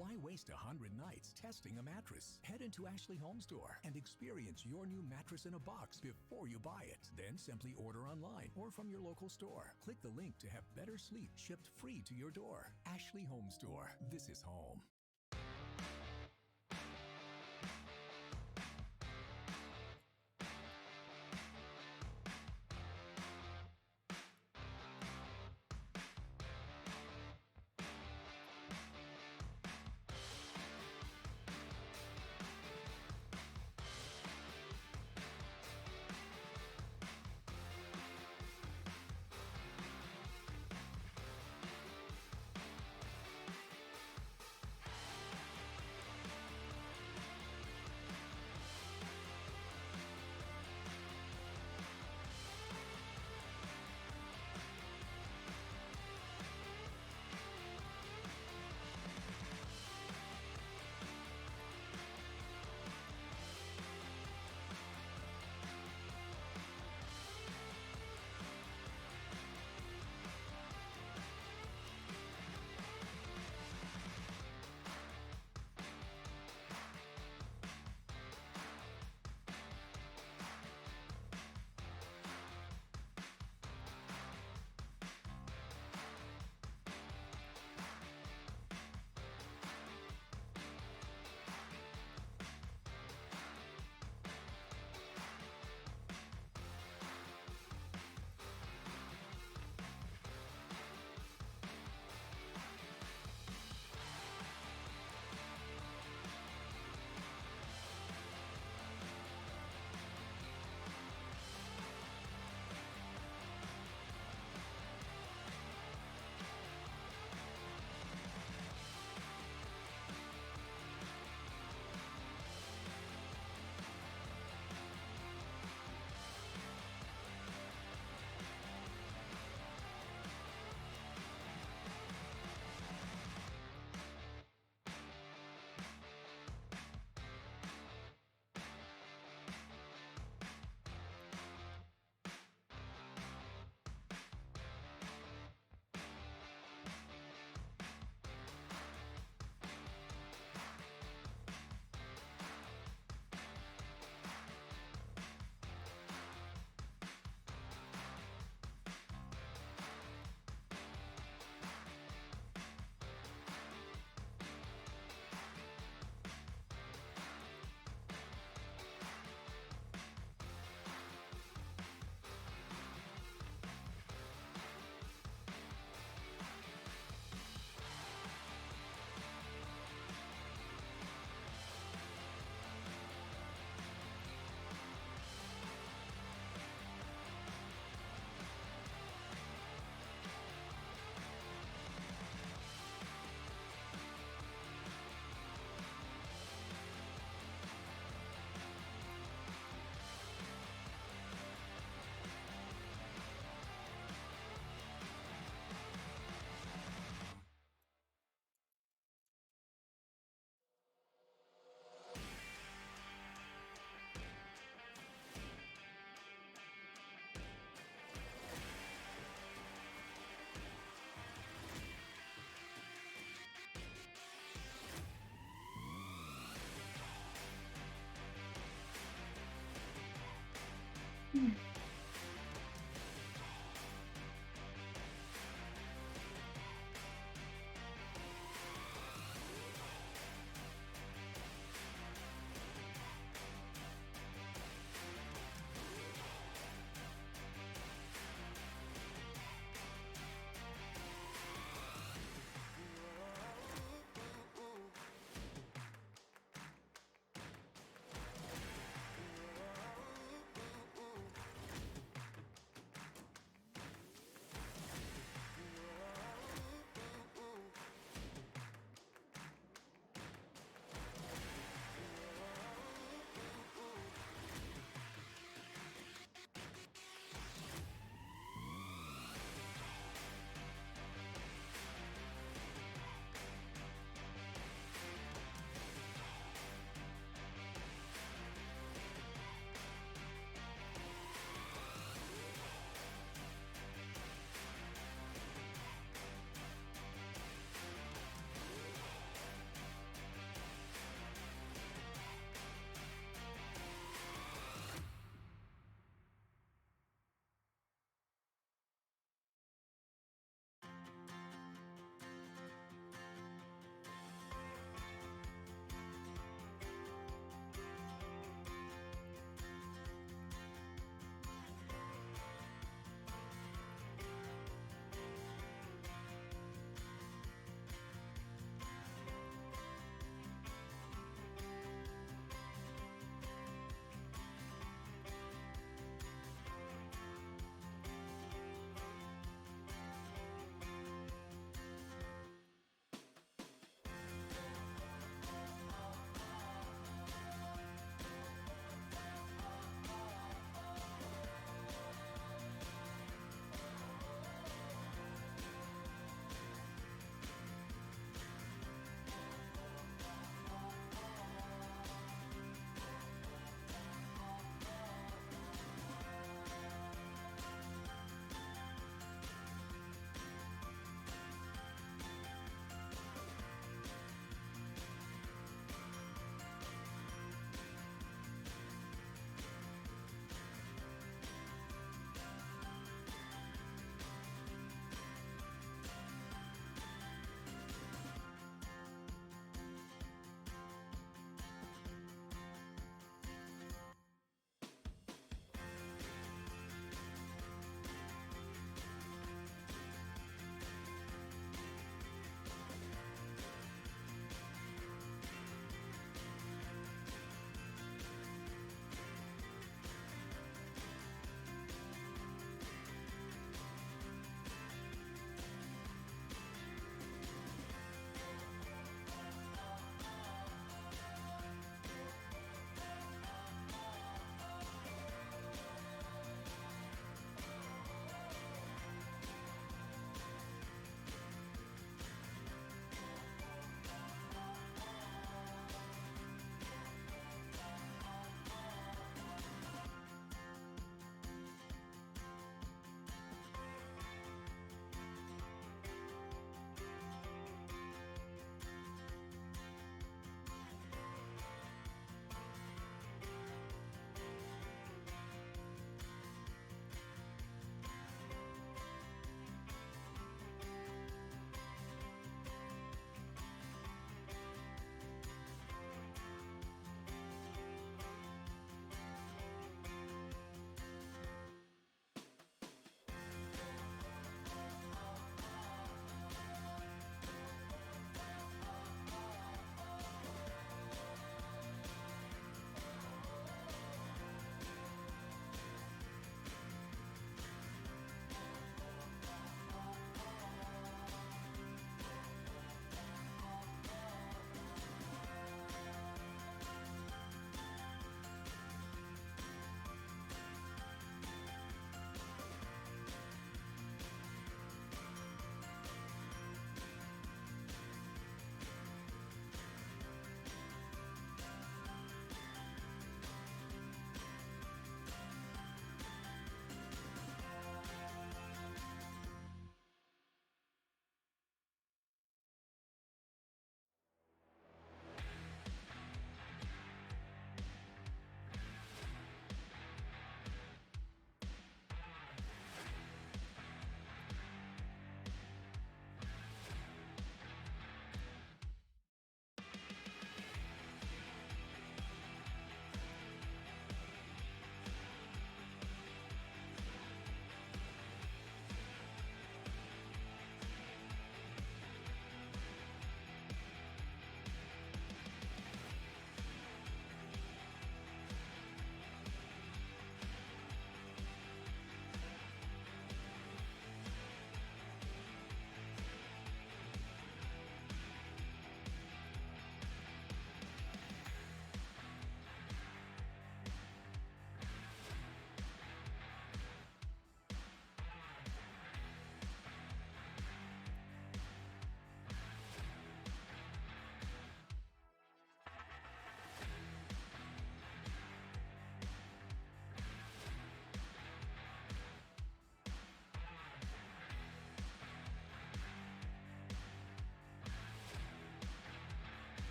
Why waste 100 nights testing a mattress? Head into Ashley Home Store and experience your new mattress in a box before you buy it. Then simply order online or from your local store. Click the link to have better sleep shipped free to your door. Ashley Home Store. This is home.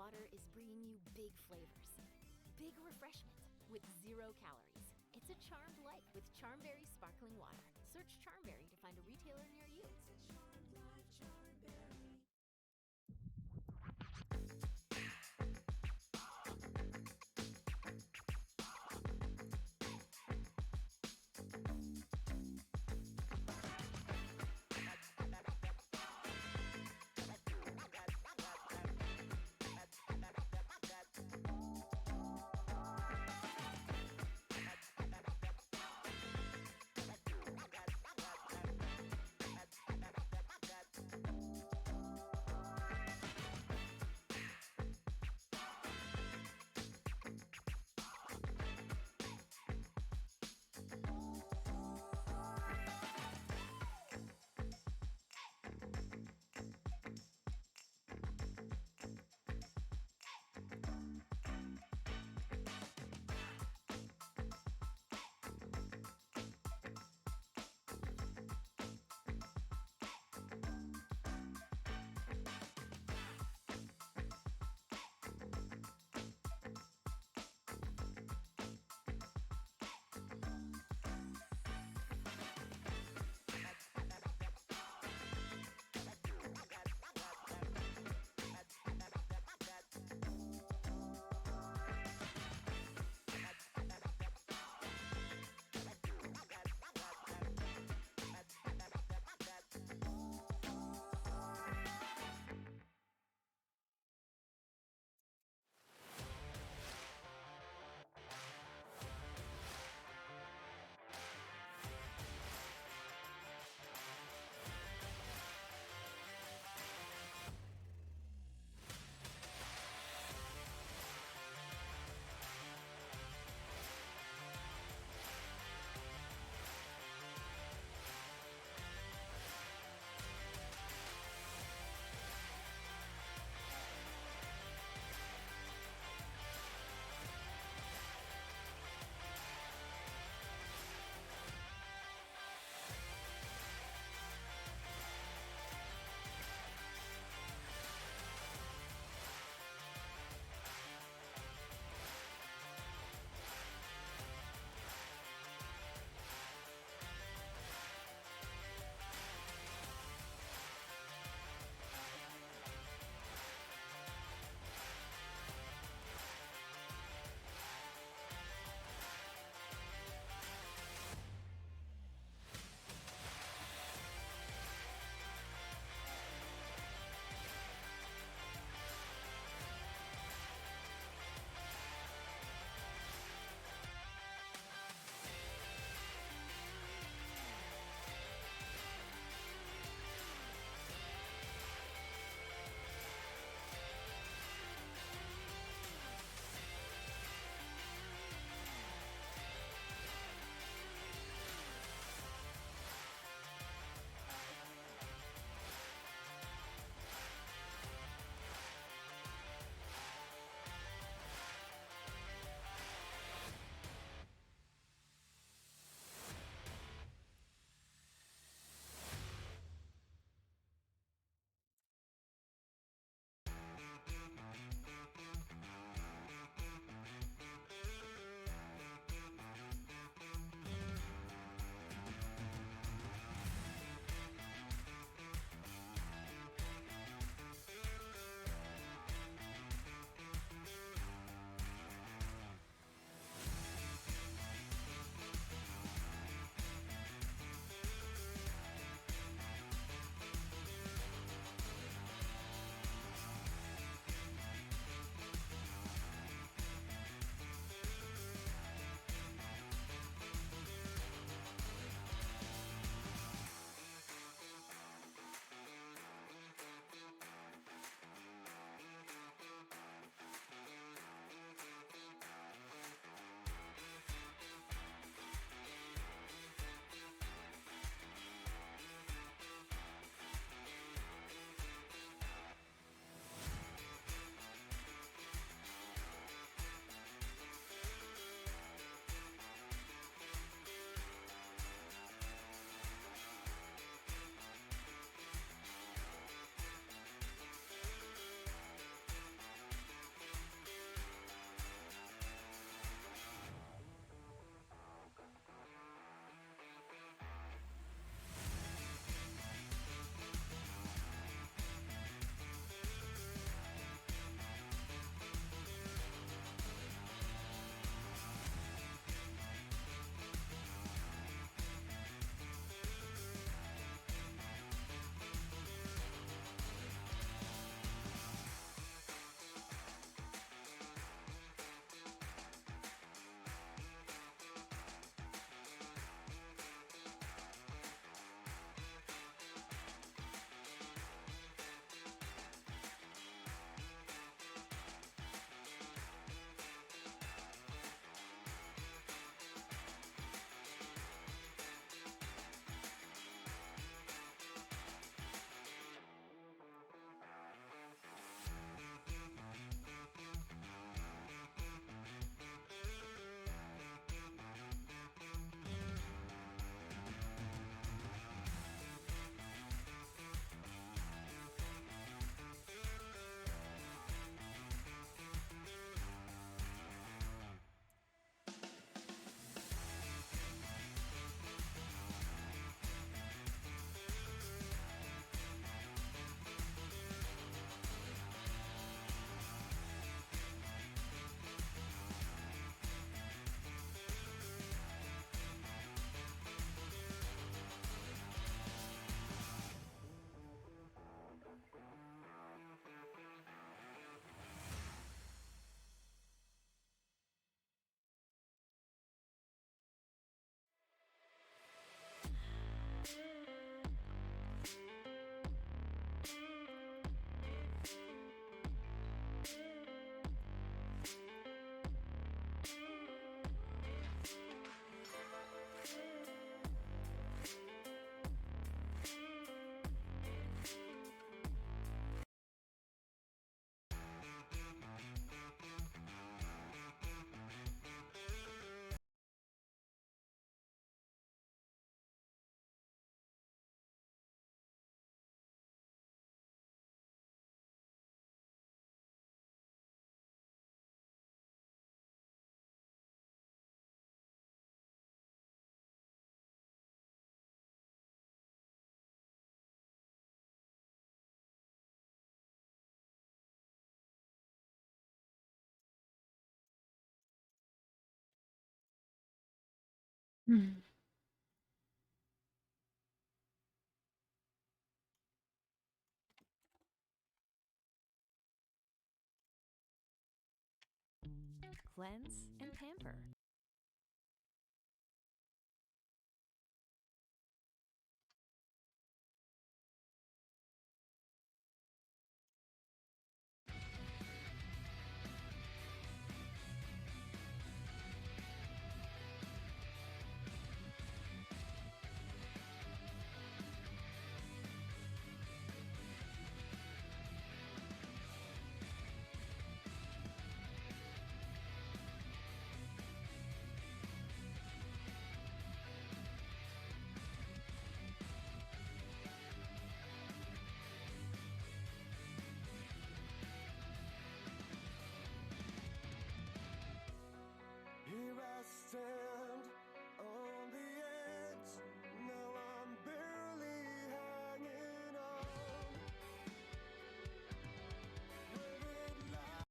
water is bringing you big flavors, big refreshment with 0 calories. It's a charmed life with Charmberry sparkling water. Search Charmberry to find a retailer near you. Mm. Cleanse and pamper. Here I stand on the edge. Now I'm barely hanging on. Where it lies.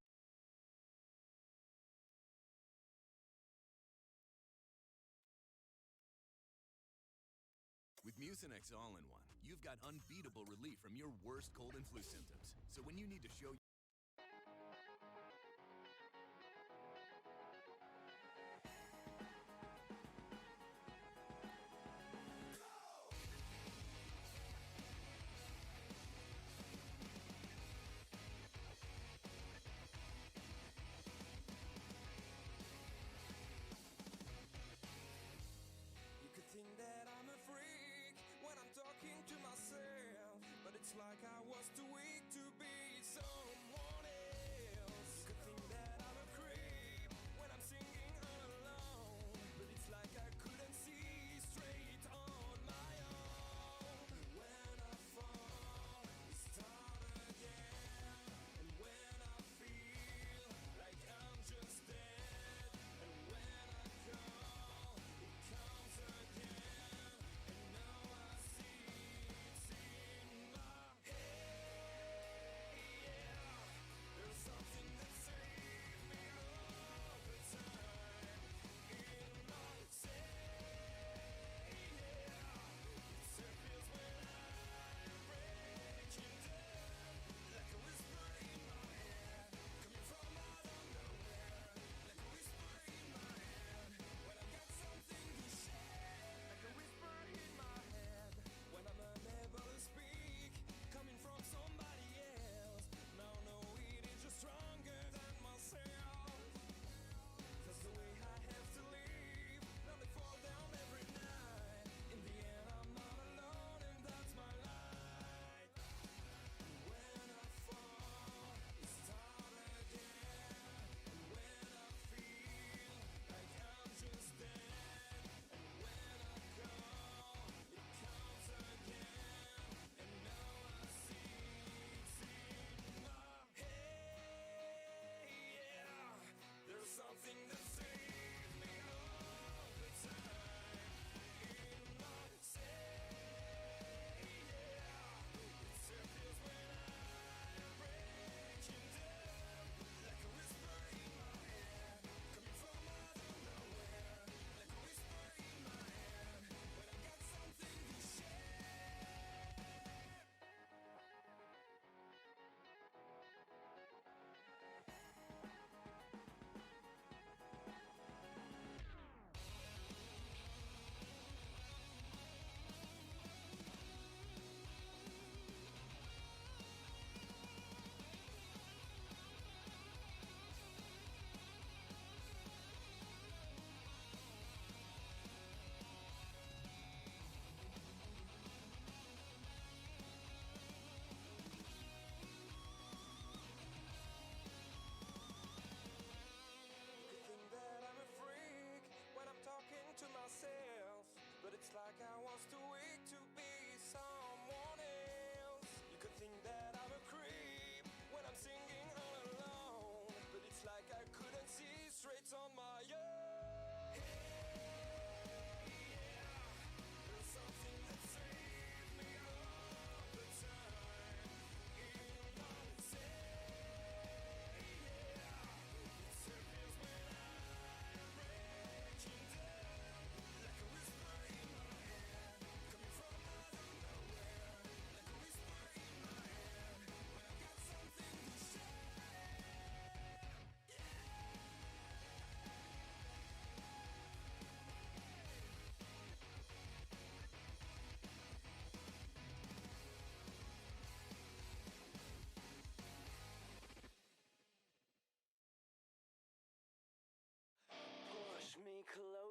With Mucinex All-in-One, you've got unbeatable relief from your worst cold and flu symptoms. So when you need to show You could think that I'm a freak when I'm talking to myself, but it's like I was too weak to be so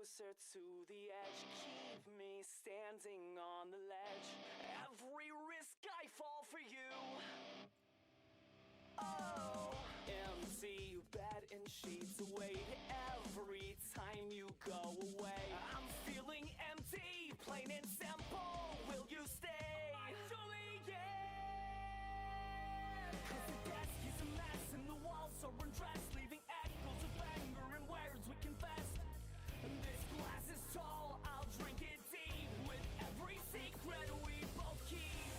closer to the edge, keep me standing on the ledge. Every risk I fall for you. Oh, empty bed and sheets await every time you go away. I'm feeling empty, plain and simple. Will you stay? Actually, yeah. 'Cause the desk is a mess and the walls are undressed, leaving echoes of anger and words we confessed. And this glass is tall, I'll drink it deep with every secret we both keep.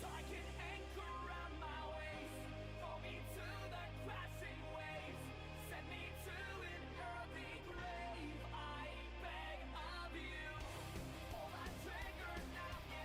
So I can anchor around my waist, throw me to the crashing waves, send me to an early grave. I beg of you, pull that trigger now.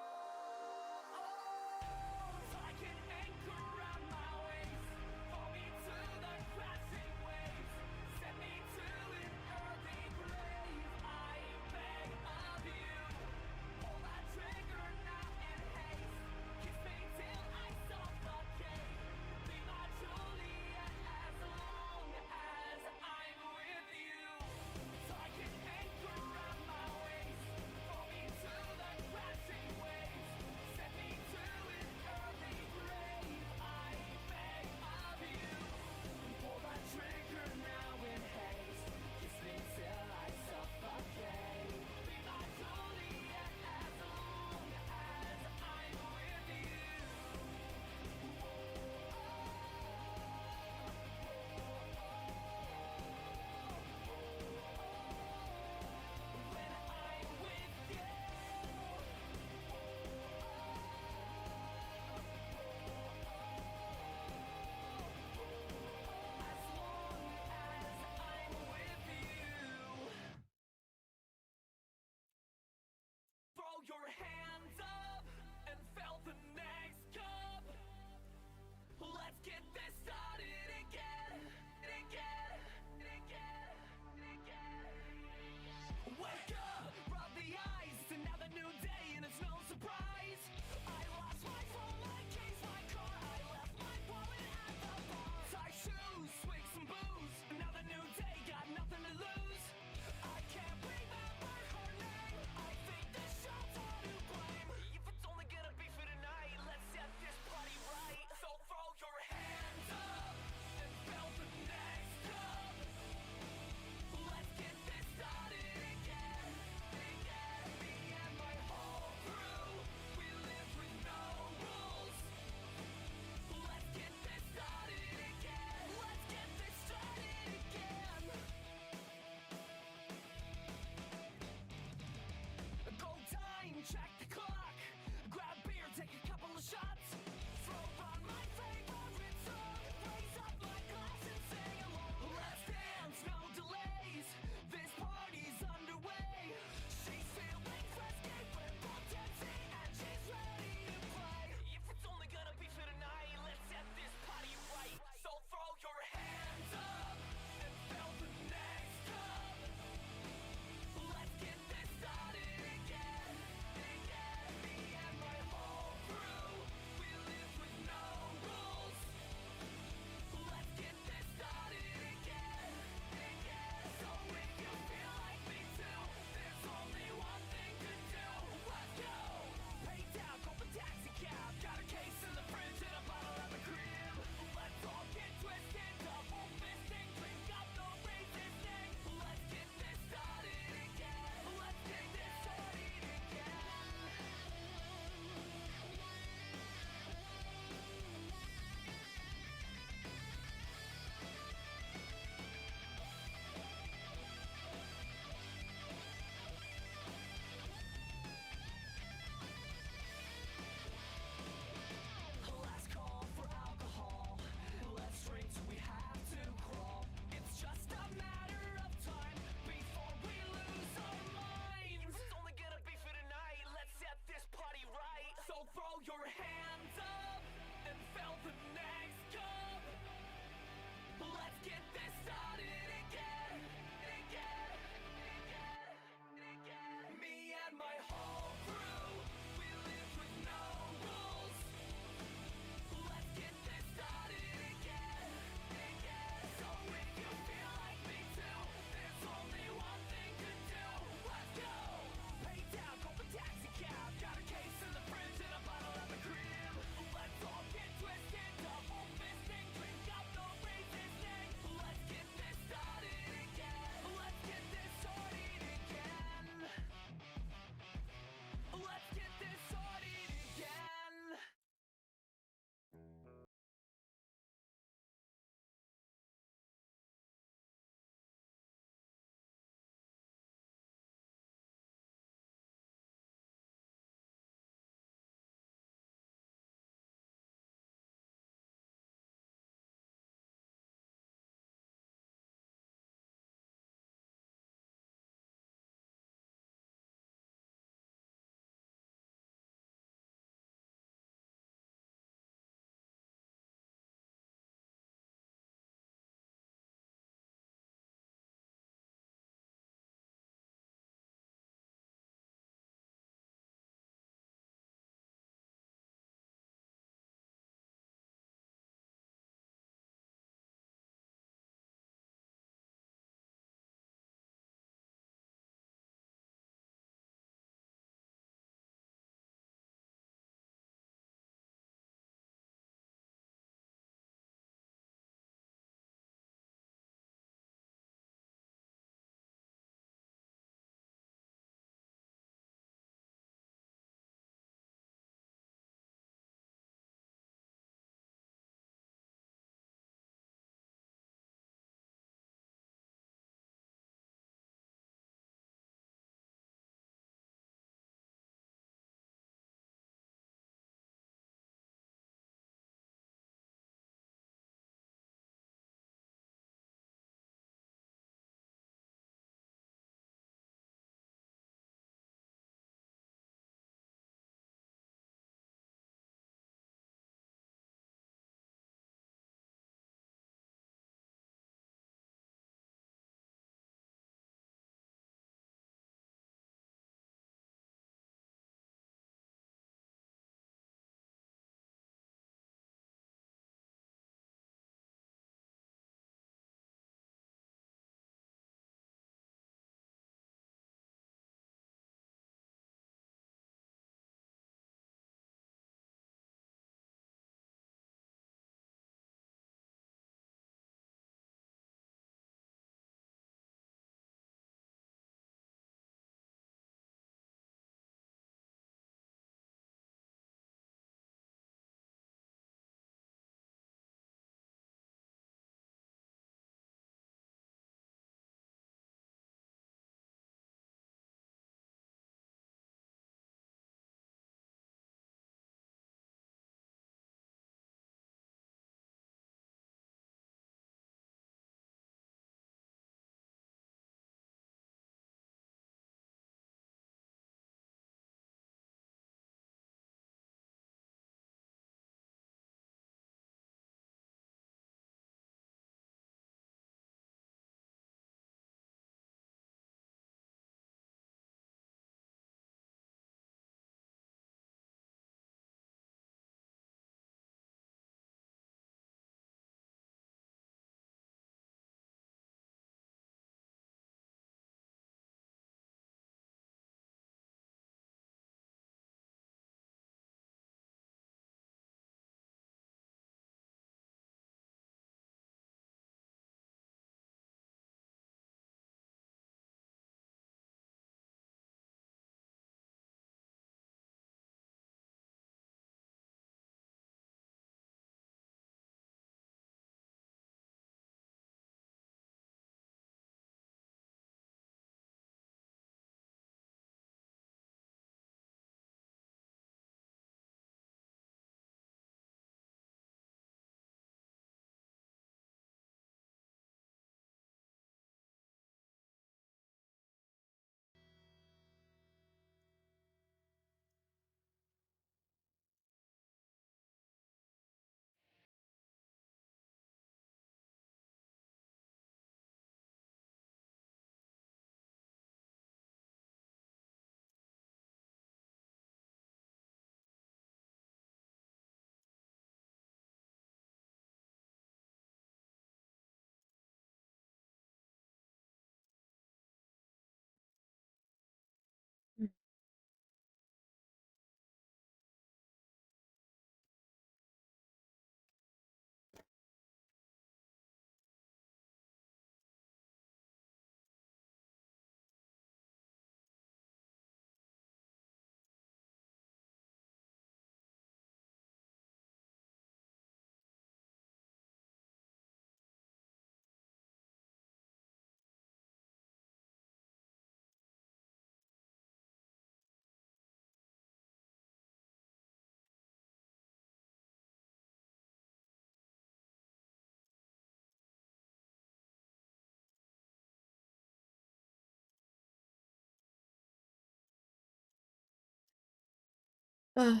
A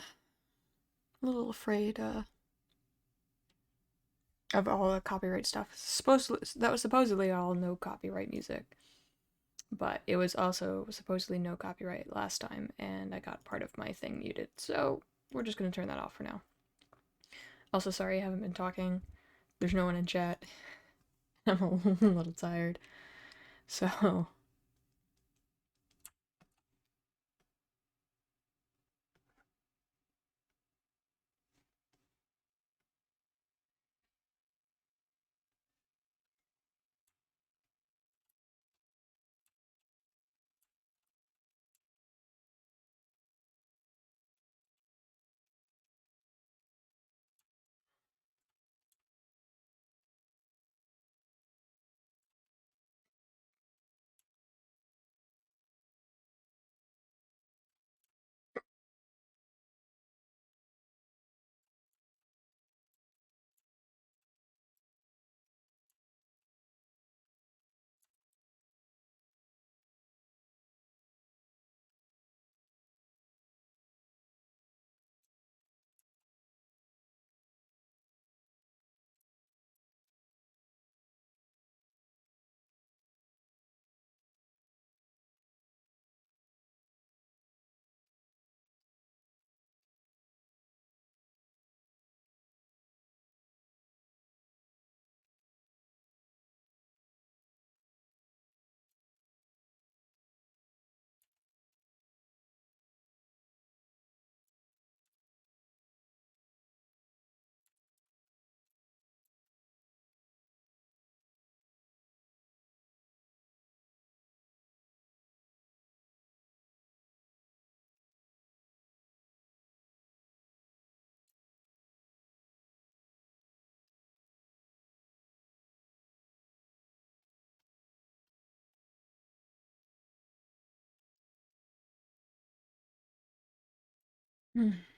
little afraid of all the copyright stuff. That was supposedly all no copyright music, but it was also supposedly no copyright last time, and I got part of my thing muted, so we're just gonna turn that off for now. Also, sorry I haven't been talking. There's no one in chat. I'm a little tired, so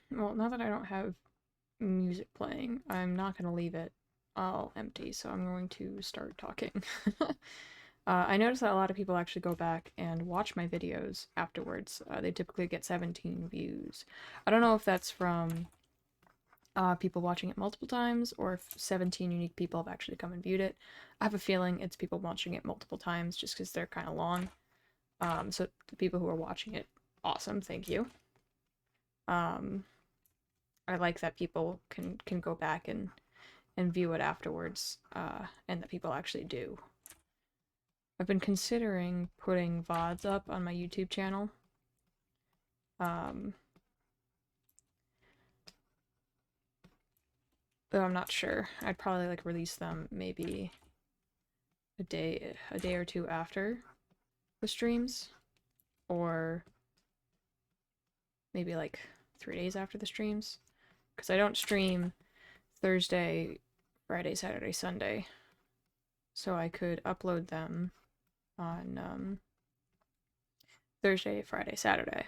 well, now that I don't have music playing, I'm not gonna leave it all empty, so I'm going to start talking. I noticed that a lot of people actually go back and watch my videos afterwards. They typically get 17 views. I don't know if that's from people watching it multiple times, or if 17 unique people have actually come and viewed it. I have a feeling it's people watching it multiple times, just because they're kind of long. So the people who are watching it, awesome, thank you. I like that people can go back and view it afterwards, and that people actually do. I've been considering putting VODs up on my YouTube channel. Though I'm not sure. I'd probably like release them maybe a day or two after the streams, or maybe like 3 days after the streams, because I don't stream Thursday, Friday, Saturday, Sunday, so I could upload them on Thursday, Friday, Saturday,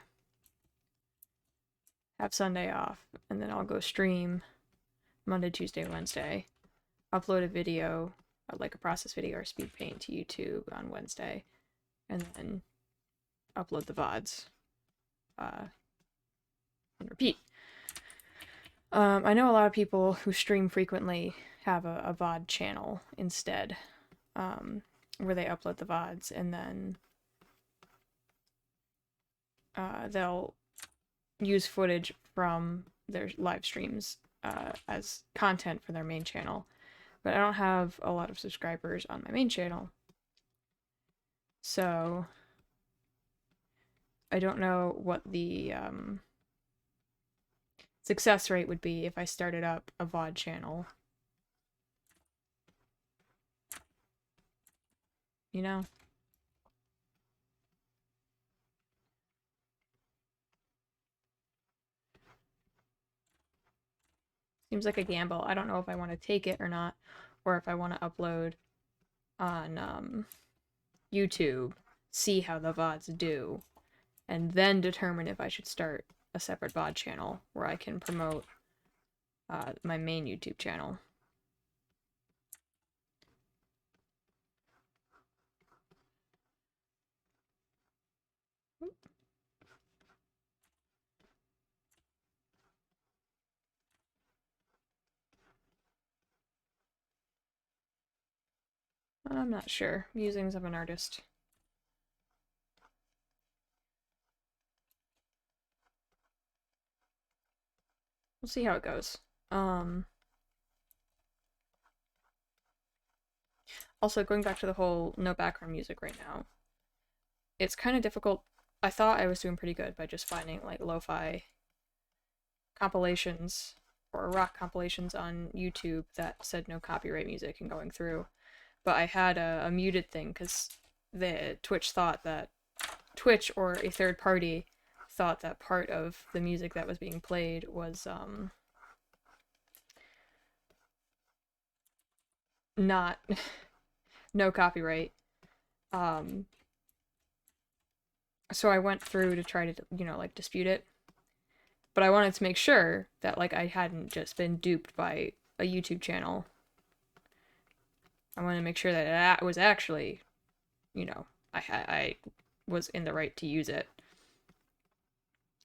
have Sunday off, and then I'll go stream Monday, Tuesday, Wednesday, upload a video, like a process video or speed paint, to YouTube on Wednesday, and then upload the VODs, and repeat. I know a lot of people who stream frequently have a VOD channel instead, where they upload the VODs, and then they'll use footage from their live streams as content for their main channel. But I don't have a lot of subscribers on my main channel, so I don't know what the success rate would be if I started up a VOD channel. You know? Seems like a gamble. I don't know if I want to take it or not, or if I want to upload on YouTube, see how the VODs do, and then determine if I should start a separate VOD channel where I can promote my main YouTube channel. I'm not sure. Musings of an artist. We'll see how it goes. Also, going back to the whole no background music right now, it's kind of difficult. I thought I was doing pretty good by just finding, like, lo-fi compilations or rock compilations on YouTube that said no copyright music and going through. But I had a muted thing because the Twitch thought that Twitch or a third party thought that part of the music that was being played was not no copyright. So I went through to try to, you know, like, dispute it. But I wanted to make sure that, like, I hadn't just been duped by a YouTube channel. I wanted to make sure that that was actually, you know, I was in the right to use it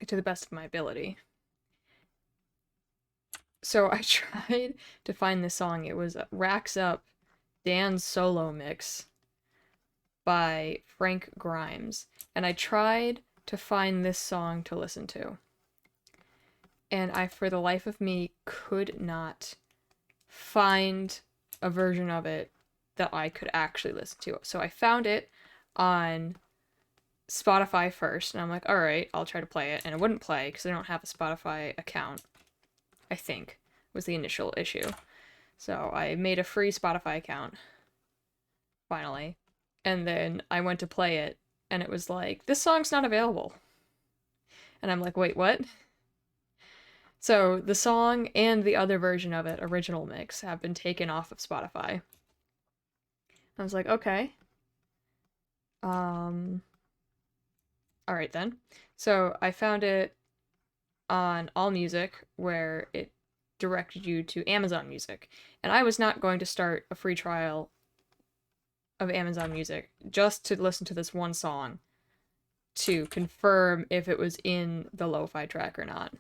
to the best of my ability. So I tried to find this song. It was Racks Up Dan's Solo Mix by Frank Grimes. And I tried to find this song to listen to. And I, for the life of me, could not find a version of it that I could actually listen to. So I found it on Spotify first, and I'm like, alright, I'll try to play it. And it wouldn't play because I don't have a Spotify account, I think, was the initial issue. So I made a free Spotify account, finally. And then I went to play it, and it was like, this song's not available. And I'm like, wait, what? So the song and the other version of it, original mix, have been taken off of Spotify. I was like, okay. Alright then. So I found it on AllMusic, where it directed you to Amazon Music. And I was not going to start a free trial of Amazon Music just to listen to this one song to confirm if it was in the lo-fi track or not.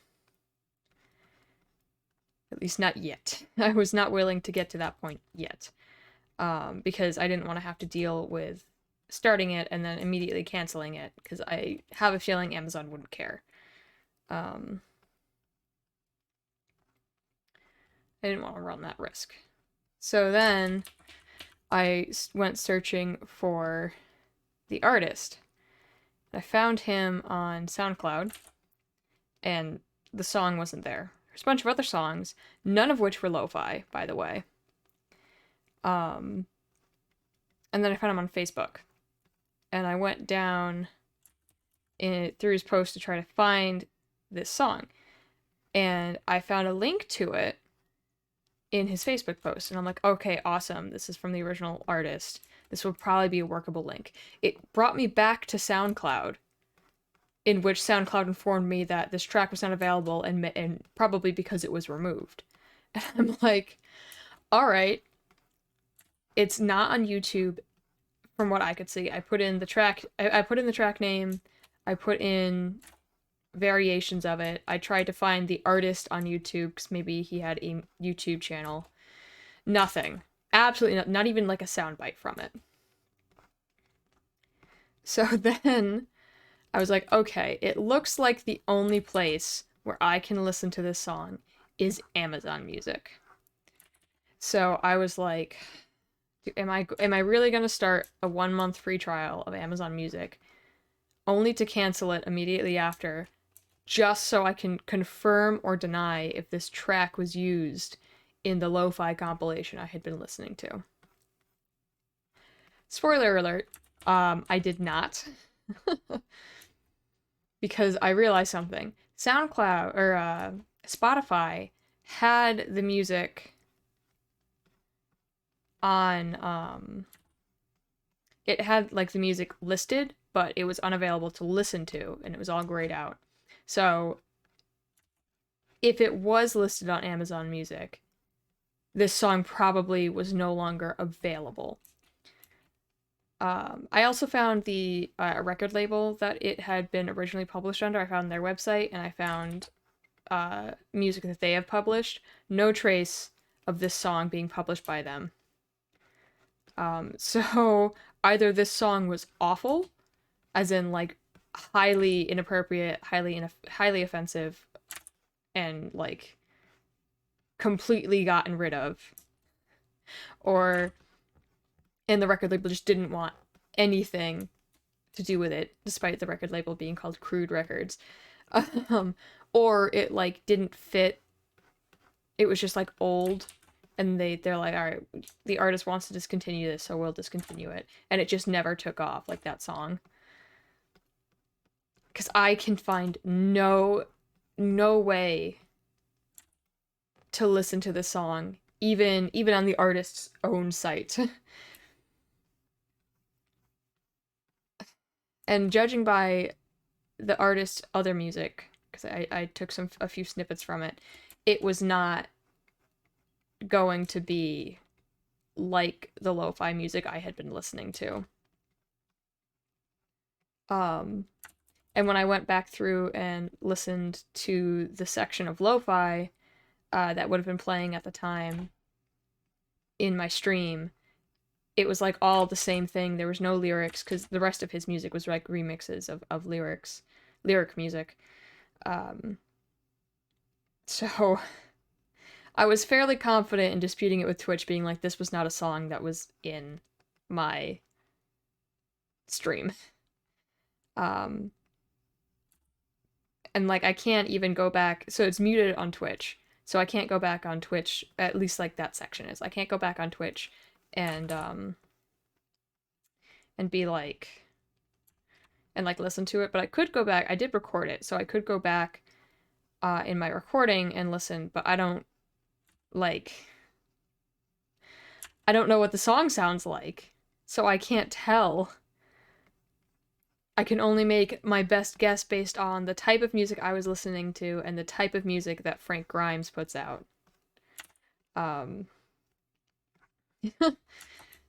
At least not yet. I was not willing to get to that point yet. Because I didn't want to have to deal with starting it and then immediately canceling it, because I have a feeling Amazon wouldn't care. I didn't want to run that risk. So then I went searching for the artist. I found him on SoundCloud, and the song wasn't there. There's a bunch of other songs, none of which were lo-fi, by the way. And then I found him on Facebook. And I went down through his post to try to find this song. And I found a link to it in his Facebook post. And I'm like, okay, awesome. This is from the original artist. This will probably be a workable link. It brought me back to SoundCloud, in which SoundCloud informed me that this track was not available, and probably because it was removed. And I'm like, all right. It's not on YouTube, from what I could see. I put in the track. I put in the track name. I put in variations of it. I tried to find the artist on YouTube because maybe he had a YouTube channel. Nothing. Absolutely not even like a soundbite from it. So then I was like, okay, it looks like the only place where I can listen to this song is Amazon Music. So I was like, am I really going to start a 1-month free trial of Amazon Music only to cancel it immediately after, just so I can confirm or deny if this track was used in the lo-fi compilation I had been listening to? Spoiler alert, I did not. Because I realized something. SoundCloud, or Spotify, had the music on, it had, like, the music listed, but it was unavailable to listen to, and it was all grayed out. So, if it was listed on Amazon Music, this song probably was no longer available. I also found the record label that it had been originally published under. I found their website, and I found music that they have published. No trace of this song being published by them. So either this song was awful, as in like highly inappropriate, highly offensive, and like completely gotten rid of, and the record label just didn't want anything to do with it, despite the record label being called Crude Records. Um, or it like didn't fit. It was just like old, and they're like, all right, the artist wants to discontinue this, so we'll discontinue it, and it just never took off, like that song. Because I can find no way to listen to this song, even on the artist's own site. And judging by the artist's other music, because I took a few snippets from it, it was not going to be like the lo-fi music I had been listening to. And when I went back through and listened to the section of lo-fi that would have been playing at the time in my stream, it was like all the same thing. There was no lyrics, because the rest of his music was like remixes of lyric music. So I was fairly confident in disputing it with Twitch, being like, this was not a song that was in my stream. And like I can't even go back, so it's muted on Twitch, so I can't go back on Twitch, at least like that section is. I can't go back on Twitch and be like, and like listen to it, but I could go back. I did record it, so I could go back in my recording and listen, but I don't know what the song sounds like, so I can't tell. I can only make my best guess based on the type of music I was listening to and the type of music that Frank Grimes puts out.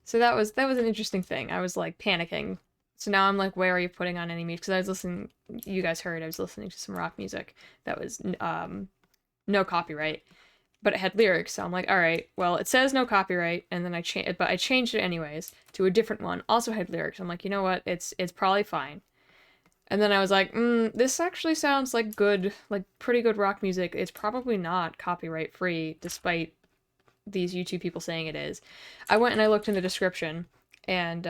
So that was an interesting thing. I was like panicking. So now I'm like wary of putting on any music, because I was listening, you guys heard, I was listening to some rock music that was no copyright, but it had lyrics, so I'm like, all right, well, it says no copyright, and then I changed it anyways to a different one, also had lyrics. I'm like, you know what, it's probably fine. And then I was like, this actually sounds like good, like pretty good rock music. It's probably not copyright free, despite these YouTube people saying it is. I went and I looked in the description, and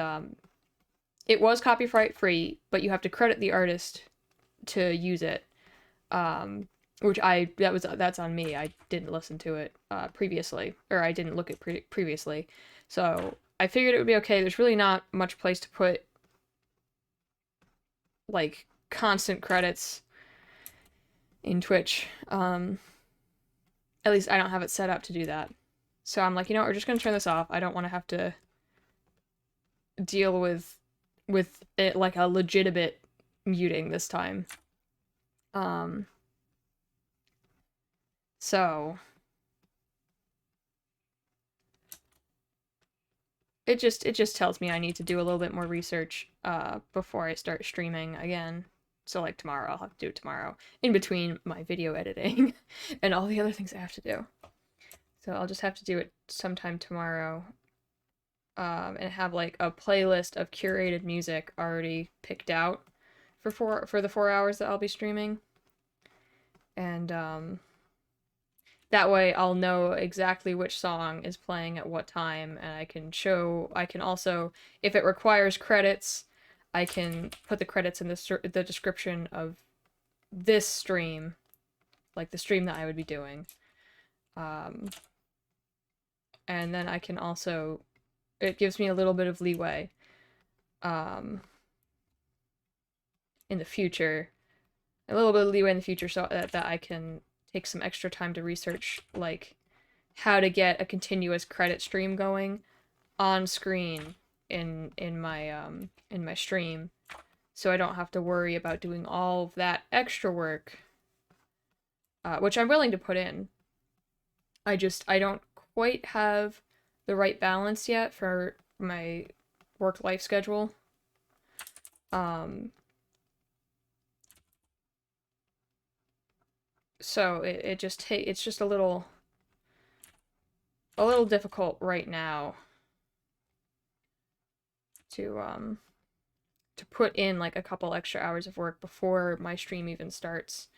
it was copyright free, but you have to credit the artist to use it. Which that's on me. I didn't listen to it previously, or I didn't look at previously. So I figured it would be okay. There's really not much place to put like constant credits in Twitch. At least I don't have it set up to do that. So I'm like, you know what, we're just gonna turn this off. I don't want to have to deal with it like a legitimate muting this time. So it just tells me I need to do a little bit more research before I start streaming again. So like tomorrow, I'll have to do it tomorrow, in between my video editing and all the other things I have to do. So I'll just have to do it sometime tomorrow. And have like a playlist of curated music already picked out for the 4 hours that I'll be streaming. And that way I'll know exactly which song is playing at what time, and I can also, if it requires credits, I can put the credits in the description of this stream, like the stream that I would be doing. And then I can also, it gives me a little bit of leeway in the future. A little bit of leeway in the future, so that I can take some extra time to research like how to get a continuous credit stream going on screen in my stream, so I don't have to worry about doing all of that extra work, which I'm willing to put in. I don't quite have the right balance yet for my work-life schedule. So it's just a little difficult right now. to put in like a couple extra hours of work before my stream even starts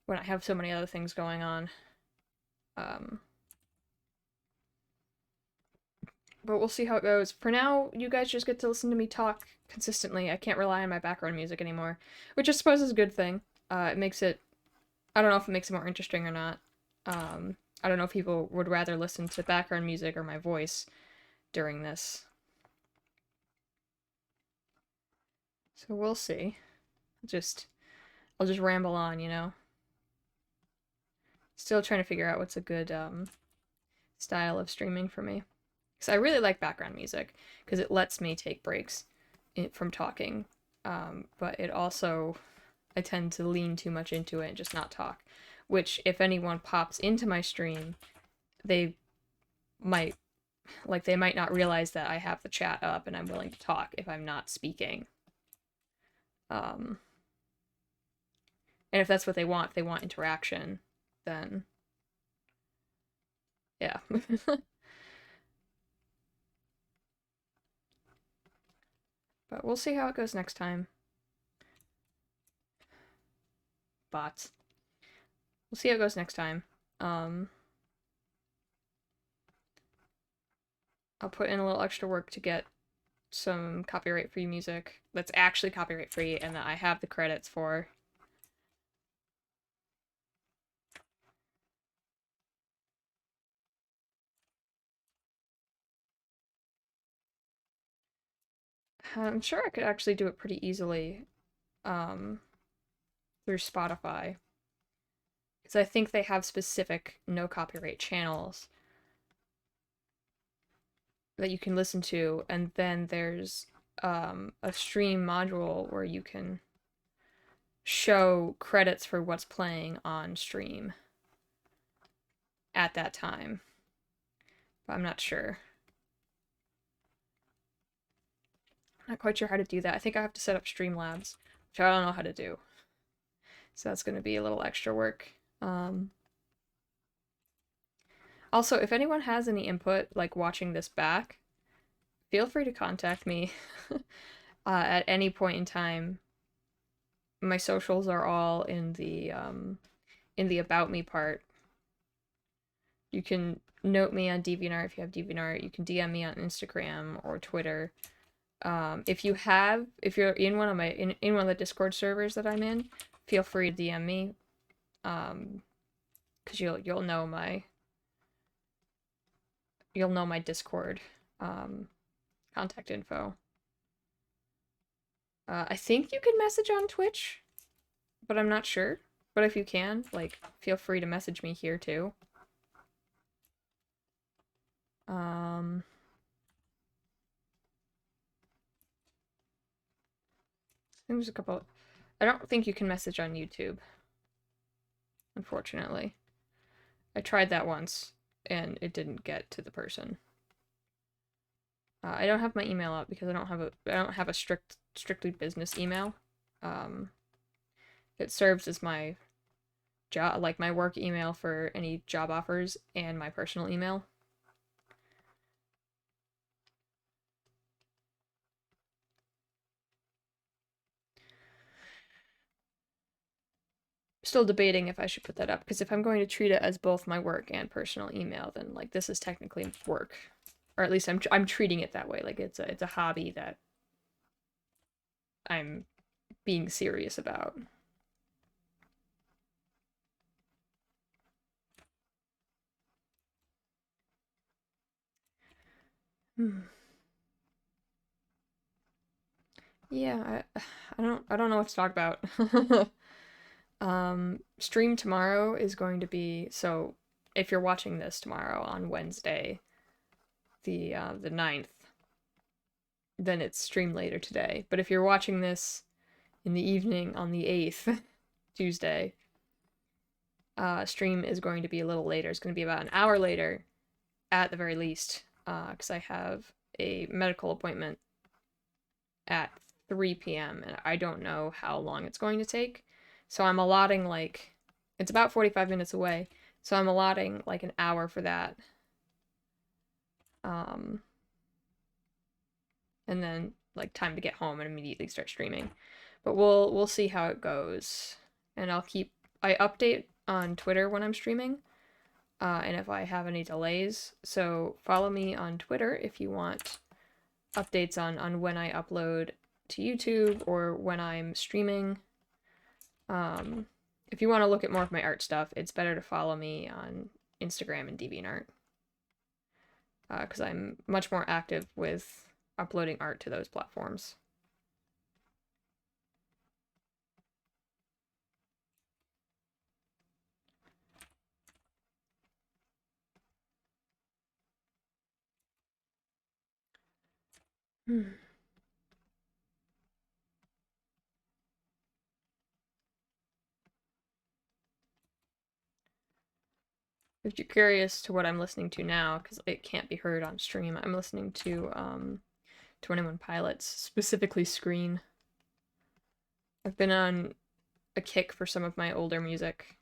when I have so many other things going on. But we'll see how it goes. For now, you guys just get to listen to me talk consistently. I can't rely on my background music anymore, which I suppose is a good thing. It makes it, I don't know if it makes it more interesting or not. I don't know if people would rather listen to background music or my voice during this. So we'll see. I'll just ramble on, you know? Still trying to figure out what's a good style of streaming for me. Because I really like background music, because it lets me take breaks from talking. But it also, I tend to lean too much into it and just not talk. Which, if anyone pops into my stream, they might not realize that I have the chat up and I'm willing to talk if I'm not speaking. And if that's what they want, if they want interaction, then yeah. But we'll see how it goes next time. Bots. We'll see how it goes next time. I'll put in a little extra work to get some copyright-free music that's actually copyright-free and that I have the credits for. I'm sure I could actually do it pretty easily through Spotify. Because I think they have specific no copyright channels that you can listen to, and then there's a stream module where you can show credits for what's playing on stream at that time. But I'm not sure. Not quite sure how to do that. I think I have to set up Streamlabs, which I don't know how to do. So that's going to be a little extra work. Also, if anyone has any input, like watching this back, feel free to contact me at any point in time. My socials are all in the About Me part. You can note me on DeviantArt if you have DeviantArt. You can DM me on Instagram or Twitter. If you're in one of the Discord servers that I'm in, feel free to DM me. Because you'll know my Discord contact info. I think you can message on Twitch, but I'm not sure. But if you can, like, feel free to message me here too. There's a couple. I don't think you can message on YouTube, unfortunately. I tried that once, and it didn't get to the person. I don't have my email up because I don't have a strictly business email. It serves as my job, like my work email for any job offers, and my personal email. Still debating if I should put that up, because if I'm going to treat it as both my work and personal email, then like this is technically work, or at least I'm treating it that way. Like it's a hobby that I'm being serious about. Yeah, I don't know what to talk about. Stream tomorrow is going to be, so if you're watching this tomorrow on Wednesday, the 9th, then it's stream later today. But if you're watching this in the evening on the 8th, Tuesday, stream is going to be a little later. It's going to be about an hour later, at the very least, because I have a medical appointment at 3 p.m. and I don't know how long it's going to take. So I'm allotting, like, it's about 45 minutes away, so I'm allotting, like, an hour for that. and then like time to get home and immediately start streaming. But we'll see how it goes. And I update on Twitter when I'm streaming, and if I have any delays. So follow me on Twitter if you want updates on when I upload to YouTube or when I'm streaming. If you want to look at more of my art stuff, it's better to follow me on Instagram and DeviantArt, because I'm much more active with uploading art to those platforms. If you're curious to what I'm listening to now, because it can't be heard on stream, I'm listening to 21 Pilots, specifically Screen. I've been on a kick for some of my older music.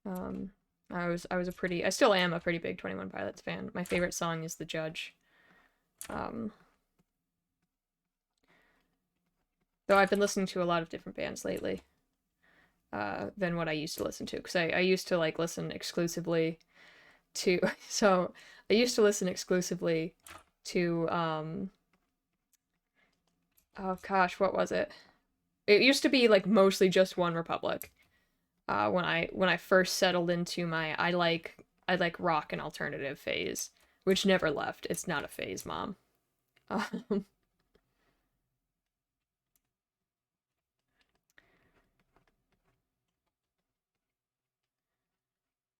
I still am a pretty big 21 Pilots fan. My favorite song is The Judge. Though I've been listening to a lot of different bands lately, than what I used to listen to, because I used to like listen exclusively to so I used to listen exclusively to oh gosh, what was it? It used to be like mostly just One Republic. When I first settled into my I like rock and alternative phase, which never left. It's not a phase, Mom.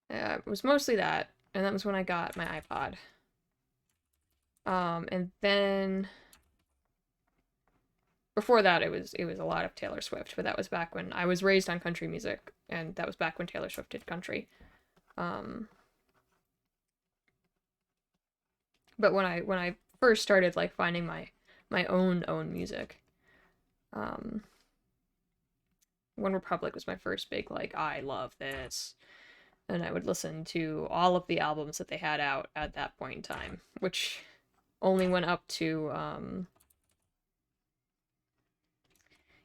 Yeah, it was mostly that, and that was when I got my iPod. And then before that, it was a lot of Taylor Swift, but that was back when I was raised on country music, and that was back when Taylor Swift did country. But when I first started like finding my own music, One Republic was my first big like I love this, and I would listen to all of the albums that they had out at that point in time, which only went up to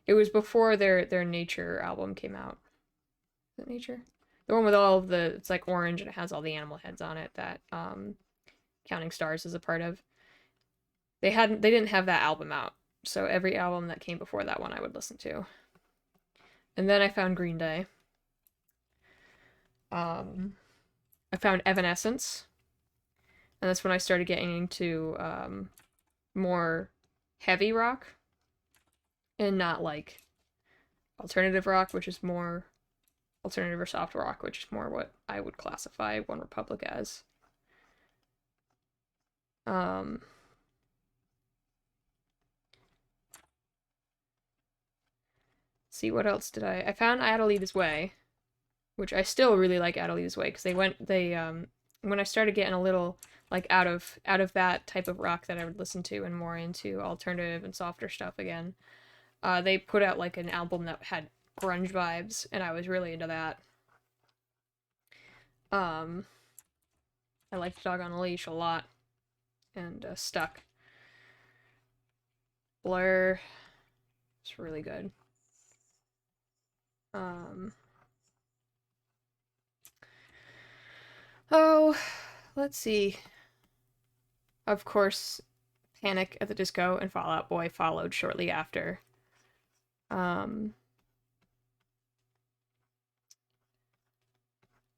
it was before their Nature album came out. Is it Nature? The one with all of the, it's like orange and it has all the animal heads on it that Counting Stars is a part of. They didn't have that album out, so every album that came before that one I would listen to. And then I found Green Day. I found Evanescence, and that's when I started getting into more heavy rock, and not like alternative rock, which is more alternative or soft rock, which is more what I would classify One Republic as. See, what else did I found Adelita's Way, which I still really like Adelita's Way, because when I started getting a little like out of that type of rock that I would listen to and more into alternative and softer stuff again, they put out like an album that had grunge vibes, and I was really into that. I liked Dog on a Leash a lot, and Stuck. Blur, it's really good. Oh, let's see. Of course, Panic at the Disco and Fall Out Boy followed shortly after. I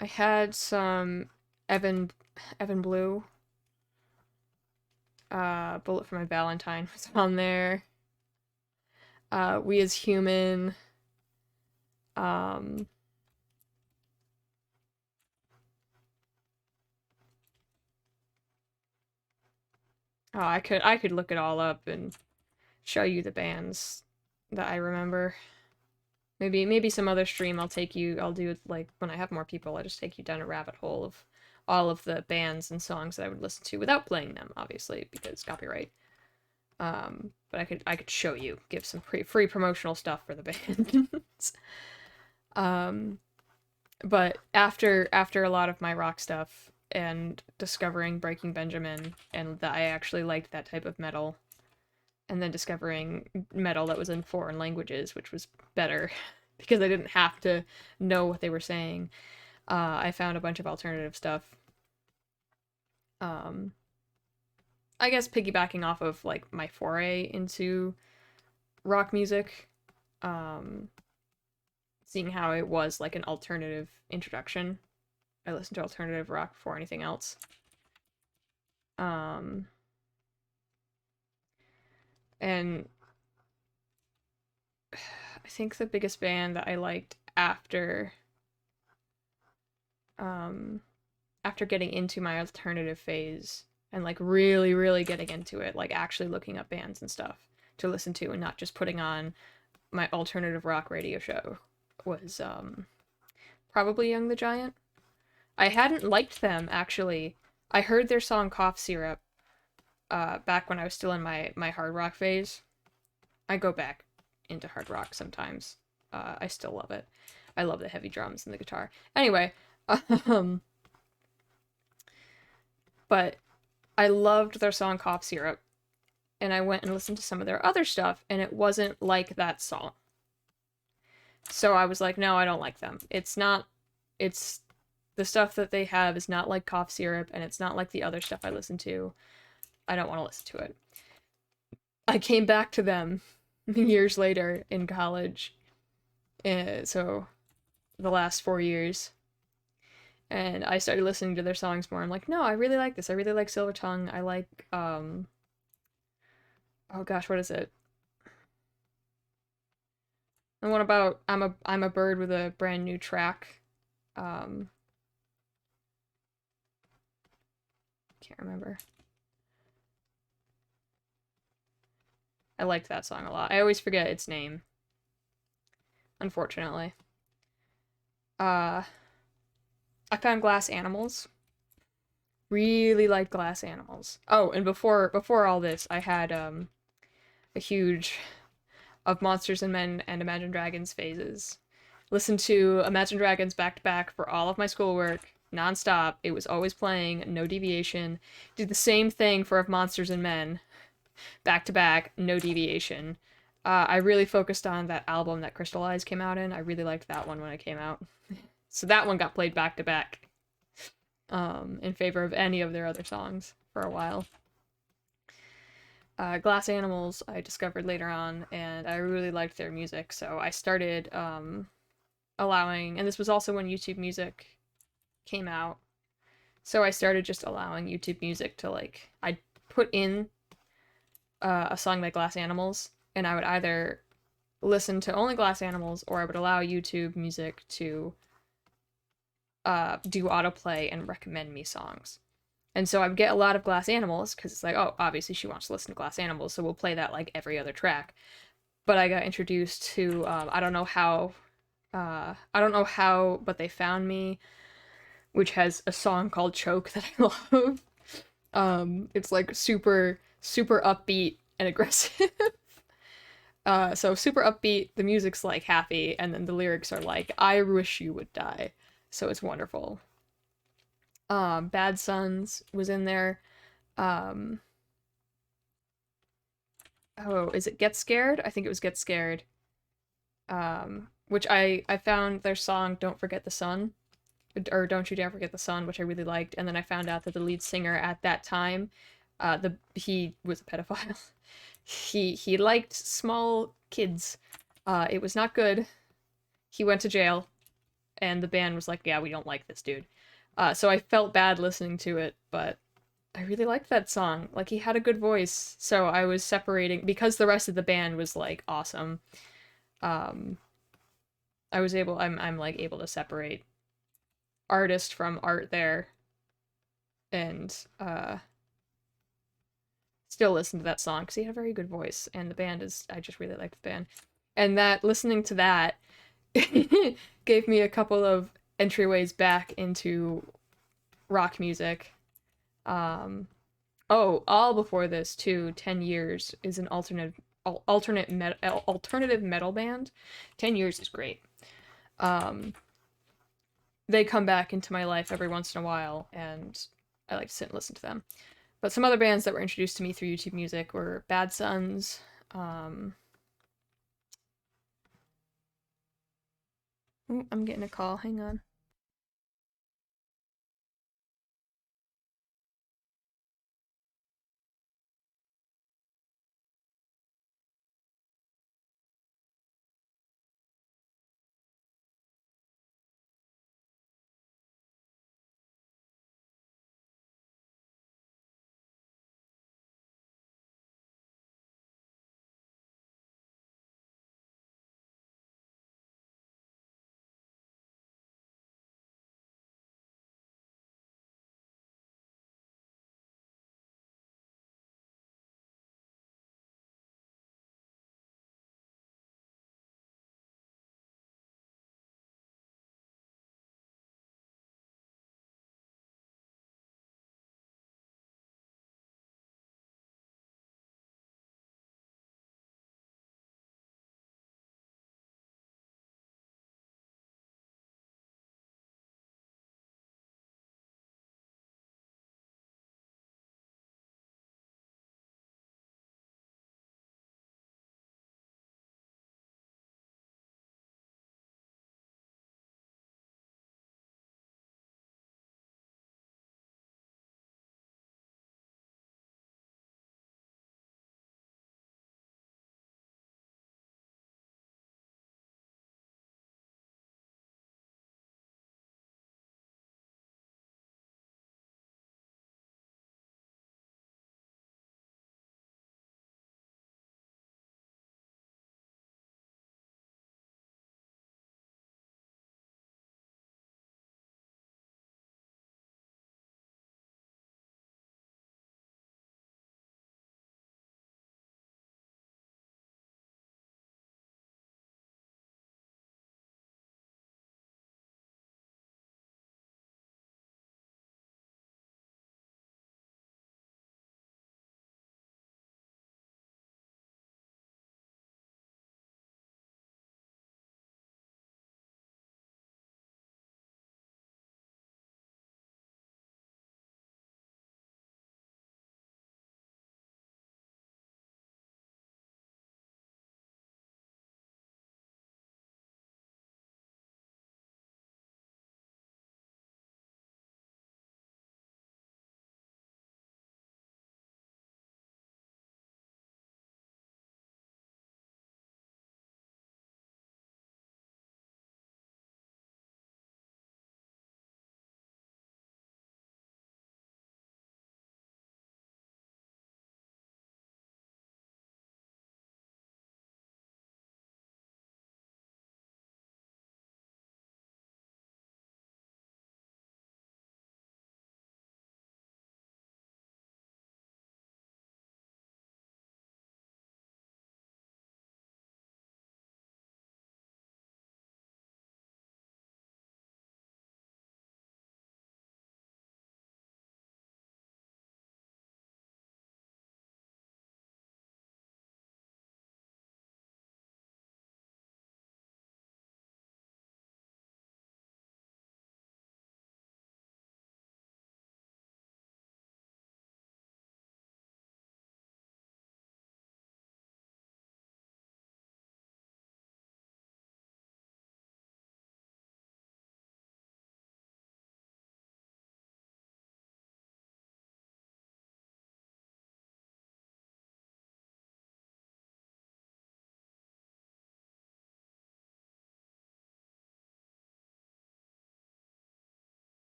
had some Evan Blue. Bullet for My Valentine was on there. We as Human. Oh, I could look it all up and show you the bands that I remember. Maybe some other stream I'll do it like when I have more people, I'll just take you down a rabbit hole of all of the bands and songs that I would listen to without playing them, obviously, because copyright. But I could show you, give some free promotional stuff for the bands. But after a lot of my rock stuff and discovering Breaking Benjamin, and that I actually liked that type of metal, and then discovering metal that was in foreign languages, which was better because I didn't have to know what they were saying. I found a bunch of alternative stuff. I guess piggybacking off of like my foray into rock music, seeing how it was like an alternative introduction. I listened to alternative rock before anything else. And I think the biggest band that I liked after getting into my alternative phase and like really, really getting into it, like actually looking up bands and stuff to listen to and not just putting on my alternative rock radio show, was probably Young the Giant. I hadn't liked them, actually. I heard their song Cough Syrup back when I was still in my hard rock phase. I go back into hard rock sometimes. I still love it. I love the heavy drums and the guitar. Anyway, but I loved their song Cough Syrup, and I went and listened to some of their other stuff, and it wasn't like that song. So I was like, no, I don't like them. It's the stuff that they have is not like Cough Syrup, and it's not like the other stuff I listen to. I don't want to listen to it. I came back to them years later in college, so the last 4 years, and I started listening to their songs more. I'm like, no, I really like this. I really like Silver Tongue. I like, oh gosh, what is it? The one about I'm a bird with a brand new track. Can't remember. I liked that song a lot. I always forget its name, unfortunately. I found Glass Animals. Really liked Glass Animals. Oh, and before all this, I had a huge of Monsters and Men and Imagine Dragons phases. Listened to Imagine Dragons back to back for all of my schoolwork, nonstop. It was always playing, no deviation. Did the same thing for Of Monsters and Men, back to back, no deviation. I really focused on that album that Crystal Eyes came out in. I really liked that one when it came out. So that one got played back to back, in favor of any of their other songs for a while. Glass Animals I discovered later on, and I really liked their music, so I started allowing, and this was also when YouTube Music came out, so I started just allowing YouTube Music to, like, I'd put in a song by Glass Animals, and I would either listen to only Glass Animals, or I would allow YouTube Music to do autoplay and recommend me songs. And so I would get a lot of Glass Animals, because it's like, oh, obviously she wants to listen to Glass Animals, so we'll play that like every other track. But I got introduced to, I don't know how, but They Found Me, which has a song called Choke that I love. It's like super, super upbeat and aggressive. So super upbeat, the music's like happy, and then the lyrics are like, I wish you would die. So it's wonderful. Bad Sons was in there. Oh, is it Get Scared? I think it was Get Scared. Which I found their song Don't Forget the Sun, or Don't You Dare Forget the Sun, which I really liked, and then I found out that the lead singer at that time, he was a pedophile. He liked small kids. It was not good. He went to jail, and the band was like, yeah, we don't like this dude. So I felt bad listening to it, but I really liked that song. Like, he had a good voice, so I was separating, because the rest of the band was, like, awesome. I'm like able to separate artist from art there, and still listen to that song, because he had a very good voice, and the band is, I just really like the band. And that, listening to that, gave me a couple of entryways back into rock music. All before this too, 10 Years is an alternative metal band. 10 Years is great. They come back into my life every once in a while, and I like to sit and listen to them. But some other bands that were introduced to me through YouTube Music were Bad Sons. Ooh, I'm getting a call. Hang on.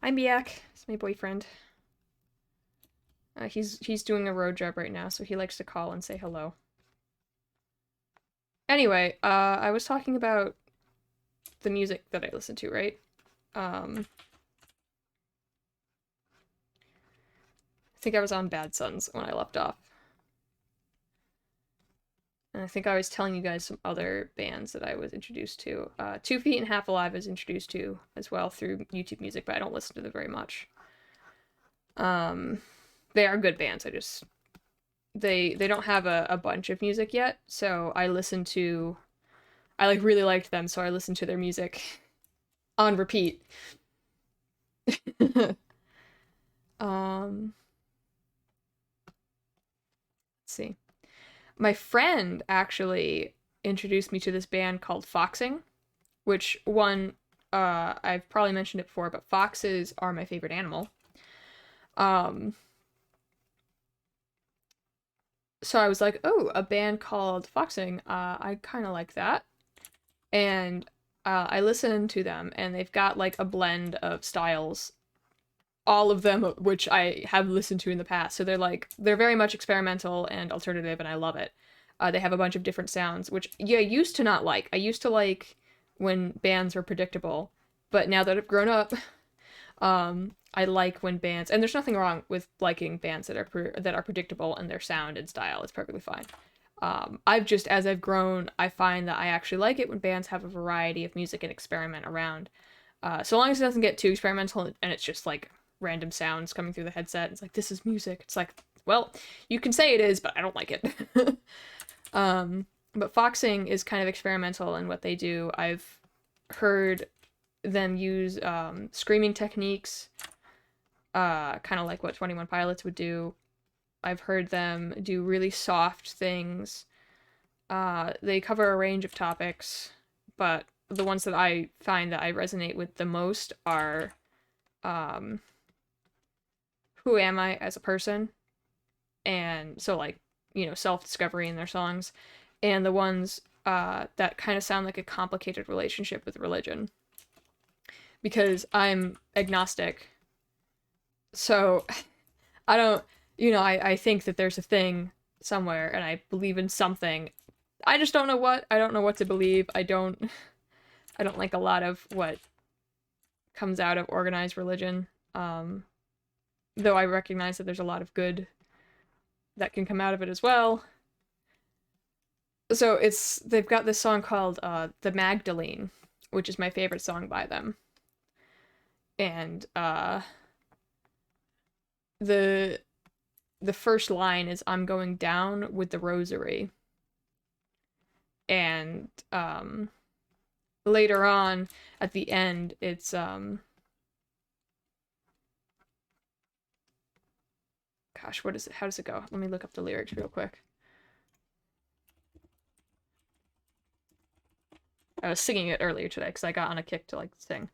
I'm Biak. It's my boyfriend. He's doing a road job right now, so he likes to call and say hello. Anyway, I was talking about the music that I listen to, right? I think I was on Bad Sons when I left off. And I think I was telling you guys some other bands that I was introduced to. 2 Feet and Half Alive I was introduced to as well through YouTube Music, but I don't listen to them very much. They are good bands. They don't have a bunch of music yet, so I really liked them, so I listened to their music on repeat. Let's see. My friend actually introduced me to this band called Foxing, which I've probably mentioned it before, but foxes are my favorite animal. So I was like, oh, a band called Foxing, I kind of like that. And I listened to them, and they've got like a blend of styles, all of them which I have listened to in the past. So they're very much experimental and alternative, and I love it. They have a bunch of different sounds, which I used to not like. I used to like when bands were predictable, but now that I've grown up, I like when bands, and there's nothing wrong with liking bands that are predictable in their sound and style. It's perfectly fine. As I've grown, I find that I actually like it when bands have a variety of music and experiment around. So long as it doesn't get too experimental and it's just like random sounds coming through the headset. It's like, this is music. It's like, well, you can say it is, but I don't like it. But Foxing is kind of experimental in what they do. I've heard them use screaming techniques, kind of like what 21 Pilots would do. I've heard them do really soft things. They cover a range of topics, but the ones that I find that I resonate with the most are who am I as a person? And so, like, self-discovery in their songs. And the ones that kind of sound like a complicated relationship with religion. Because I'm agnostic. So, I don't, I think that there's a thing somewhere, and I believe in something. I just don't know what. I don't know what to believe. I don't like a lot of what comes out of organized religion. Though I recognize that there's a lot of good that can come out of it as well. So they've got this song called The Magdalene, which is my favorite song by them. And the first line is, I'm going down with the rosary. And later on at the end, it's gosh, what is it? How does it go? Let me look up the lyrics real quick. I was singing it earlier today because I got on a kick to like sing.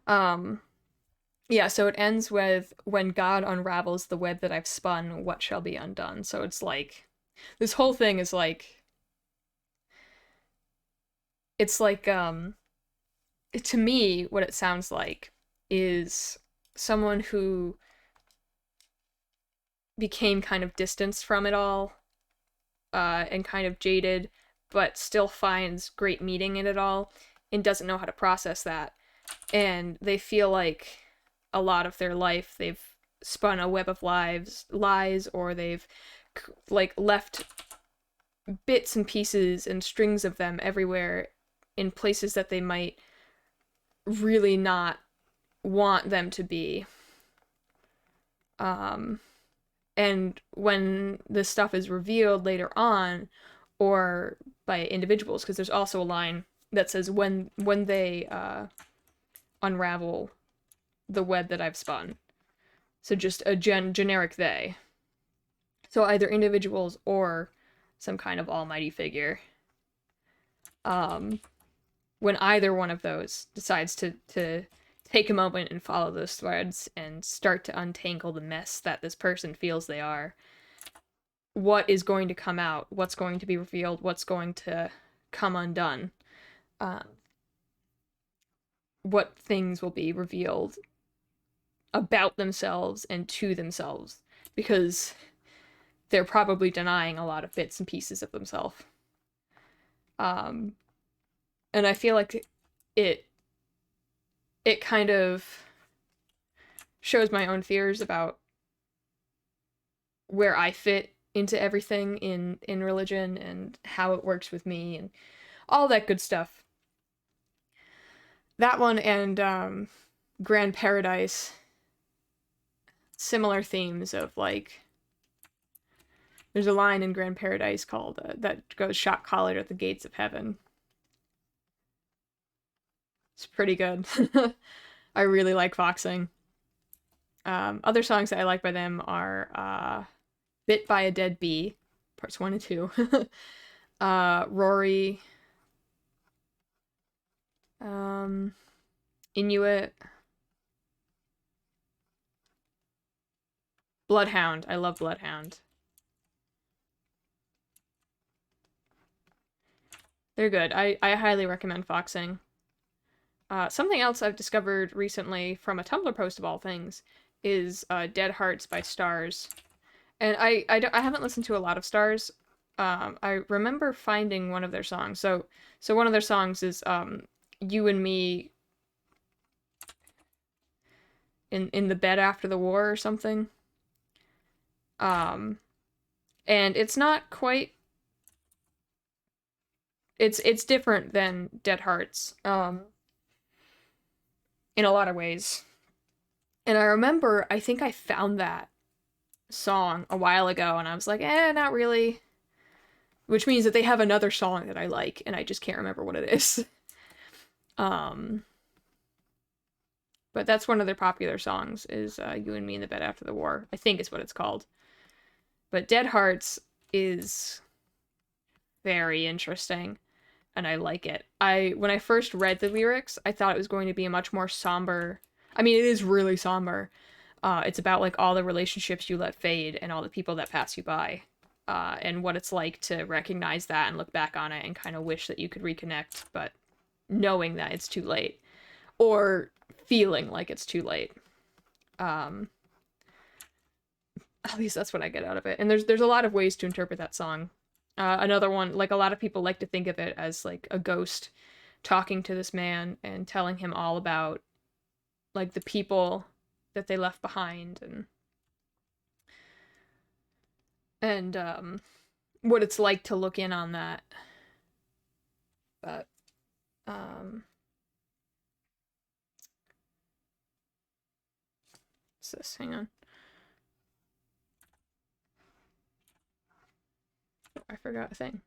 Yeah, so it ends with, when God unravels the web that I've spun, what shall be undone? So it's like, this whole thing is like, it's like, to me, what it sounds like is someone who became kind of distanced from it all, and kind of jaded, but still finds great meaning in it all, and doesn't know how to process that. And they feel like a lot of their life they've spun a web of lies, or they've like left bits and pieces and strings of them everywhere in places that they might really not want them to be. And when this stuff is revealed later on, or by individuals, because there's also a line that says, when they unravel the web that I've spun. So just a generic they. So either individuals or some kind of almighty figure. When either one of those decides to take a moment and follow those threads and start to untangle the mess that this person feels they are, what is going to come out? What's going to be revealed? What's going to come undone? What things will be revealed about themselves and to themselves, because they're probably denying a lot of bits and pieces of themselves. And I feel like it kind of shows my own fears about where I fit into everything in religion and how it works with me and all that good stuff. That one and Grand Paradise, similar themes of like, there's a line in Grand Paradise called that goes shot collared at the gates of heaven. It's pretty good. I really like Foxing. Other songs that I like by them are Bit by a Dead Bee, parts 1 and 2. Rory. Inuit. Bloodhound. I love Bloodhound. They're good. I highly recommend Foxing. Something else I've discovered recently from a Tumblr post of all things is Dead Hearts by Stars. And I haven't listened to a lot of Stars. I remember finding one of their songs. So one of their songs is You and Me in the bed after the war or something. And it's not quite, it's different than Dead Hearts in a lot of ways. And I remember, I think I found that song a while ago and I was like, not really. Which means that they have another song that I like and I just can't remember what it is. But that's one of their popular songs is You and Me in the Bed After the War. I think is what it's called. But Dead Hearts is very interesting and I like it. When I first read the lyrics, I thought it was going to be a much more somber. I mean, it is really somber. It's about like all the relationships you let fade and all the people that pass you by. And what it's like to recognize that and look back on it and kind of wish that you could reconnect, but knowing that it's too late. Or feeling like it's too late. At least that's what I get out of it. And there's a lot of ways to interpret that song. Another one, like a lot of people like to think of it as like a ghost talking to this man and telling him all about like the people that they left behind and what it's like to look in on that. But what's this? Hang on. I forgot a thing.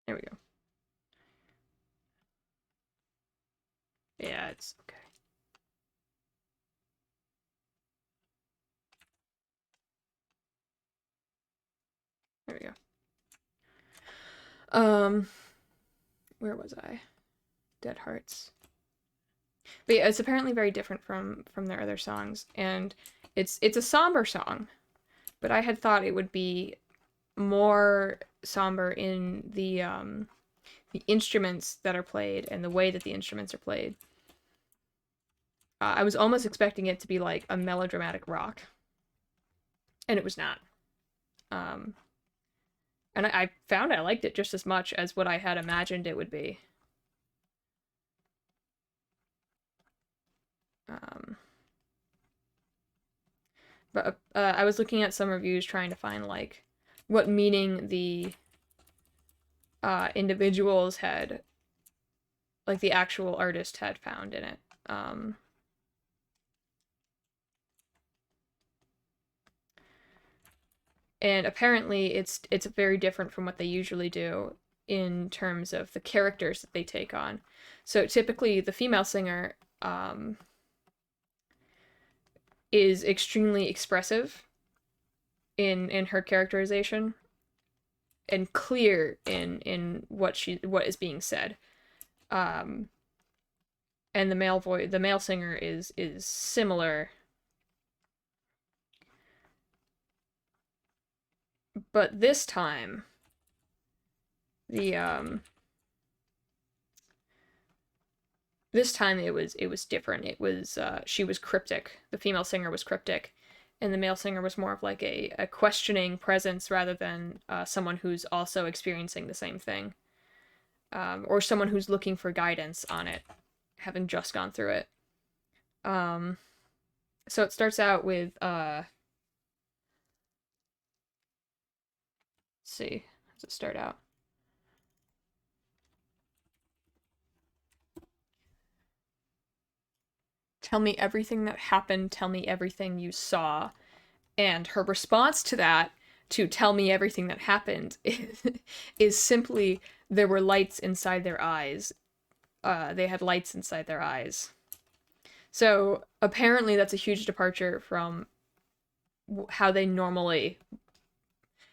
There we go. Yeah, it's okay. There we go. Where was I? Dead Hearts. But yeah, it's apparently very different from their other songs, and it's a somber song, but I had thought it would be more somber in the instruments that are played and the way that the instruments are played. I was almost expecting it to be like a melodramatic rock, and it was not. And I found I liked it just as much as what I had imagined it would be. But I was looking at some reviews trying to find like what meaning the individuals had, like the actual artist had found in it. And apparently it's very different from what they usually do in terms of the characters that they take on. So typically the female singer is extremely expressive in her characterization and clear in what is being said. And the male singer is similar, but this time this time it was different. It was she was cryptic. The female singer was cryptic, and the male singer was more of like a questioning presence rather than someone who's also experiencing the same thing, or someone who's looking for guidance on it, having just gone through it. So it starts out with let's see, how does it start out? Tell me everything that happened, tell me everything you saw. And her response to that, to tell me everything that happened, is simply, there were lights inside their eyes. They had lights inside their eyes. So apparently that's a huge departure from how they normally,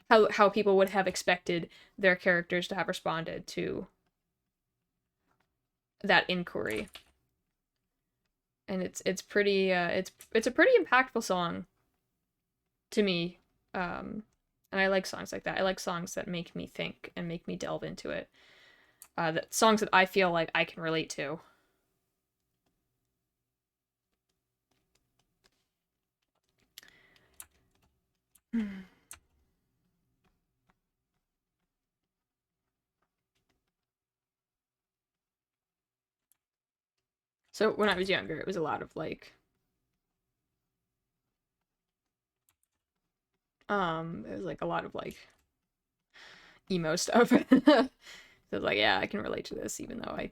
how people would have expected their characters to have responded to that inquiry. And it's pretty it's a pretty impactful song to me. And I like songs like that. I like songs that make me think and make me delve into it. That songs that I feel like I can relate to. So when I was younger, it was a lot of like it was like a lot of like emo stuff. So I was like, yeah, I can relate to this even though I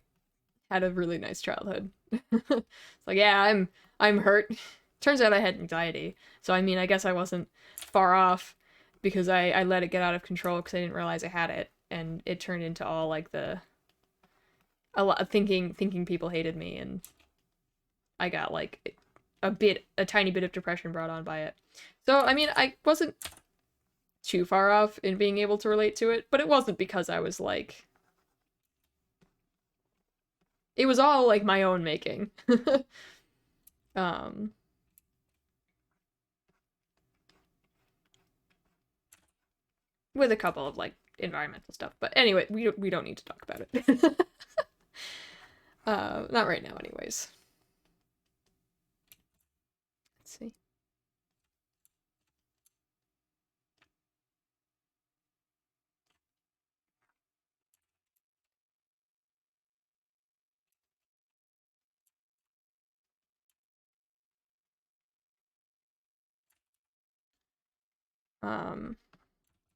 had a really nice childhood. It's like, yeah, I'm hurt. Turns out I had anxiety. So I mean, I guess I wasn't far off because I let it get out of control because I didn't realize I had it, and it turned into all like a lot of thinking people hated me, and I got like a tiny bit of depression brought on by it. So I mean, I wasn't too far off in being able to relate to it, but it wasn't because I was like, it was all like my own making. um with a couple of like environmental stuff. But anyway, we don't need to talk about it. Not right now anyways. Let's see.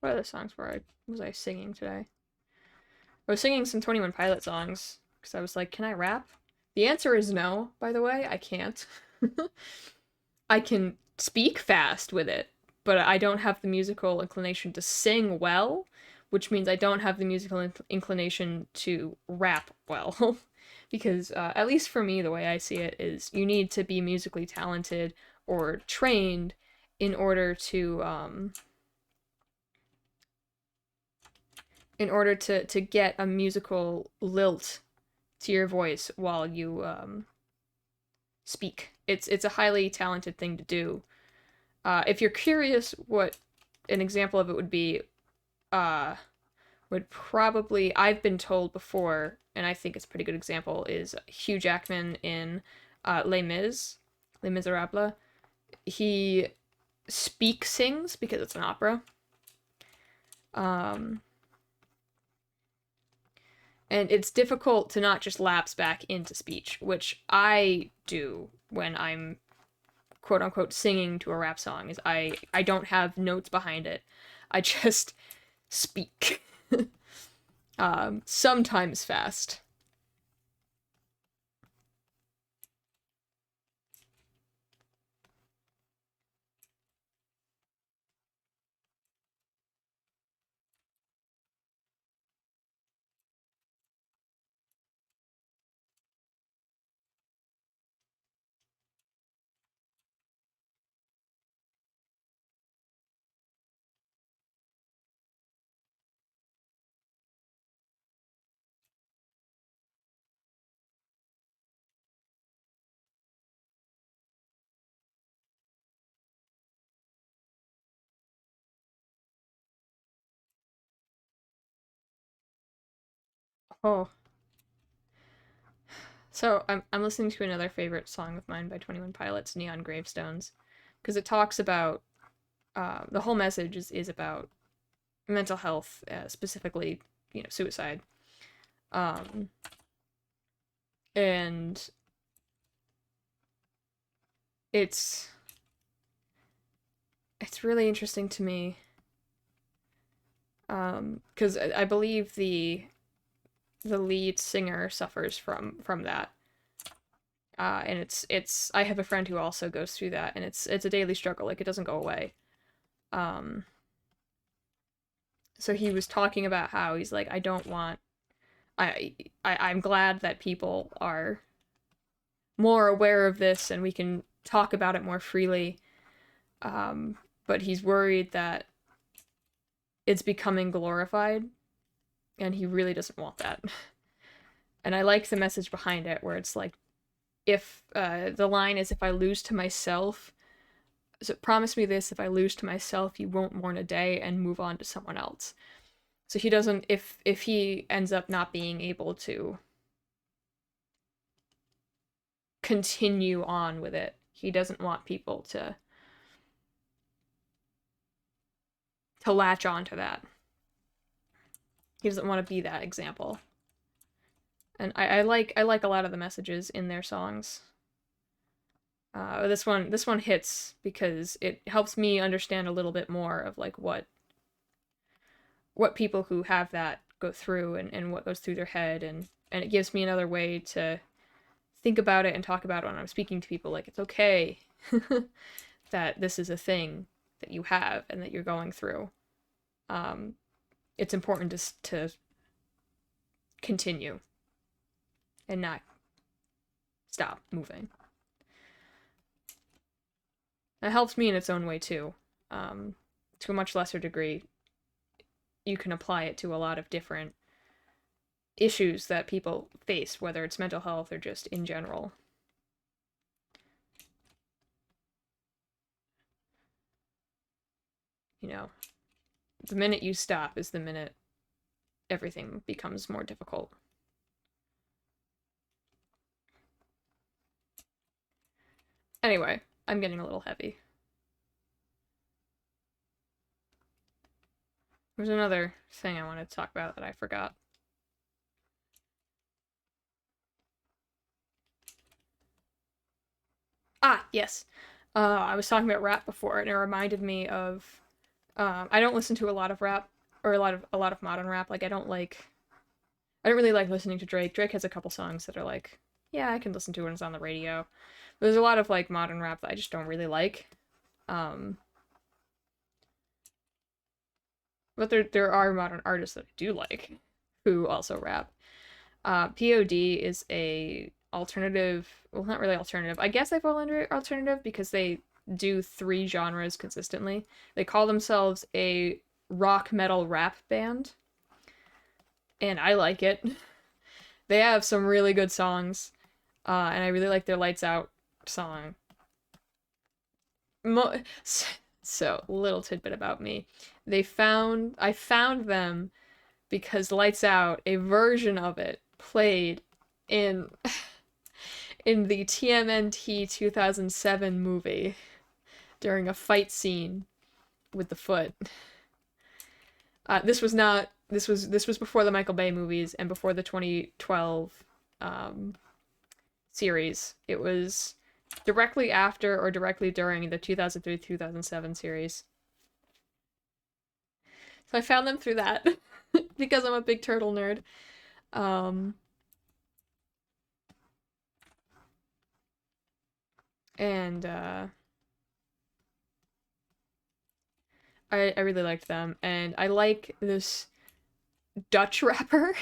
What other songs was I singing today? I was singing some 21 Pilot songs because I was like, can I rap? The answer is no, by the way. I can't. I can speak fast with it, but I don't have the musical inclination to sing well, which means I don't have the musical inclination to rap well. Because, at least for me, the way I see it is you need to be musically talented or trained in order to, get a musical lilt to your voice while you speak. It's a highly talented thing to do. If you're curious what an example of it would be, would probably, I've been told before, and I think it's a pretty good example, is Hugh Jackman in Les Miserables. He sings because it's an opera. And it's difficult to not just lapse back into speech, which I do when I'm quote unquote singing to a rap song, is I don't have notes behind it. I just speak. Sometimes fast. Oh. So I'm listening to another favorite song of mine by 21 Pilots, Neon Gravestones, because it talks about the whole message is about mental health, specifically, suicide. And it's really interesting to me, because I believe the lead singer suffers from that. And it's I have a friend who also goes through that, and it's a daily struggle. Like, it doesn't go away. So he was talking about how he's like, I'm glad that people are more aware of this and we can talk about it more freely. But he's worried that it's becoming glorified, and he really doesn't want that. And I like the message behind it, where it's like, if the line is, if I lose to myself, so promise me this, if I lose to myself, you won't mourn a day and move on to someone else. So he doesn't, if he ends up not being able to continue on with it, he doesn't want people to latch on to that. He doesn't want to be that example. And I like a lot of the messages in their songs. This one hits because it helps me understand a little bit more of like what people who have that go through, and what goes through their head, and it gives me another way to think about it and talk about it when I'm speaking to people. Like, it's okay that this is a thing that you have and that you're going through. It's important to continue and not stop moving. It helps me in its own way too. To a much lesser degree, you can apply it to a lot of different issues that people face, whether it's mental health or just in general. The minute you stop is the minute everything becomes more difficult. Anyway, I'm getting a little heavy. There's another thing I wanted to talk about that I forgot. Ah, yes. I was talking about rap before, and it reminded me of... I don't listen to a lot of rap, or a lot of modern rap. Like, I don't really like listening to Drake. Drake has a couple songs that are like, yeah, I can listen to when it's on the radio. But there's a lot of like modern rap that I just don't really like. But there are modern artists that I do like, who also rap. POD is a alternative, well, not really alternative. I guess they fall under alternative because they do 3 genres consistently. They call themselves a rock metal rap band, and I like it. They have some really good songs, and I really like their Lights Out song. So, little tidbit about me. I found them because Lights Out, a version of it, played in the TMNT 2007 movie during a fight scene with the foot. This was before the Michael Bay movies and before the 2012 series. It was directly after or directly during the 2003-2007 series. So I found them through that because I'm a big Turtle nerd. And I really liked them, and I like this Dutch rapper.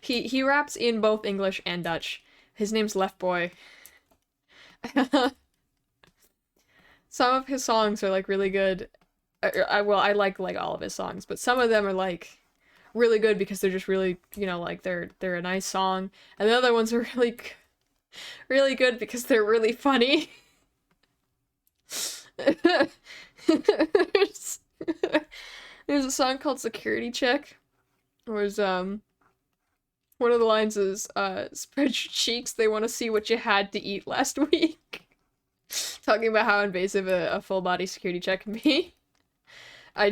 He raps in both English and Dutch. His name's Left Boy. Some of his songs are like really good. I like all of his songs, but some of them are like really good because they're just really, like they're a nice song, and the other ones are really good because they're really funny. There's a song called Security Check. It was One of the lines is, spread your cheeks, they want to see what you had to eat last week. Talking about how invasive a full body security check can be. I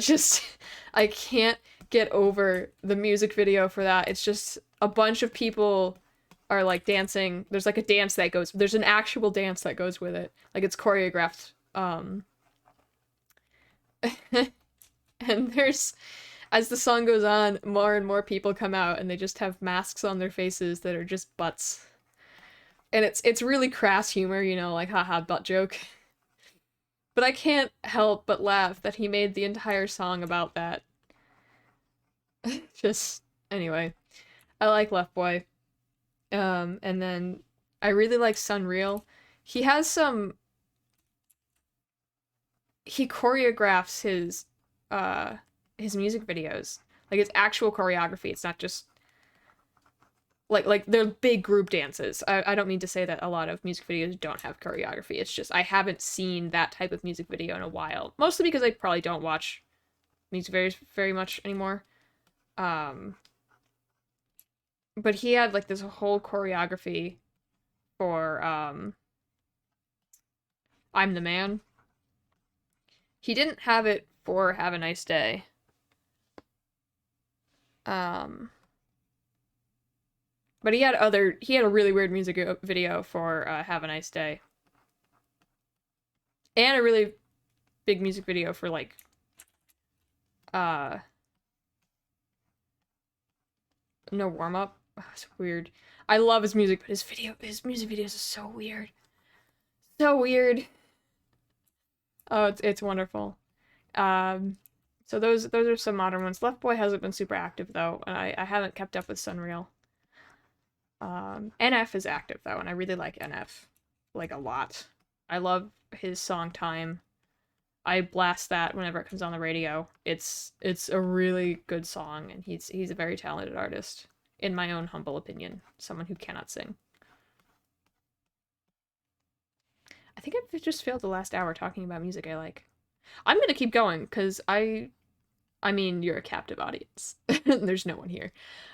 can't get over the music video for that. It's just a bunch of people are like dancing. There's like a dance that goes, there's an actual dance that goes with it. Like it's choreographed. And there's, as the song goes on, more and more people come out and they just have masks on their faces that are just butts. And it's really crass humor, you know, like haha butt joke. But I can't help but laugh that he made the entire song about that. Just, anyway. I like Left Boy. And then I really like Sunreal. He has some... He choreographs his music videos. Like, it's actual choreography. It's not just... Like they're big group dances. I don't mean to say that a lot of music videos don't have choreography. It's just I haven't seen that type of music video in a while. Mostly because I probably don't watch music videos very much anymore. But he had like this whole choreography for I'm the Man. He didn't have it for Have a Nice Day. But he had a really weird music video for Have a Nice Day. And a really big music video for like No Warm Up. Oh, it's weird. I love his music, but his music videos are so weird. So weird. Oh, it's wonderful. So those are some modern ones. Left Boy hasn't been super active though, and I haven't kept up with Sunreal. NF is active though, and I really like NF, like a lot. I love his song Time. I blast that whenever it comes on the radio. It's a really good song, and he's a very talented artist, in my own humble opinion. Someone who cannot sing. I think I've just failed the last hour talking about music I like. I'm gonna keep going, because I mean, you're a captive audience. There's no one here.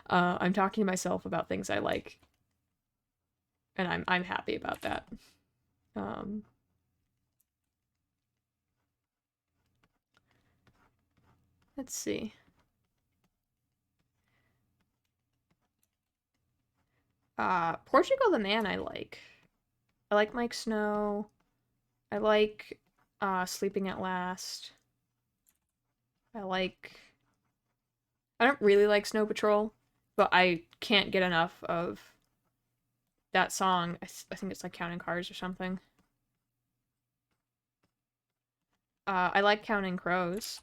I'm talking to myself about things I like. And I'm happy about that. Let's see. Portugal the Man I like. I like Mike Snow. I like Sleeping at Last. I don't really like Snow Patrol, but I can't get enough of that song. I think it's like Counting Cars or something. I like Counting Crows.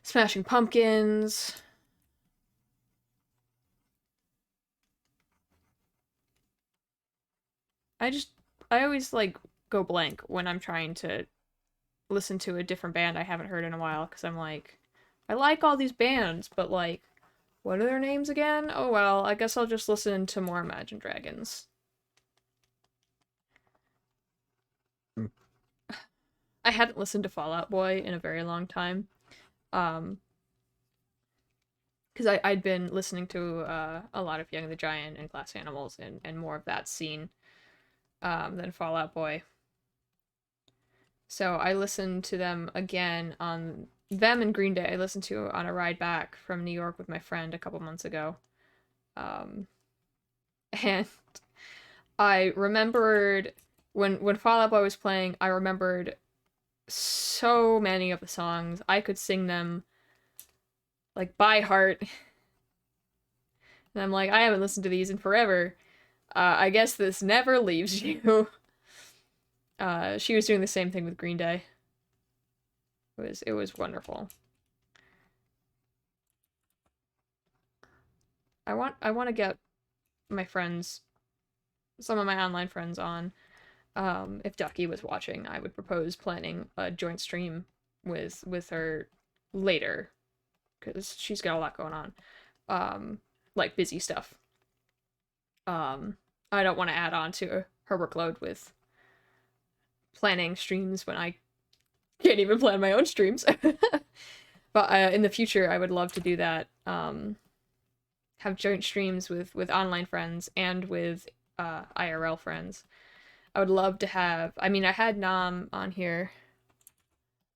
Smashing Pumpkins. I always like go blank when I'm trying to listen to a different band I haven't heard in a while, because I'm like, I like all these bands, but like, what are their names again? Oh well, I guess I'll just listen to more Imagine Dragons. I hadn't listened to Fall Out Boy in a very long time. Because I'd been listening to a lot of Young the Giant and Glass Animals and more of that scene than Fall Out Boy. So I listened to them again on them and Green Day. I listened to on a ride back from New York with my friend a couple months ago. And I remembered when Fall Out Boy was playing, I remembered so many of the songs. I could sing them like by heart. And I'm like, I haven't listened to these in forever. I guess this never leaves you. She was doing the same thing with Green Day. It was wonderful. I want to get my friends, some of my online friends on. If Ducky was watching, I would propose planning a joint stream with her later, because she's got a lot going on. Like busy stuff. I don't want to add on to her workload with planning streams when I can't even plan my own streams. But in the future, I would love to do that. have joint streams with online friends and with IRL friends. I would love to have, I mean, I had Nam on here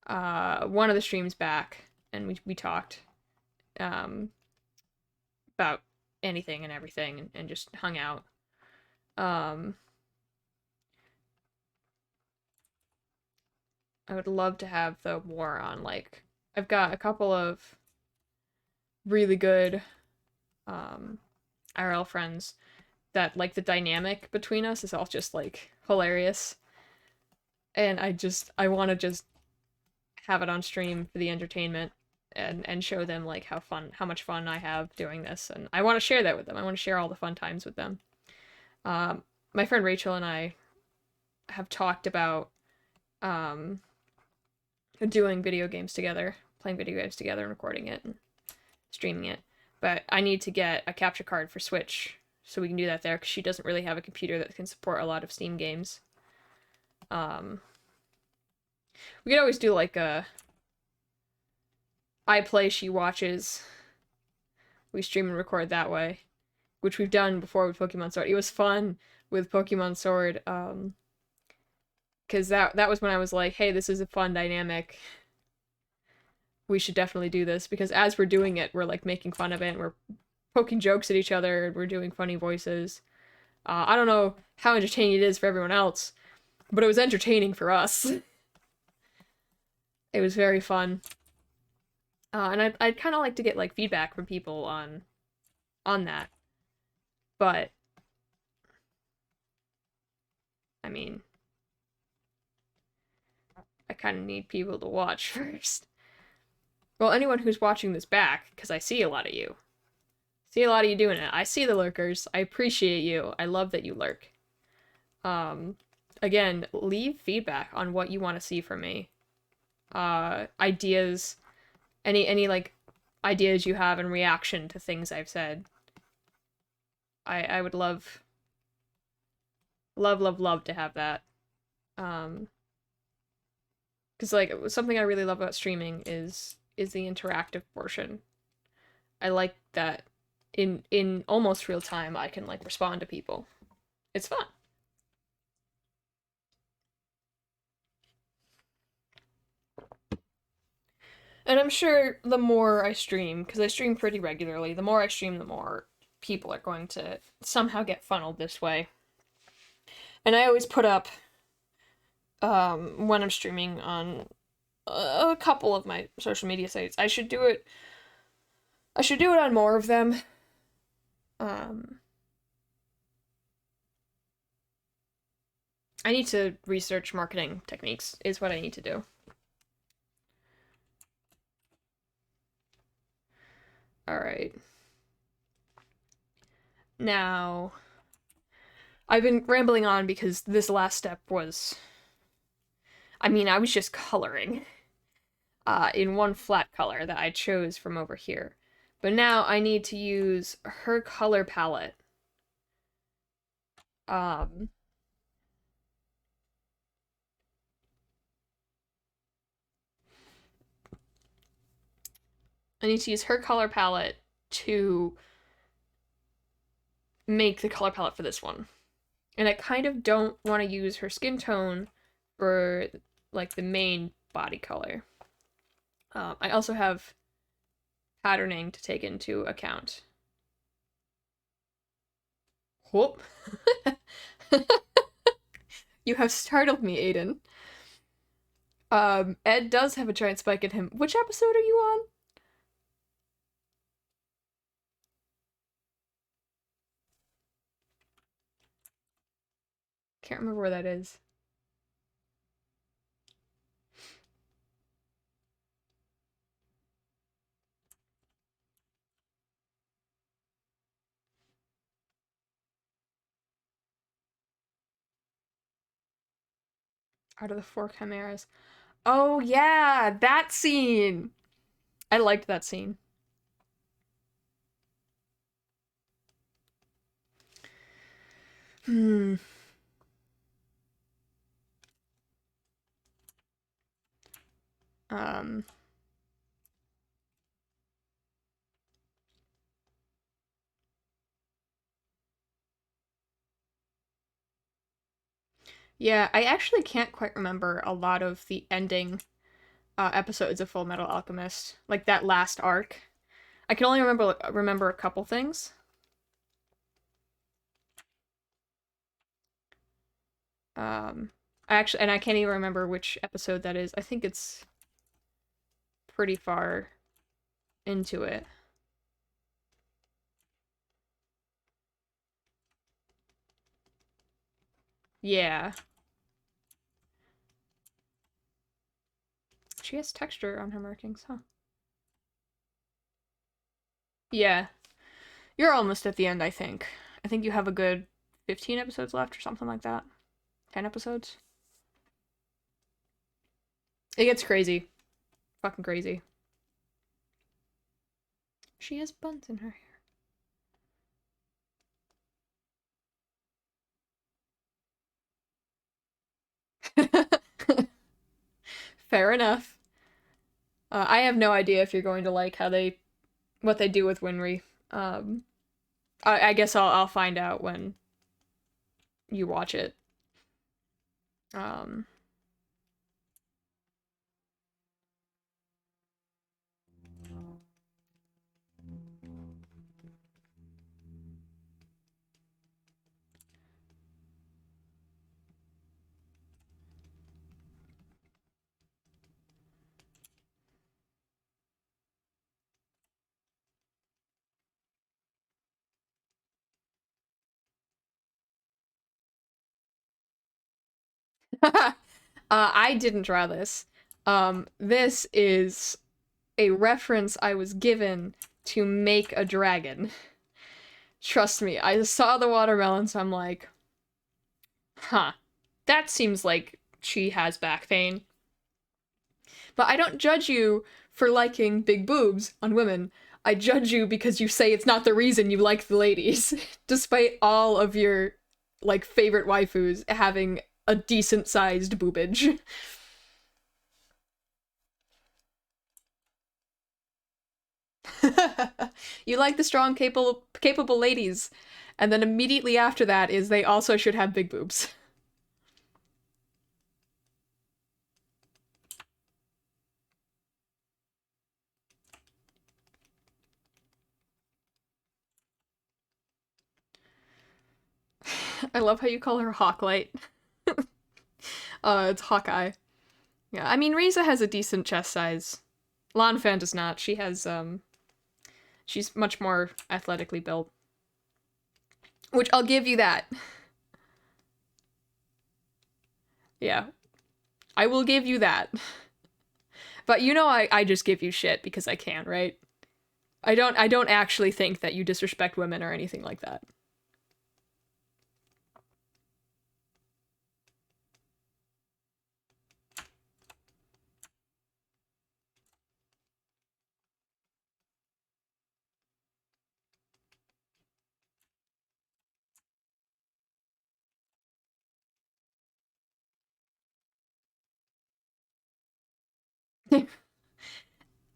one of the streams back, and we talked about anything and everything, and just hung out. I would love to have, though, more on, like, I've got a couple of really good IRL friends that, like, the dynamic between us is all just, like, hilarious. And I want to just have it on stream for the entertainment and show them, like, how much fun I have doing this. And I want to share that with them. I want to share all the fun times with them. My friend Rachel and I have talked about doing video games together, playing video games together and recording it and streaming it. But I need to get a capture card for Switch so we can do that there, because she doesn't really have a computer that can support a lot of Steam games. We could always do, like, I play, she watches. We stream and record that way, which we've done before with Pokemon Sword. It was fun with Pokemon Sword, because that was when I was like, hey, this is a fun dynamic. We should definitely do this, because as we're doing it, we're, like, making fun of it, and we're poking jokes at each other, and we're doing funny voices. I don't know how entertaining it is for everyone else, but it was entertaining for us. It was very fun. And I'd kind of like to get, like, feedback from people on that. But, I mean, I kind of need people to watch first. Well, anyone who's watching this back, because I see a lot of you. See a lot of you doing it. I see the lurkers. I appreciate you. I love that you lurk. Again, leave feedback on what you want to see from me. Ideas, any like ideas you have in reaction to things I've said. I would love to have that. Because, like, something I really love about streaming is the interactive portion. I like that in almost real time I can, like, respond to people. It's fun. And I'm sure the more I stream, because I stream pretty regularly, the more I stream, the more people are going to somehow get funneled this way. And I always put up, when I'm streaming on a couple of my social media sites. I should do it on more of them. I need to research marketing techniques, is what I need to do. Alright. Now, I've been rambling on because this last step was, I mean, I was just coloring in one flat color that I chose from over here. But now I need to use her color palette. I need to use her color palette to make the color palette for this one. And I kind of don't want to use her skin tone for, like, the main body color. I also have patterning to take into account. Whoop. You have startled me, Aiden. Ed does have a giant spike in him. Which episode are you on? Can't remember where that is. Out of the Four Chimeras. Oh yeah, that scene! I liked that scene. Hmm. Um. Yeah, I actually can't quite remember a lot of the ending episodes of Full Metal Alchemist, like that last arc. I can only remember a couple things. I can't even remember which episode that is. I think it's pretty far into it. Yeah. She has texture on her markings, huh? Yeah. You're almost at the end, I think. I think you have a good 15 episodes left or something like that. 10 episodes. It gets crazy. Fucking crazy. She has buns in her hair. Fair enough. I have no idea if you're going to like what they do with Winry. Um, I guess I'll find out when you watch it. Um, I didn't draw this. This is a reference I was given to make a dragon. Trust me, I saw the watermelon, so I'm like, huh, that seems like she has back pain. But I don't judge you for liking big boobs on women. I judge you because you say it's not the reason you like the ladies, despite all of your like favorite waifus having a decent sized boobage. You like the strong, capable ladies, and then immediately after that is they also should have big boobs. I love how you call her Hawklight. It's Hawkeye. Yeah, I mean Riza has a decent chest size. Lanfan does not. She's much more athletically built. Which I'll give you that. Yeah. I will give you that. But you know I just give you shit because I can, right? I don't actually think that you disrespect women or anything like that.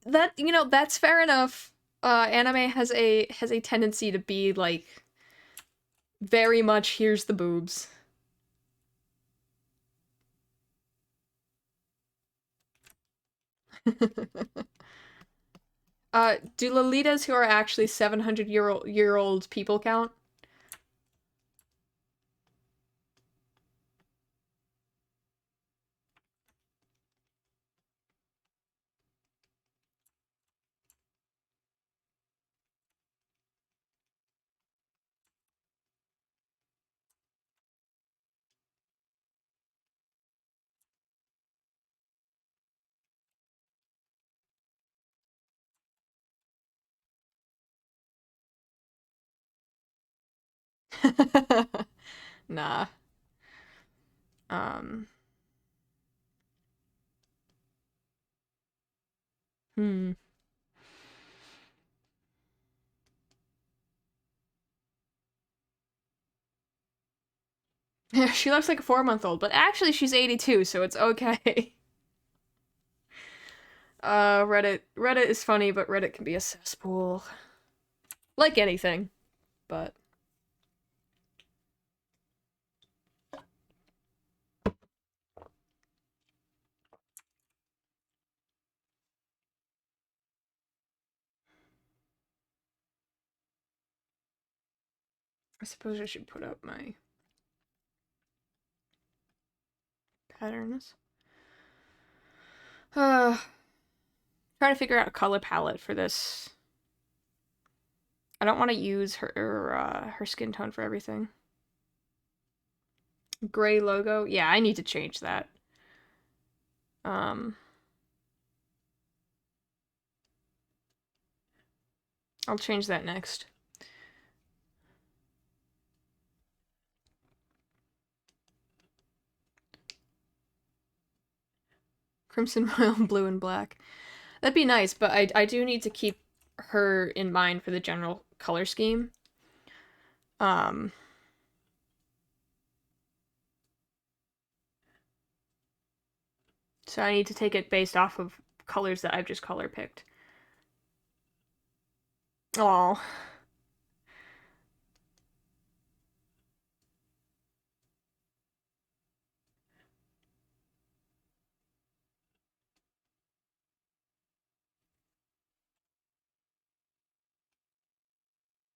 That that's fair enough. Anime has a tendency to be like very much here's the boobs. Do Lolitas who are actually 700-year old people count? Nah. Um. Hmm. She looks like a 4-month-old, but actually she's 82, so it's okay. Reddit is funny, but Reddit can be a cesspool. Like anything, but suppose I should put up my patterns. Trying to figure out a color palette for this. I don't want to use her skin tone for everything. Gray logo. Yeah, I need to change that. I'll change that next. Crimson, Royal, Blue, and Black. That'd be nice, but I do need to keep her in mind for the general color scheme. So I need to take it based off of colors that I've just color picked. Oh.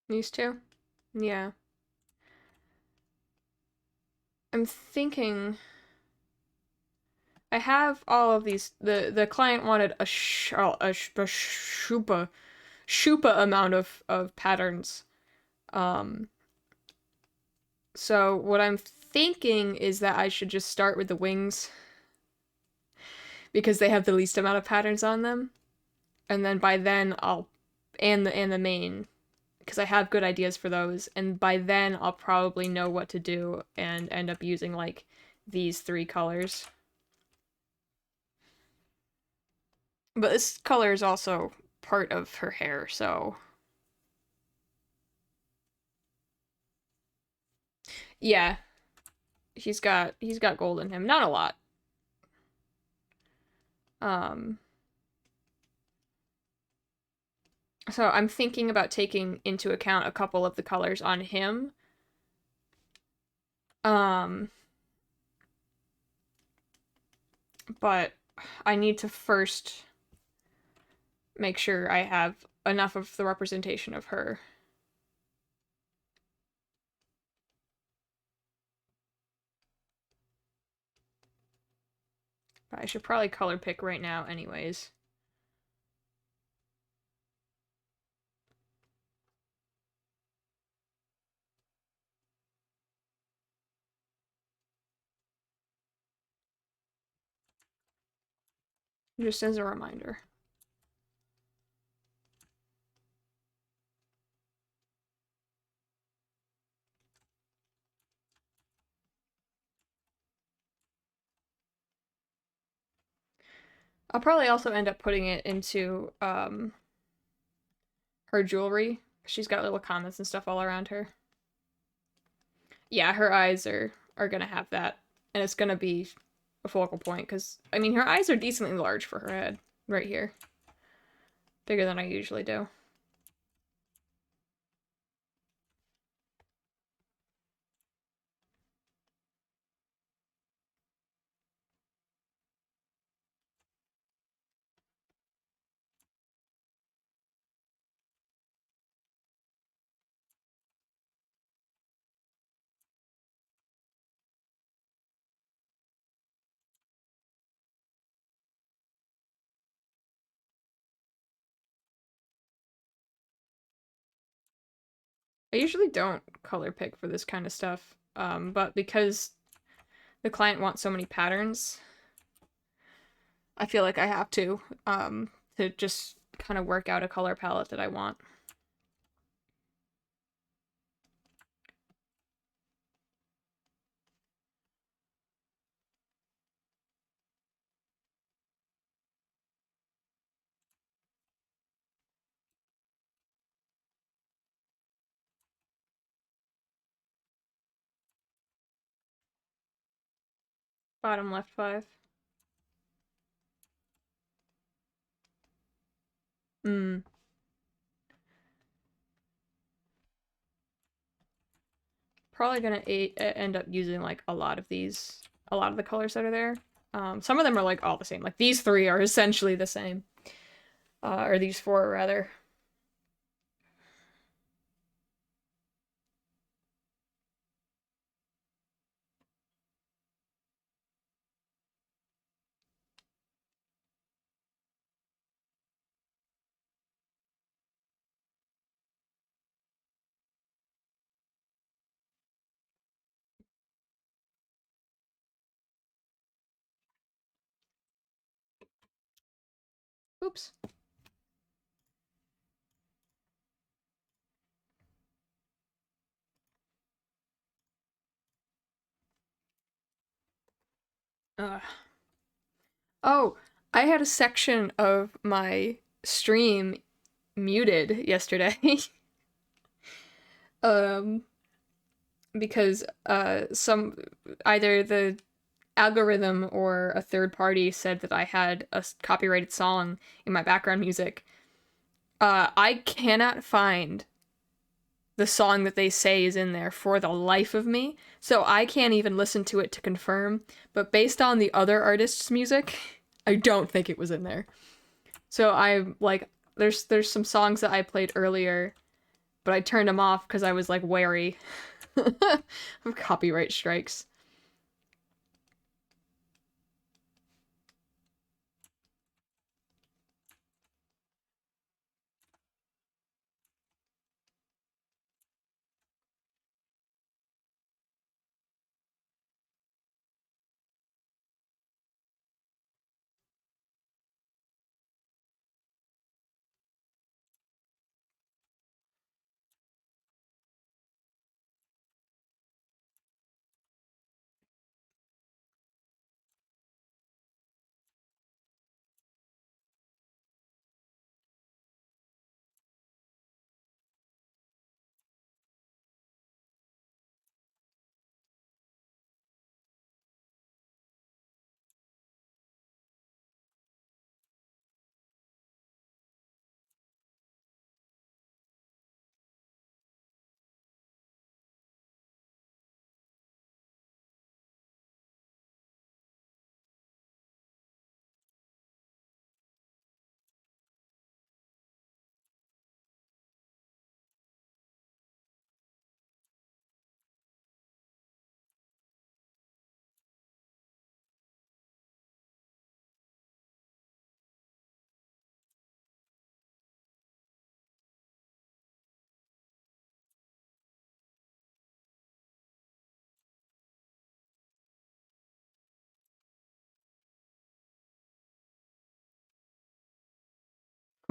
These two? Yeah. I'm thinking... I have all of these. The client wanted a shupa amount of patterns. So what I'm thinking is that I should just start with the wings because they have the least amount of patterns on them, and then by then and the mane, because I have good ideas for those, and by then I'll probably know what to do and end up using like these 3 colors. But this color is also part of her hair, so... Yeah. He's got gold in him. Not a lot. So I'm thinking about taking into account a couple of the colors on him. But I need to first make sure I have enough of the representation of her. But I should probably color pick right now anyways. Just as a reminder. I'll probably also end up putting it into her jewelry. She's got little comments and stuff all around her. Yeah, her eyes are gonna have that, and it's gonna be a focal point because I mean her eyes are decently large for her head right here, bigger than I usually do. I usually don't color pick for this kind of stuff, but because the client wants so many patterns, I feel like I have to just kind of work out a color palette that I want. Bottom left 5. Probably gonna end up using like a lot of the colors that are there. Some of them are like all the same. Like these 3 are essentially the same. Or these 4 rather. Oops. Oh, I had a section of my stream muted yesterday. um, because some either the algorithm or a third party said that I had a copyrighted song in my background music. I cannot find the song that they say is in there for the life of me, so I can't even listen to it to confirm, but based on the other artists' music, I don't think it was in there. So I like there's some songs that I played earlier, but I turned them off because I was like wary of copyright strikes.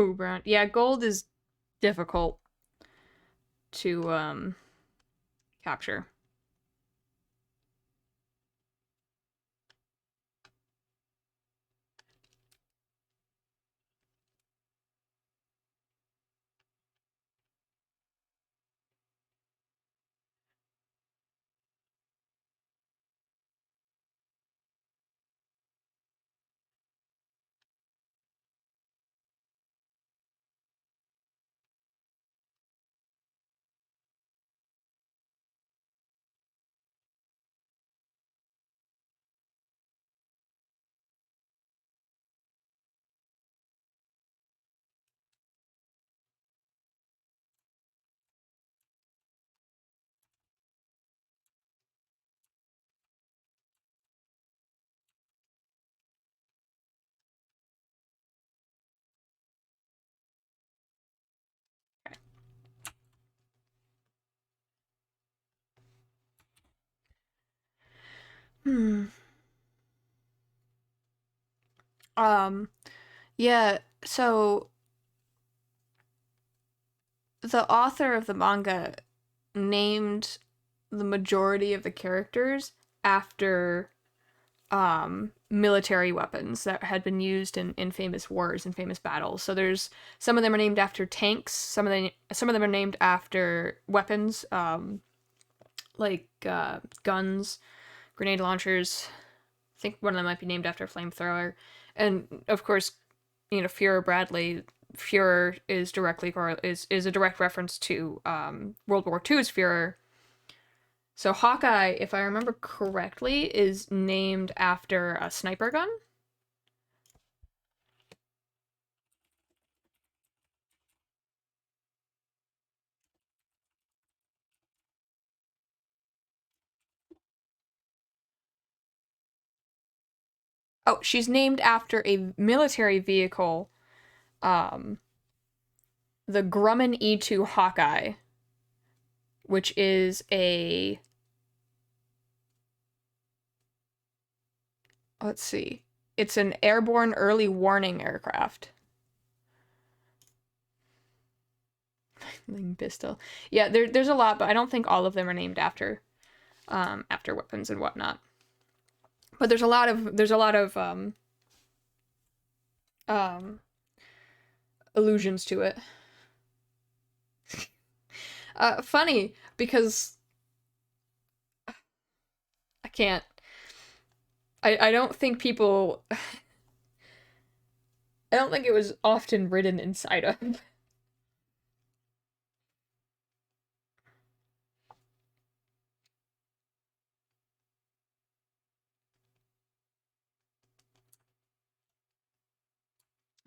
Ooh, brown. Yeah, gold is difficult to capture. Hmm. Um, yeah, so the author of the manga named the majority of the characters after military weapons that had been used in famous wars and famous battles. So there's some of them are named after tanks, some of them are named after weapons, like guns, grenade launchers. I think one of them might be named after a flamethrower. And of course, Fuhrer Bradley. Fuhrer is is a direct reference to World War II's Fuhrer. So Hawkeye, if I remember correctly, is named after a sniper gun. Oh, she's named after a military vehicle, um, the Grumman E2 Hawkeye, which is a, let's see, it's an airborne early warning aircraft. Pistol. Yeah, there's a lot, but I don't think all of them are named after weapons and whatnot. But there's a lot of allusions to it. Funny because I can't. I don't think people. I don't think it was often written inside of.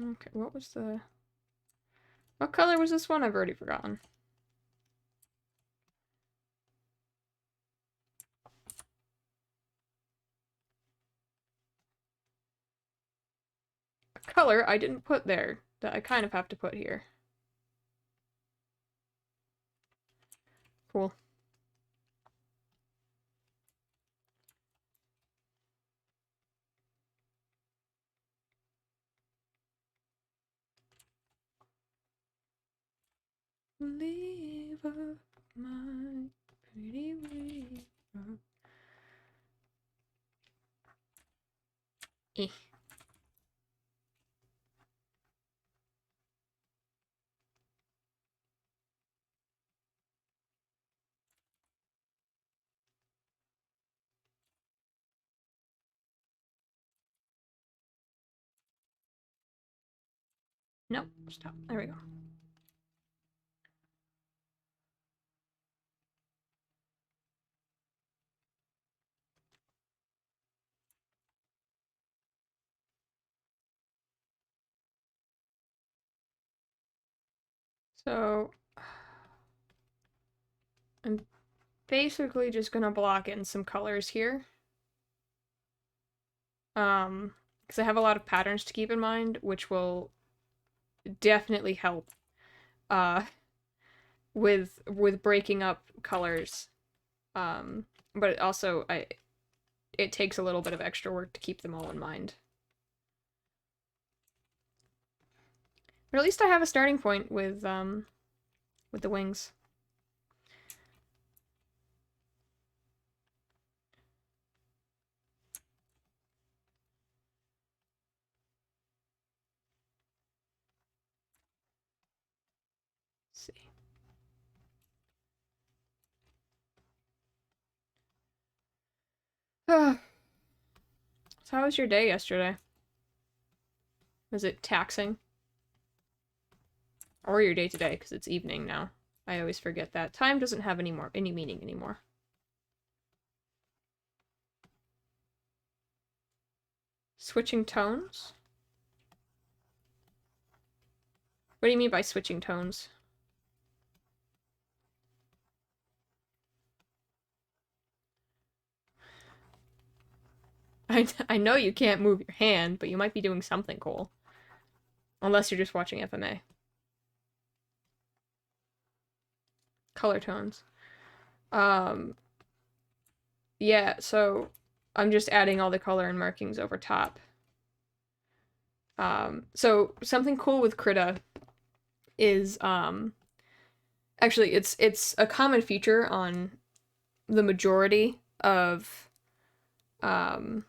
Okay, what was the... What color was this one? I've already forgotten. A color I didn't put there, that I kind of have to put here. Cool. Weaver, my pretty weaver. Eh. No, stop. There we go. So, I'm basically just gonna block in some colors here. Because I have a lot of patterns to keep in mind, which will definitely help with breaking up colors. But it also it takes a little bit of extra work to keep them all in mind. But at least I have a starting point with the wings. Let's see. So how was your day yesterday? Was it taxing? Or your day today, because it's evening now. I always forget that. Time doesn't have any meaning anymore. Switching tones? What do you mean by switching tones? I know you can't move your hand, but you might be doing something cool. Unless you're just watching FMA. Color tones. Yeah, so I'm just adding all the color and markings over top. So something cool with Krita is, actually, it's a common feature on the majority of, oh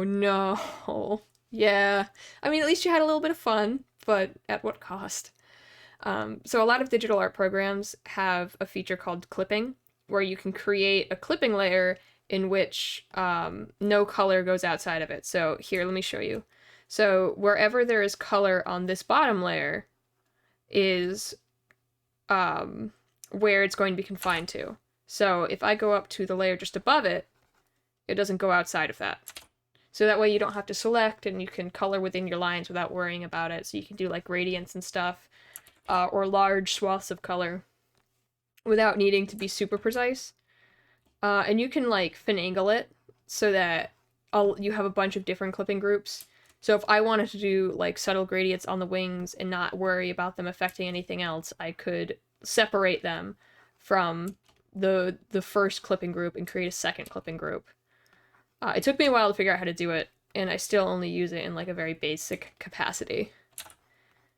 no. Yeah. I mean, at least you had a little bit of fun, but at what cost? So a lot of digital art programs have a feature called clipping, where you can create a clipping layer in which no color goes outside of it. So here, let me show you. So wherever there is color on this bottom layer is where it's going to be confined to. So if I go up to the layer just above it, it doesn't go outside of that. So that way you don't have to select and you can color within your lines without worrying about it. So you can do like gradients and stuff, or large swaths of color without needing to be super precise. And you can like finagle it so that you have a bunch of different clipping groups. So if I wanted to do like subtle gradients on the wings and not worry about them affecting anything else, I could separate them from the first clipping group and create a second clipping group. It took me a while to figure out how to do it, and I still only use it in like a very basic capacity.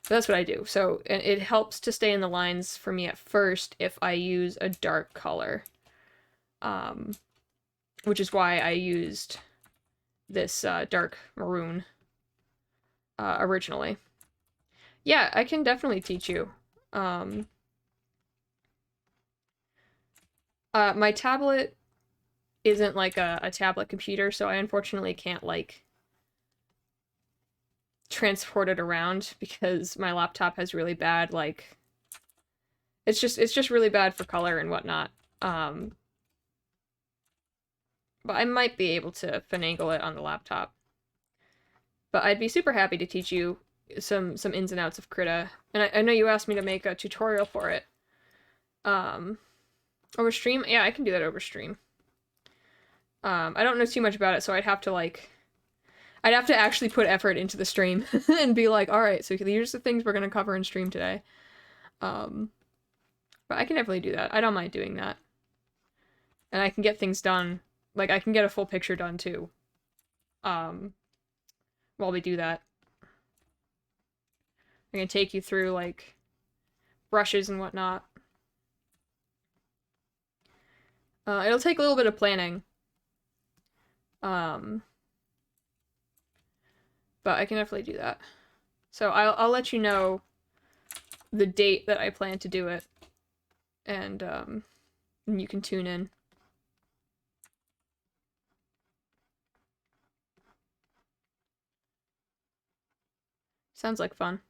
that's what I do. So it helps to stay in the lines for me at first if I use a dark color. Which is why I used this dark maroon originally. Yeah, I can definitely teach you. My tablet isn't like a tablet computer, so I unfortunately can't like transport it around because my laptop has really bad like it's just really bad for color and whatnot. But I might be able to finagle it on the laptop. But I'd be super happy to teach you some ins and outs of Krita. And I know you asked me to make a tutorial for it. Over stream? Yeah, I can do that over stream. I don't know too much about it, so I'd have to actually put effort into the stream and be like, alright, so here's the things we're gonna cover in stream today. But I can definitely do that. I don't mind doing that. And I can get things done. Like, I can get a full picture done, too. While we do that. I'm gonna take you through, like, brushes and whatnot. It'll take a little bit of planning. But I can definitely do that. So I'll let you know the date that I plan to do it. And you can tune in. Sounds like fun.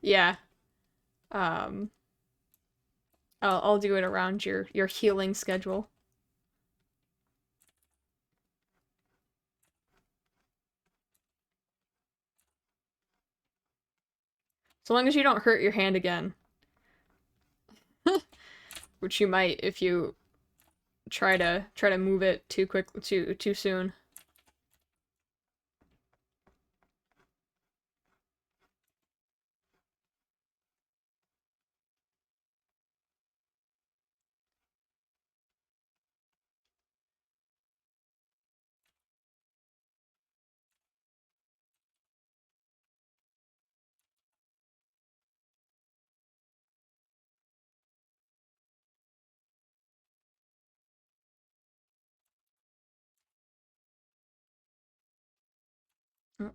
Yeah. I'll do it around your healing schedule. So long as you don't hurt your hand again. Which you might if you try to move it too soon.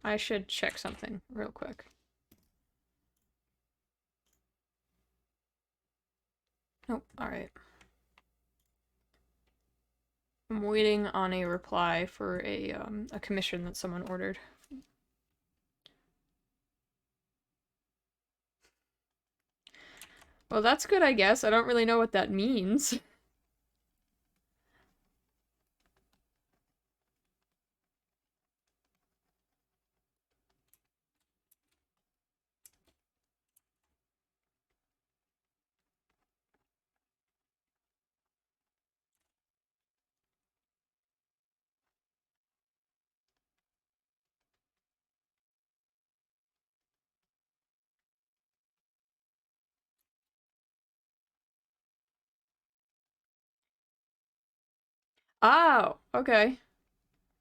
I should check something real quick. Oh, alright. I'm waiting on a reply for a commission that someone ordered. Well, that's good, I guess. I don't really know what that means. Oh, okay.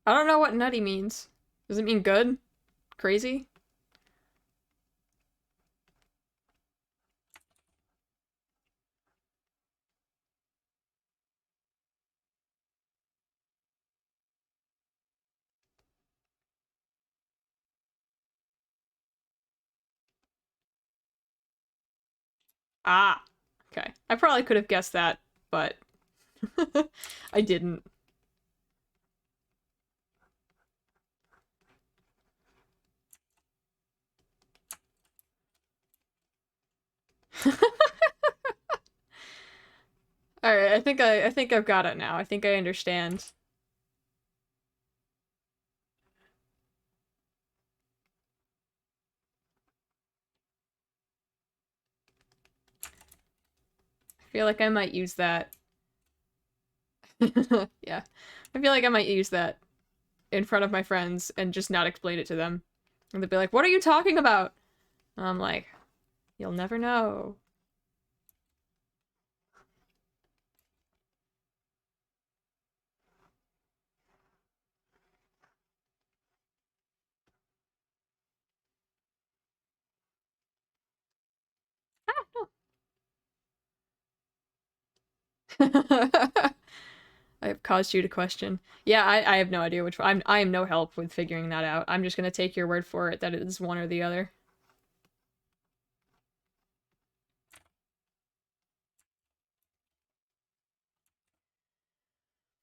I don't know what nutty means. Does it mean good? Crazy? Ah, okay. I probably could have guessed that, but I didn't. Alright, I think I've got it now. I think I understand. I feel like I might use that. Yeah. I feel like I might use that in front of my friends and just not explain it to them. And they'll be like, what are you talking about? And I'm like, you'll never know. I have caused you to question. Yeah, I have no idea which one. I am no help with figuring that out. I'm just gonna take your word for it that it is one or the other.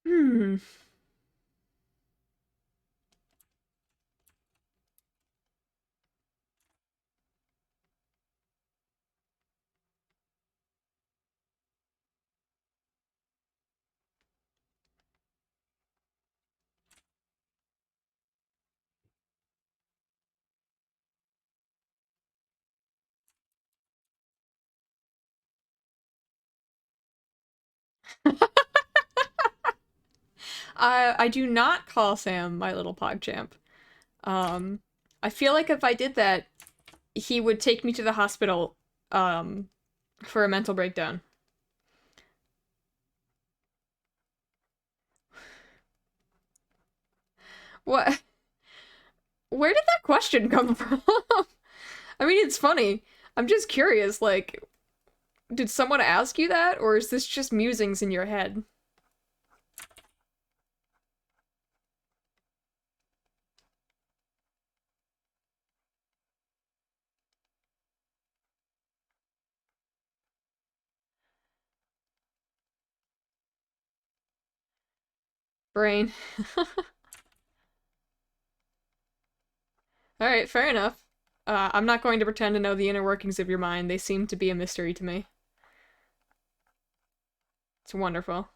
Hmm. I do not call Sam my little PogChamp. Um, I feel like if I did that, he would take me to the hospital, for a mental breakdown. What? Where did that question come from? I mean, it's funny. I'm just curious, like, did someone ask you that, or is this just musings in your head? Brain. Alright, fair enough. I'm not going to pretend to know the inner workings of your mind. They seem to be a mystery to me. It's wonderful.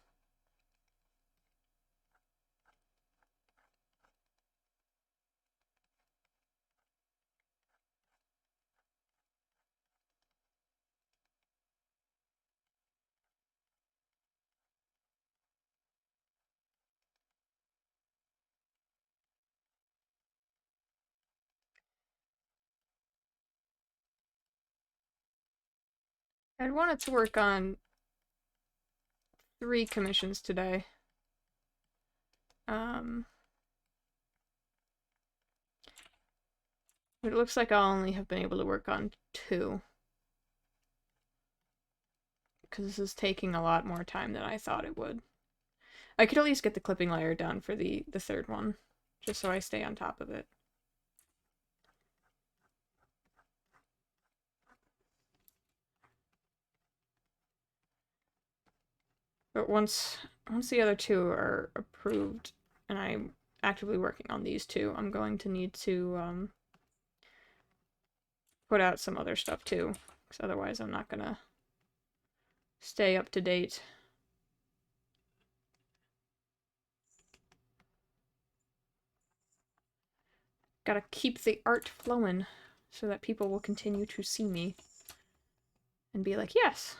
I'd wanted to work on 3 commissions today. But it looks like I'll only have been able to work on 2. Because this is taking a lot more time than I thought it would. I could at least get the clipping layer done for the 3rd one, just so I stay on top of it. But once the other 2 are approved, and I'm actively working on these 2, I'm going to need to put out some other stuff too, because otherwise I'm not gonna stay up to date. Gotta keep the art flowing so that people will continue to see me and be like, yes,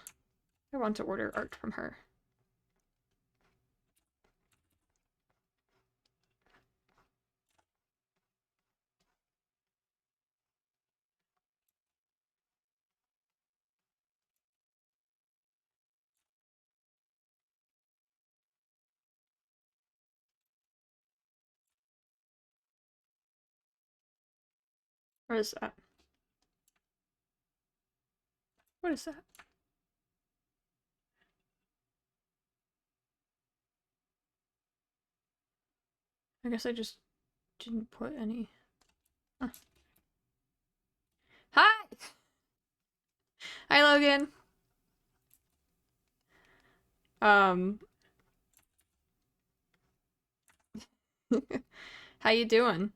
I want to order art from her. What is that? What is that? I guess I just didn't put any. Huh. Hi! Hi, Logan! How you doing?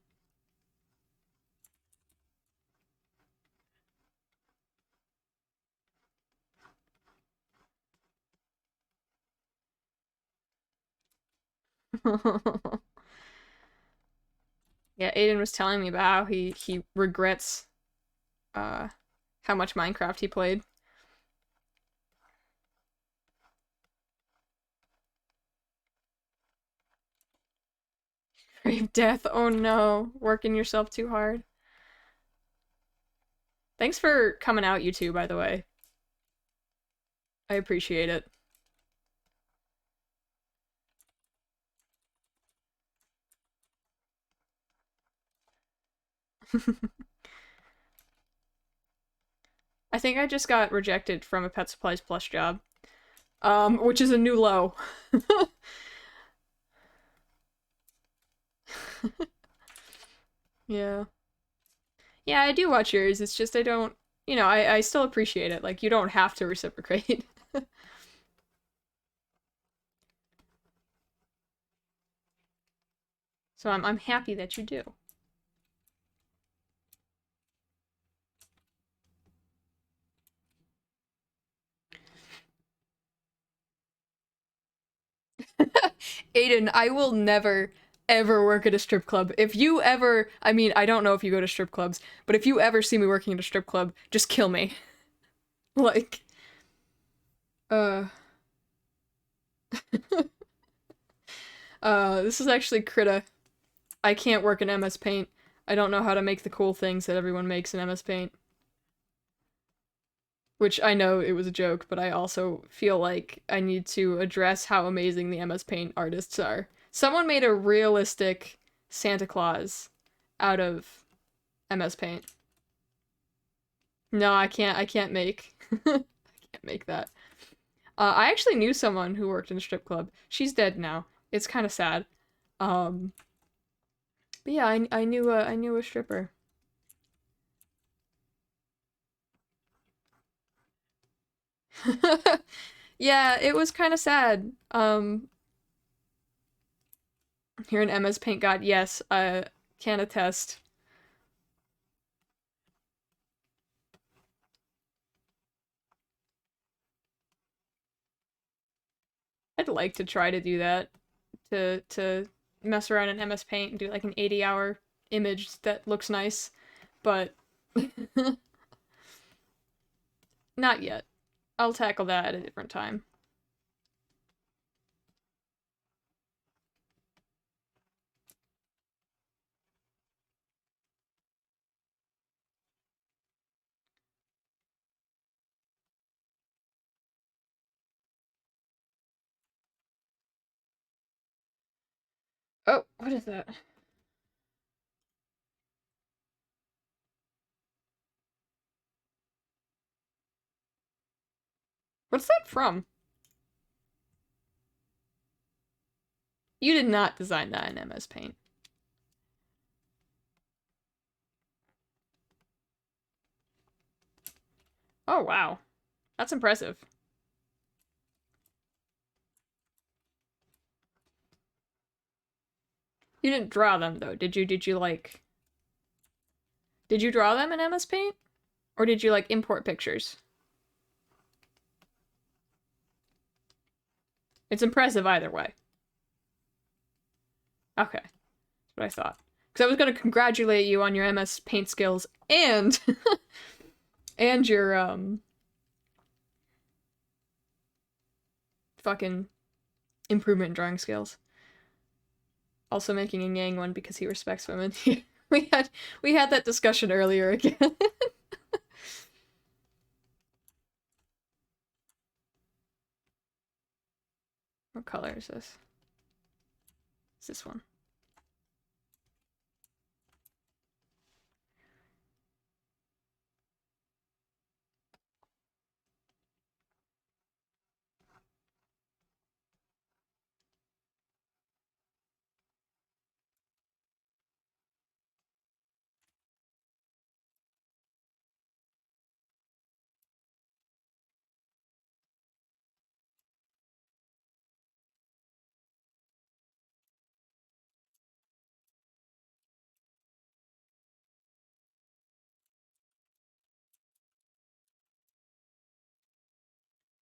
Yeah, Aiden was telling me about how he regrets how much Minecraft he played. Death, oh no. Working yourself too hard. Thanks for coming out, you two, by the way. I appreciate it. I think I just got rejected from a Pet Supplies Plus job. Which is a new low. Yeah. Yeah, I do watch yours, it's just I don't, you know, I still appreciate it. Like, you don't have to reciprocate. So I'm happy that you do. Aiden, I will never, ever work at a strip club. If you ever, I mean, I don't know if you go to strip clubs, but if you ever see me working at a strip club, just kill me. Like, uh... this is actually Krita. I can't work in MS Paint. I don't know how to make the cool things that everyone makes in MS Paint. Which I know it was a joke, but I also feel like I need to address how amazing the MS Paint artists are. Someone made a realistic Santa Claus out of MS Paint. No, I can't make. I can't make that. I actually knew someone who worked in a strip club. She's dead now. It's kind of sad. But yeah, I knew a stripper. Yeah, it was kind of sad. You're an MS Paint god. Yes, I can attest. I'd like to try to do that. To mess around in MS Paint and do like an 80-hour image that looks nice, but not yet. I'll tackle that at a different time. Oh, what is that? What's that from? You did not design that in MS Paint. Oh, wow. That's impressive. You didn't draw them, though, did you? Did you, like... Did you draw them in MS Paint? Or did you, like, import pictures? It's impressive either way. Okay. That's what I thought. Because I was going to congratulate you on your MS Paint skills and... and your, fucking improvement in drawing skills. Also making a Yang one because he respects women. we had that discussion earlier again. What color is this? It's this one.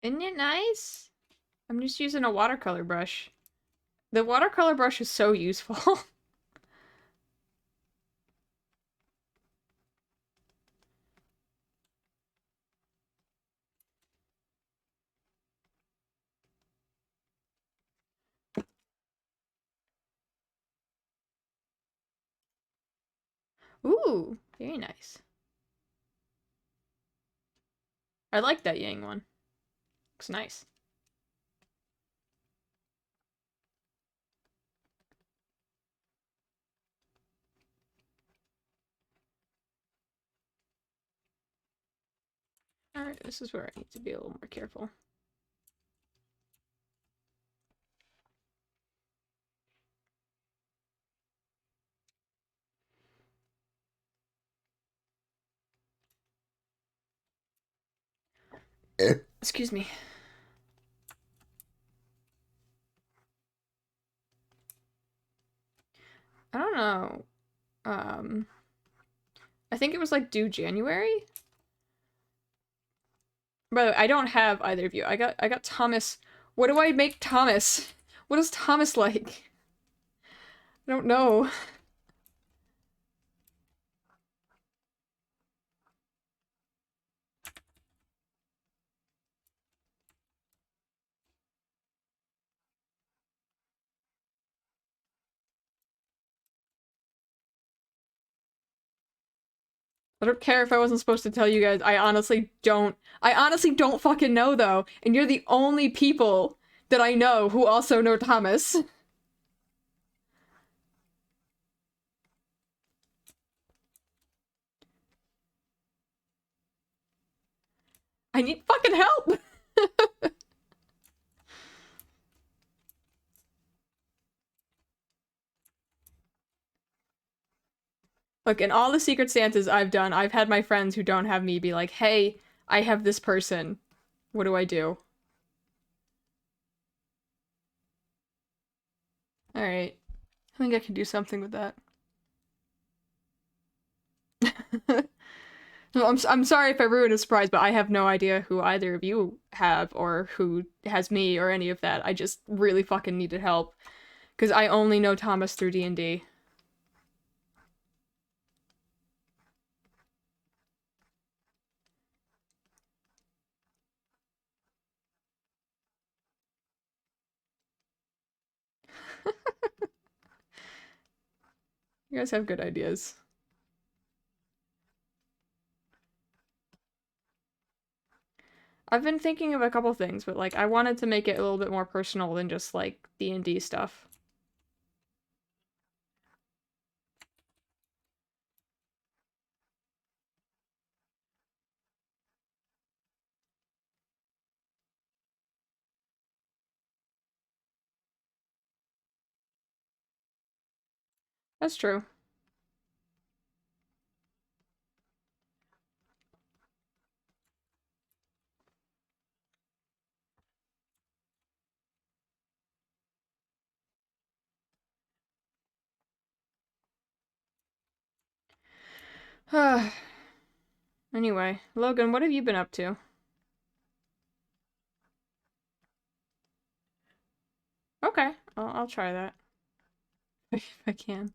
Isn't it nice? I'm just using a watercolor brush. The watercolor brush is so useful. Ooh, very nice. I like that Yang one. Looks nice. Alright, this is where I need to be a little more careful. Excuse me. I don't know. I think it was like due January. But I don't have either of you. I got Thomas. What do I make Thomas? What is Thomas like? I don't know. I don't care if I wasn't supposed to tell you guys. I honestly don't fucking know though. And you're the only people that I know who also know Thomas. I need fucking help. Look, in all the Secret Santas I've done, I've had my friends who don't have me be like, hey, I have this person. What do I do? Alright. I think I can do something with that. I'm sorry if I ruined a surprise, but I have no idea who either of you have or who has me or any of that. I just really fucking needed help. Because I only know Thomas through D&D. You guys have good ideas. I've been thinking of a couple things, but like I wanted to make it a little bit more personal than just like D&D stuff. That's true. Anyway, Logan, what have you been up to? Okay, I'll try that. If I can.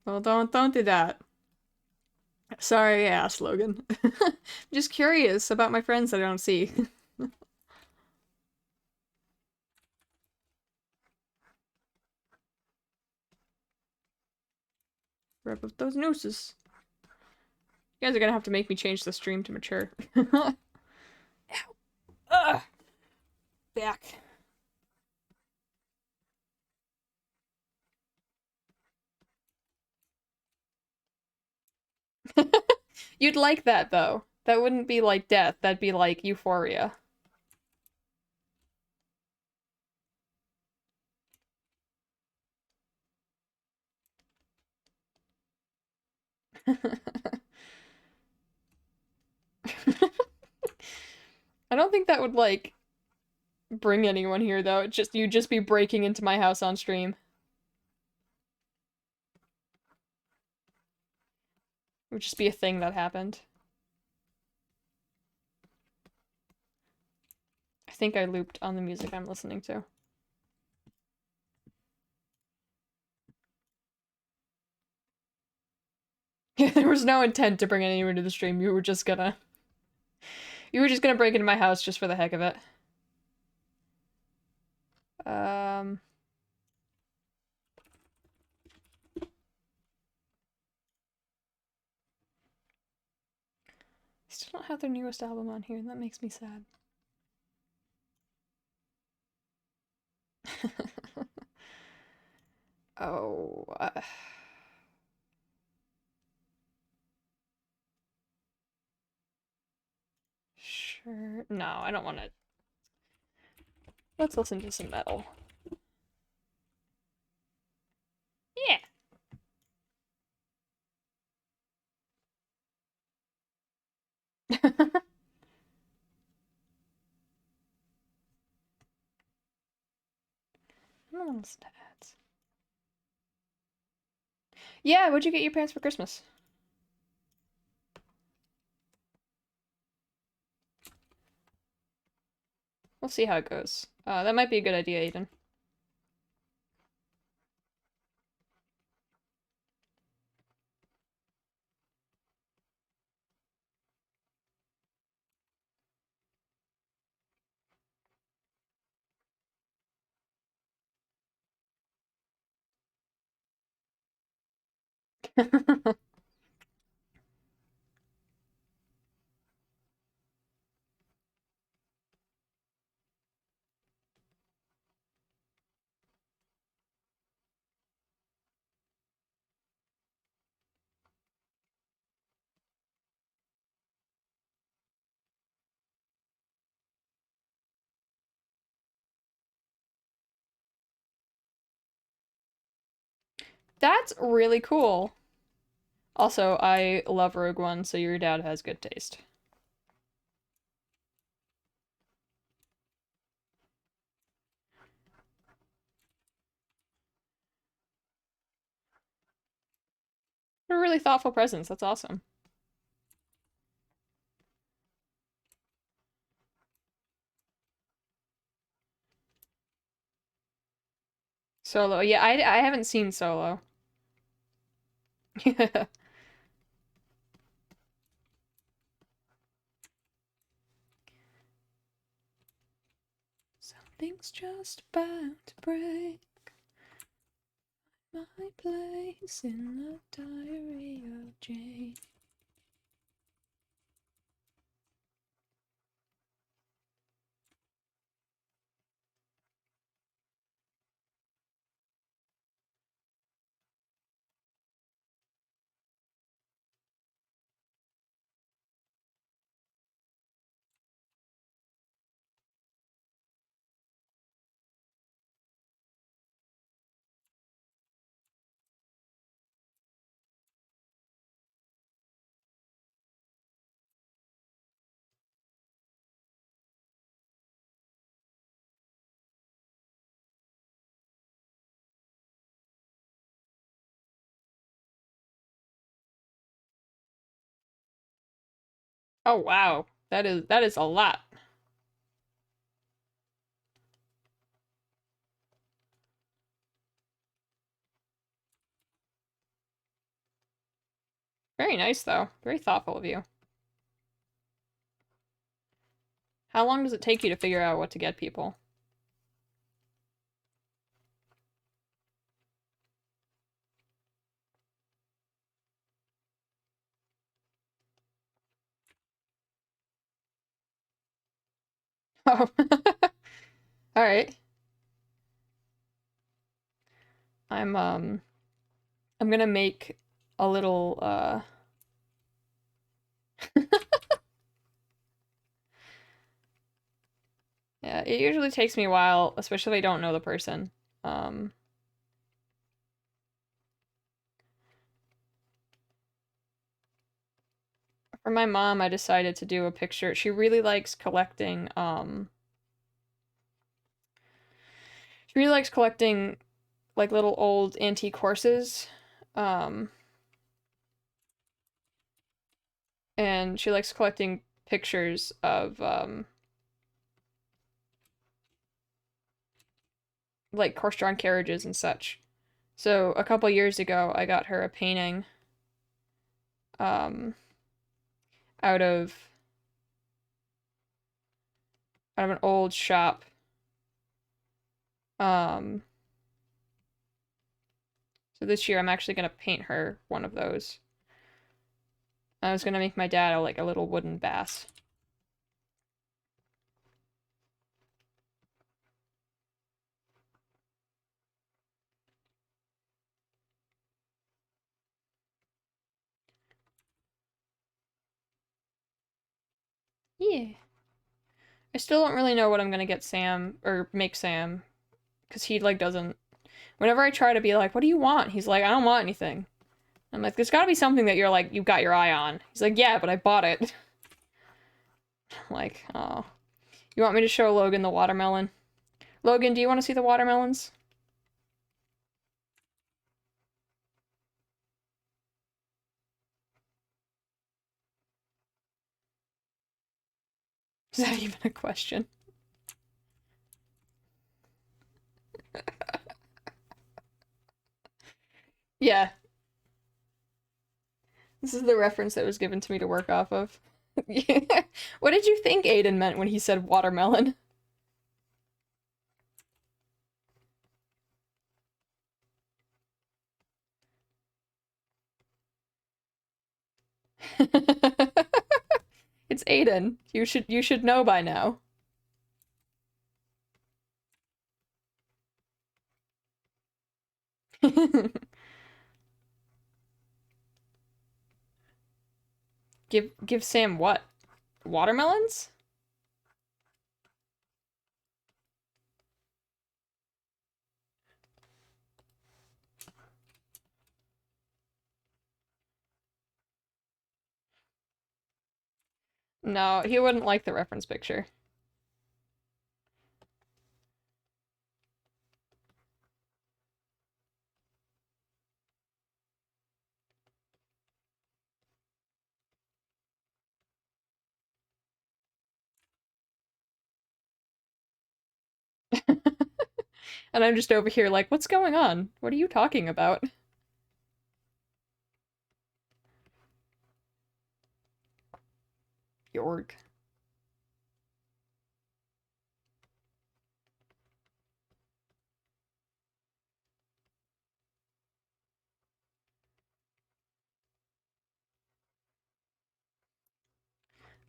Well, don't do that. Sorry I asked, Logan. I'm just curious about my friends that I don't see. Rip up those nooses. You guys are gonna have to make me change the stream to mature. Ow. Ugh. Back. You'd like that, though. That wouldn't be like death. That'd be like euphoria. I don't think that would, like, bring anyone here, though. You'd just be breaking into my house on stream. It would just be a thing that happened. I think I looped on the music I'm listening to. Yeah, there was no intent to bring anyone to the stream. You were just gonna break into my house just for the heck of it. Um, I still don't have their newest album on here, and that makes me sad. Oh, sure. No, I don't want to. Let's listen to some metal. Yeah. I don't want to listen to ads. Yeah, what'd you get your parents for Christmas? We'll see how it goes. That might be a good idea, Aiden. That's really cool. Also, I love Rogue One, so your dad has good taste. They're really thoughtful presents. That's awesome. Solo. Yeah, I haven't seen Solo. Something's just about to break my place in the diary of Jane. Oh wow. That is a lot. Very nice though. Very thoughtful of you. How long does it take you to figure out what to get people? Oh. All right. I'm gonna make a little Yeah, it usually takes me a while, especially if I don't know the person. Um for my mom, I decided to do a picture. She really likes collecting she really likes collecting like little old antique horses. Um and she likes collecting pictures of like horse-drawn carriages and such. So a couple years ago, I got her a painting um out of an old shop Um, so this year I'm actually gonna paint her one of those. I was gonna make my dad like a little wooden bass. Yeah. I still don't really know what I'm gonna get Sam, or make Sam, because he, like, doesn't... Whenever I try to be like, what do you want? He's like, I don't want anything. I'm like, there's gotta be something that you're like, you got your eye on. He's like, yeah, but I bought it. Like, oh. You want me to show Logan the watermelon? Logan, do you want to see the watermelons? Is that even a question? Yeah. This is the reference that was given to me to work off of. What did you think Aiden meant when he said watermelon? It's Aiden. You should know by now. Give Sam what? Watermelons? No, he wouldn't like the reference picture. And I'm just over here like, what's going on? What are you talking about? York.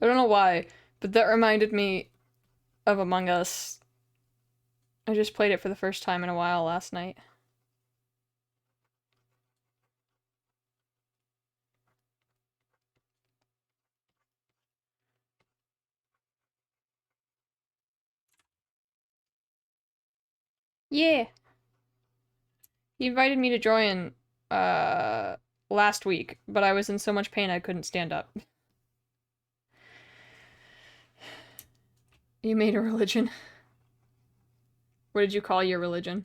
I don't know why, but that reminded me of Among Us. I just played it for the first time in a while last night. Yeah. He invited me to join last week, but I was in so much pain I couldn't stand up. You made a religion. What did you call your religion?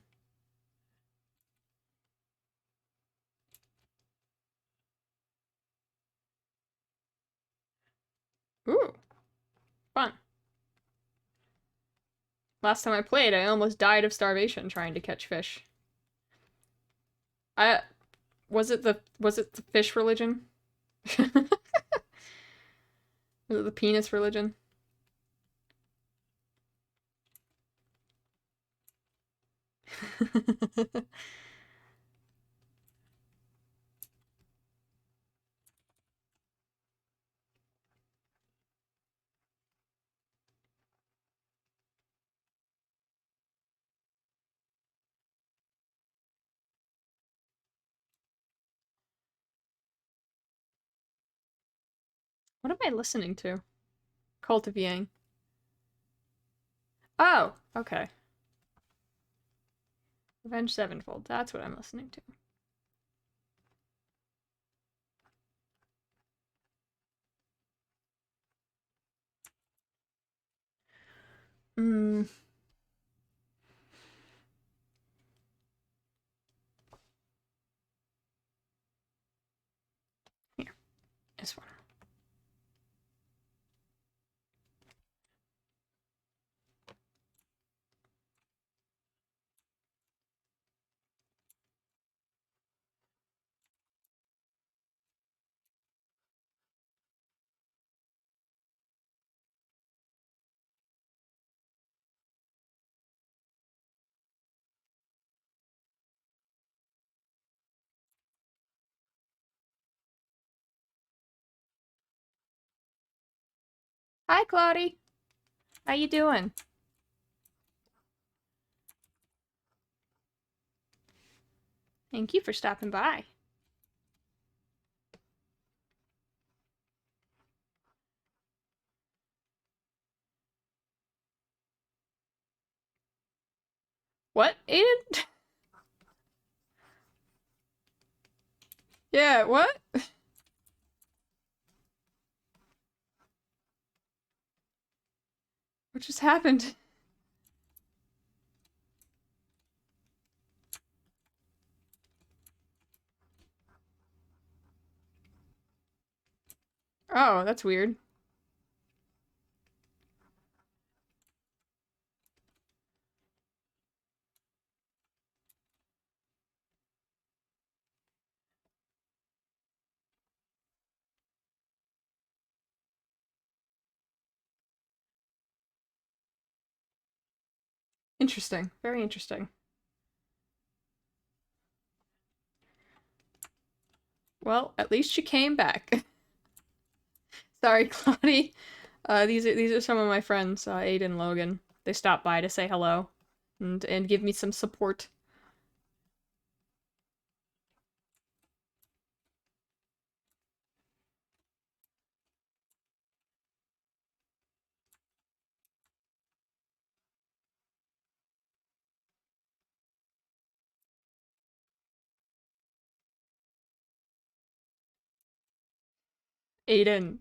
Ooh, fun. Last time I played, I almost died of starvation trying to catch fish. I was it the fish religion? Was it the penis religion? What am I listening to? Cult of Yang. Oh, okay. Revenge Sevenfold. That's what I'm listening to. Hmm. Here. This one. Hi, Claudie. How you doing? Thank you for stopping by. What, Aiden? Yeah, what? What just happened? Oh, that's weird. Interesting. Very interesting. Well, at least you came back. Sorry, Claudie. These are some of my friends, Aiden and Logan. They stopped by to say hello and give me some support. Aiden.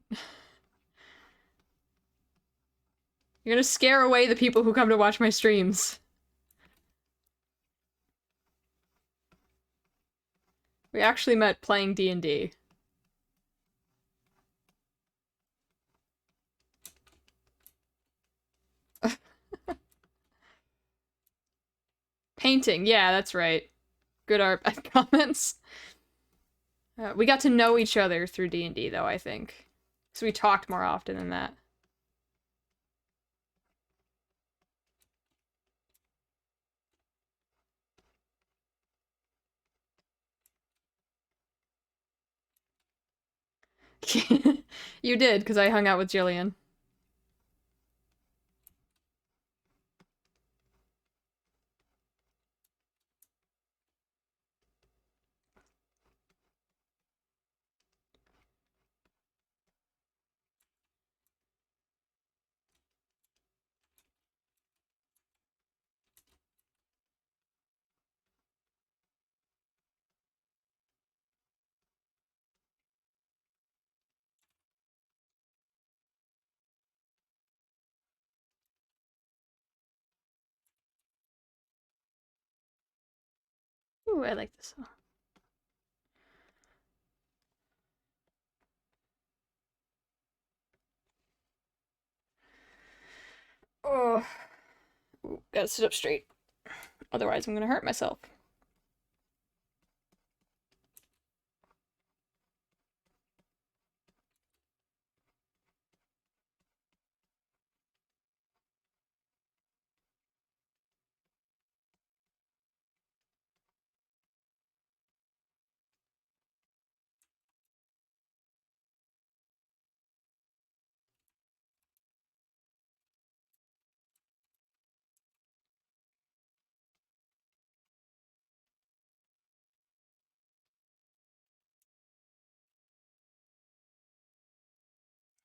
You're gonna scare away the people who come to watch my streams. We actually met playing D&D. Painting, yeah, that's right. Good art comments. We got to know each other through D&D, though, I think. So we talked more often than that. You did, because I hung out with Jillian. Ooh, I like this song. Oh, ooh, gotta sit up straight. Otherwise, I'm gonna hurt myself.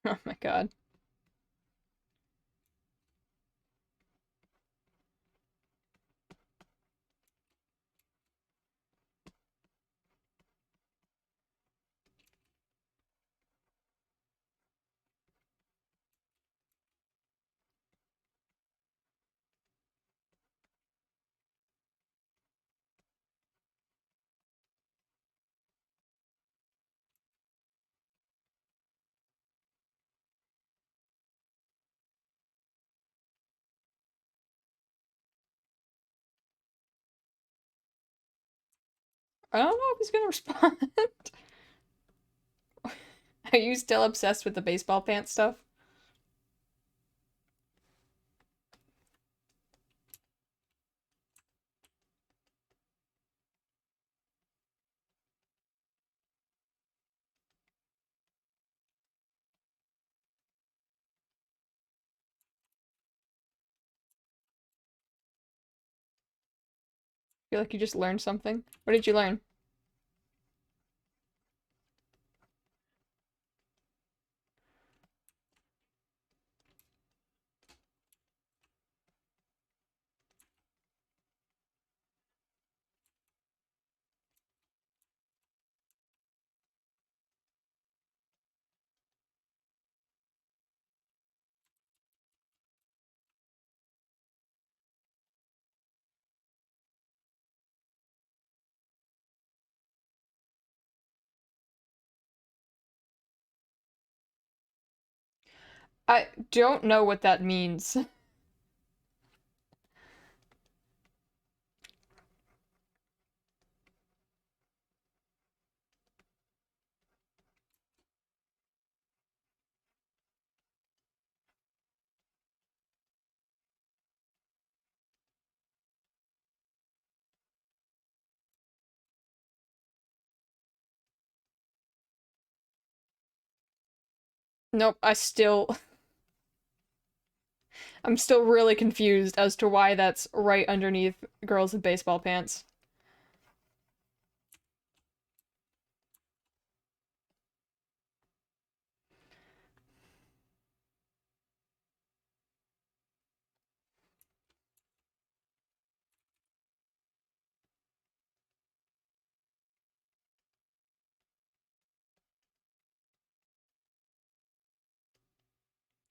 Oh my god. I don't know if he's gonna respond. Are you still obsessed with the baseball pants stuff? Feel like you just learned something. What did you learn? I don't know what that means. Nope, I'm still really confused as to why that's right underneath girls with baseball pants.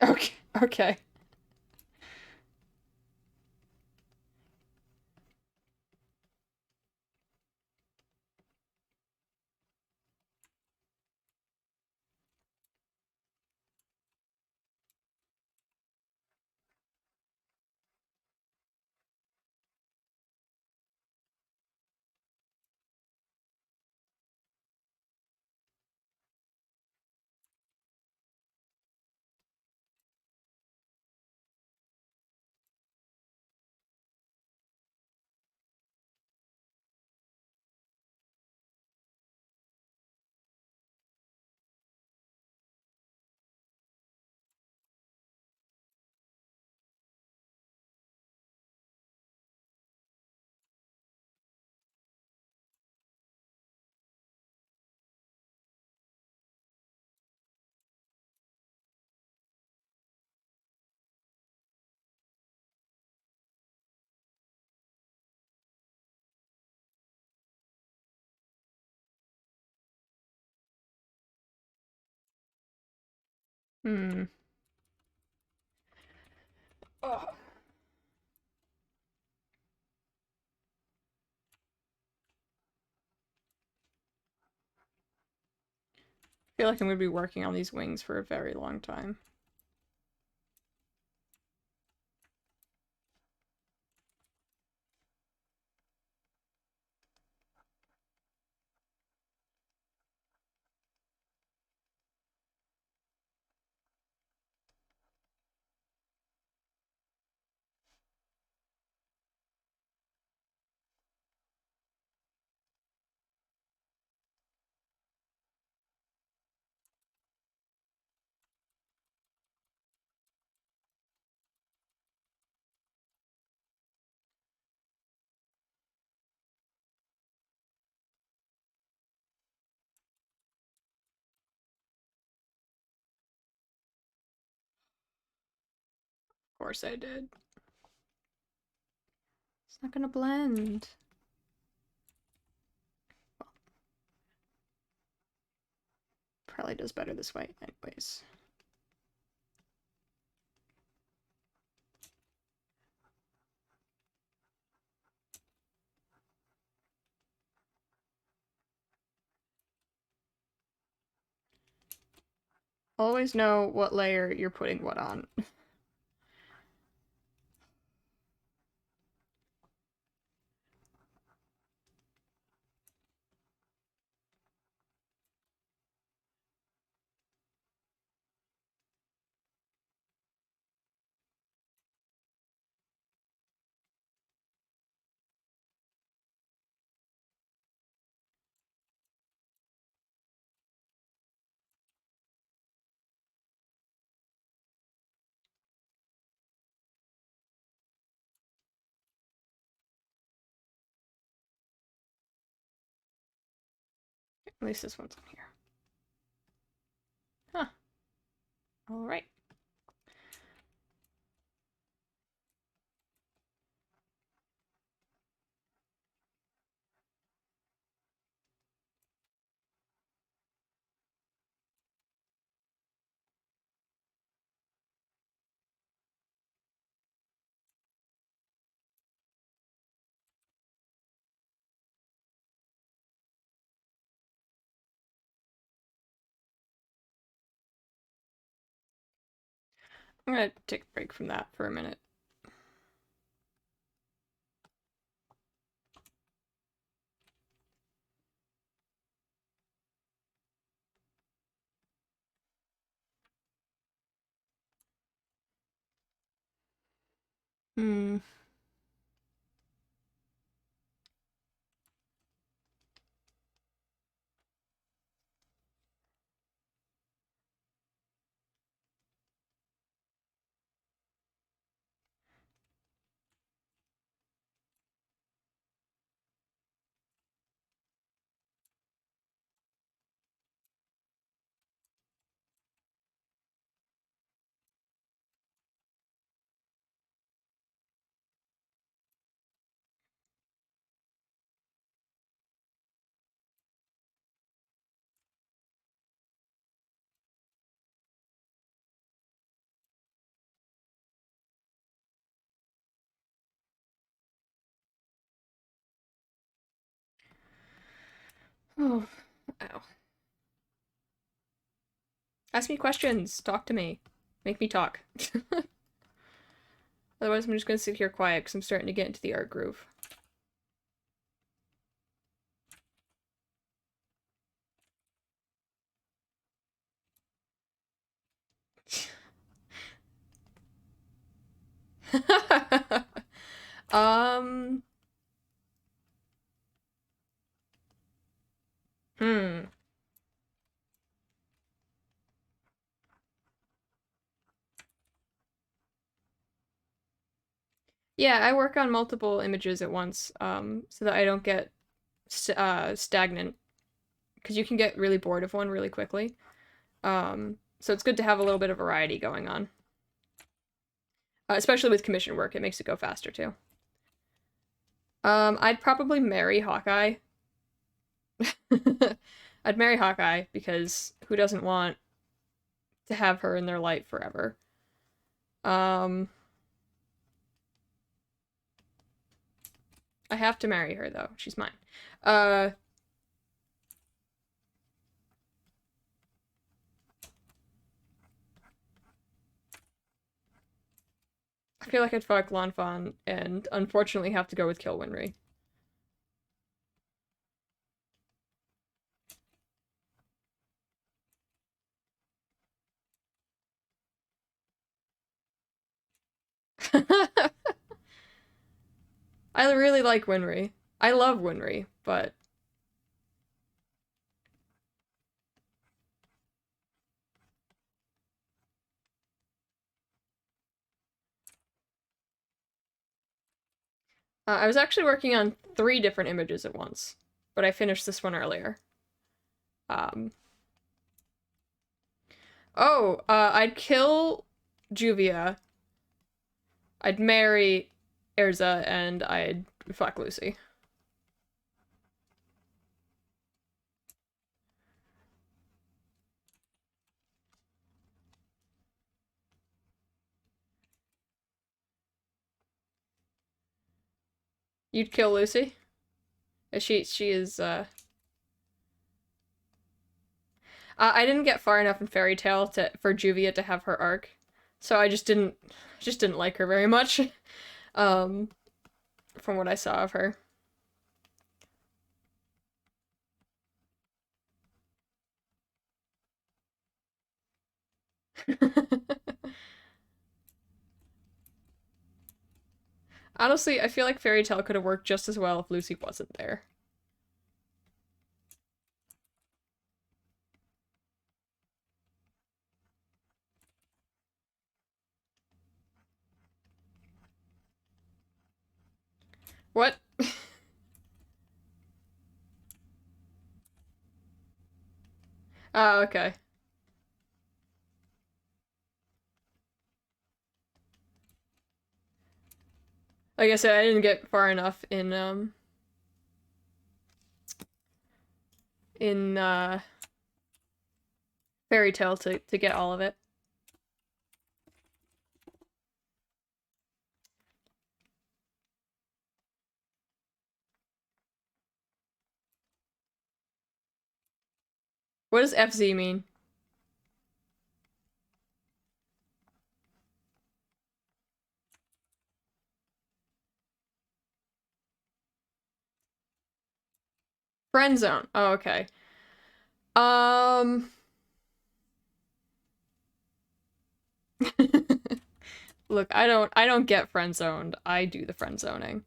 Okay, okay. Hmm. Ugh. I feel like I'm gonna be working on these wings for a very long time. Of course I did. It's not gonna blend. Probably does better this way anyways. Always know what layer you're putting what on. At least this one's on here. Huh. Alright. I'm gonna take a break from that for a minute. Hmm. Oh, ow. Ask me questions. Talk to me. Make me talk. Otherwise, I'm just gonna sit here quiet because I'm starting to get into the art groove. um. Hmm. Yeah, I work on multiple images at once, so that I don't get stagnant. Because you can get really bored of one really quickly. So it's good to have a little bit of variety going on. Especially with commission work, it makes it go faster too. I'd probably marry Hawkeye. I'd marry Hawkeye because who doesn't want to have her in their life forever? I have to marry her though. She's mine. Uh, I feel like I'd fuck Lanfan and unfortunately have to go with Kill Winry. I really like Winry. I love Winry, but I was actually working on 3 different images at once, but I finished this one earlier. Um, I'd kill Juvia, I'd marry Erza, and I'd fuck Lucy. You'd kill Lucy? She is, I didn't get far enough in Fairy Tale for Juvia to have her arc, so I just didn't like her very much, um, from what I saw of her. Honestly, I feel like Fairy Tale could have worked just as well if Lucy wasn't there. What? Oh, okay. Like I said, I didn't get far enough in Fairy Tale to get all of it. What does FZ mean? Friend zone. Oh, okay. Um Look, I don't get friend zoned. I do the friend zoning.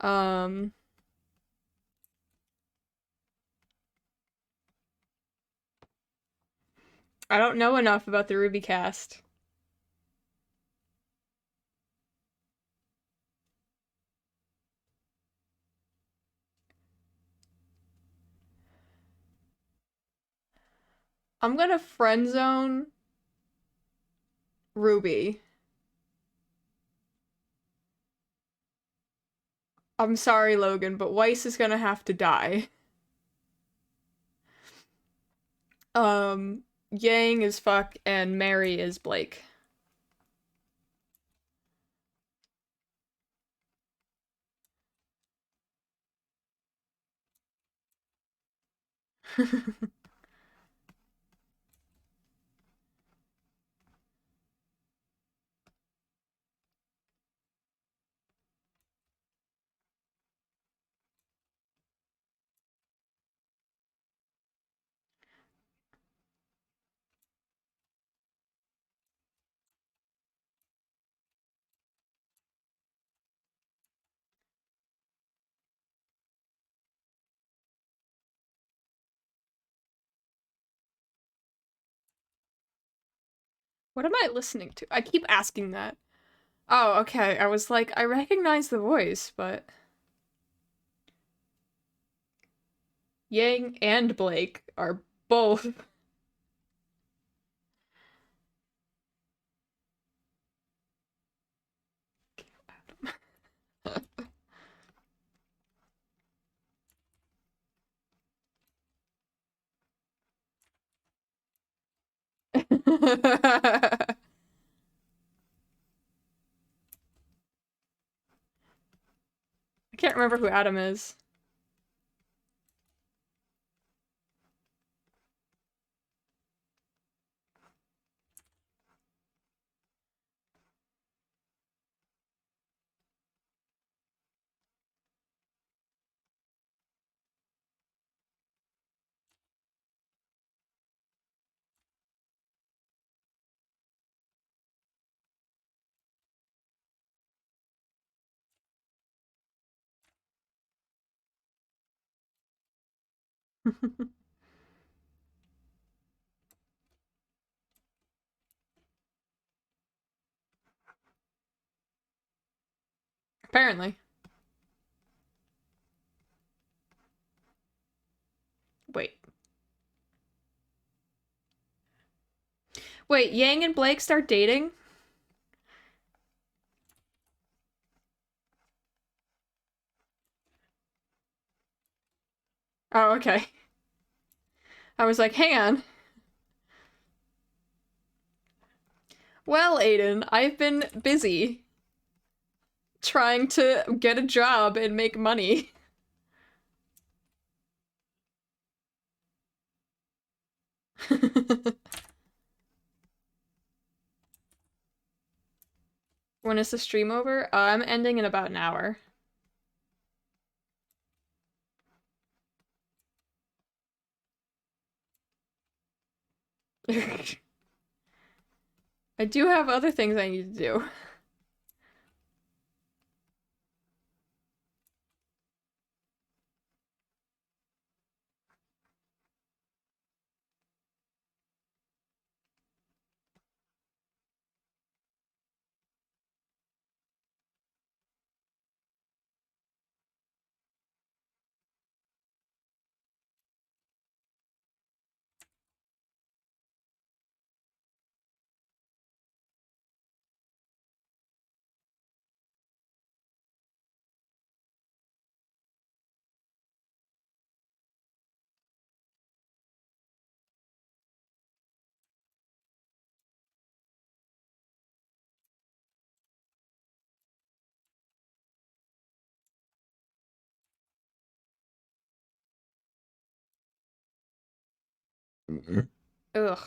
Um I don't know enough about the Ruby cast. I'm gonna friend zone Ruby. I'm sorry, Logan, but Weiss is gonna have to die. Yang is fuck and Mary is Blake. What am I listening to? I keep asking that. Oh, okay. I was like, I recognize the voice, but Yang and Blake are both. I can't remember who Adam is. Apparently. Wait. Wait, Yang and Blake start dating? Oh, okay. I was like, hang on. Well, Aiden, I've been busy trying to get a job and make money. When is the stream over? I'm ending in about an hour. I do have other things I need to do. Ugh.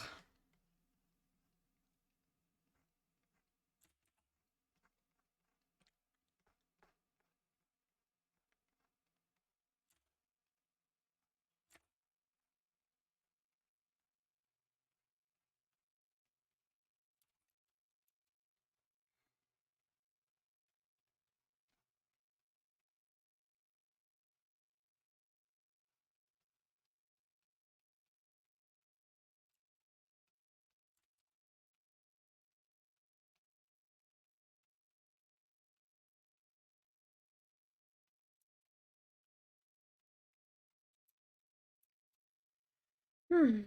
Hmm.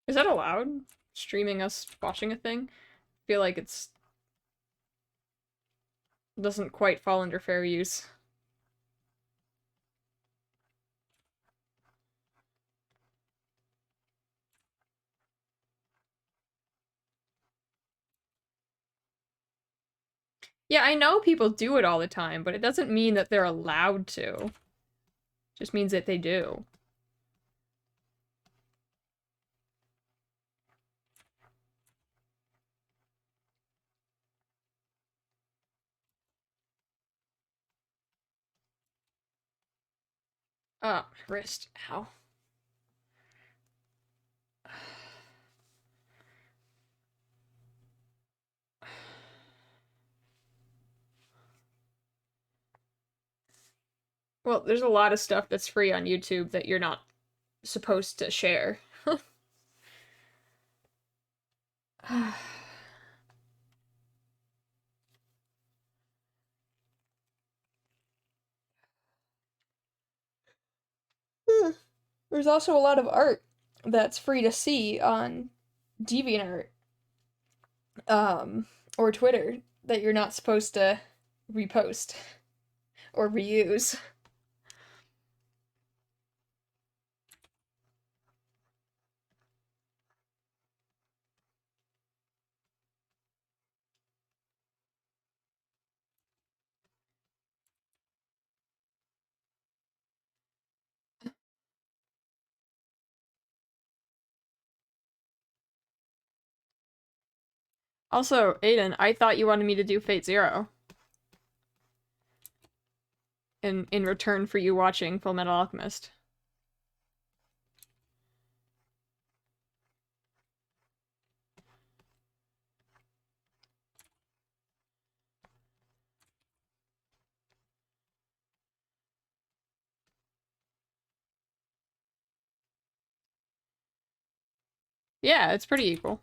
Is that allowed? Streaming us watching a thing? I feel like it's doesn't quite fall under fair use. Yeah, I know people do it all the time, but it doesn't mean that they're allowed to. It just means that they do. Wrist. Ow. Well, there's a lot of stuff that's free on YouTube that you're not supposed to share. There's also a lot of art that's free to see on DeviantArt, or Twitter that you're not supposed to repost or reuse. Also, Aiden, I thought you wanted me to do Fate Zero in return for you watching Full Metal Alchemist. Yeah, it's pretty equal.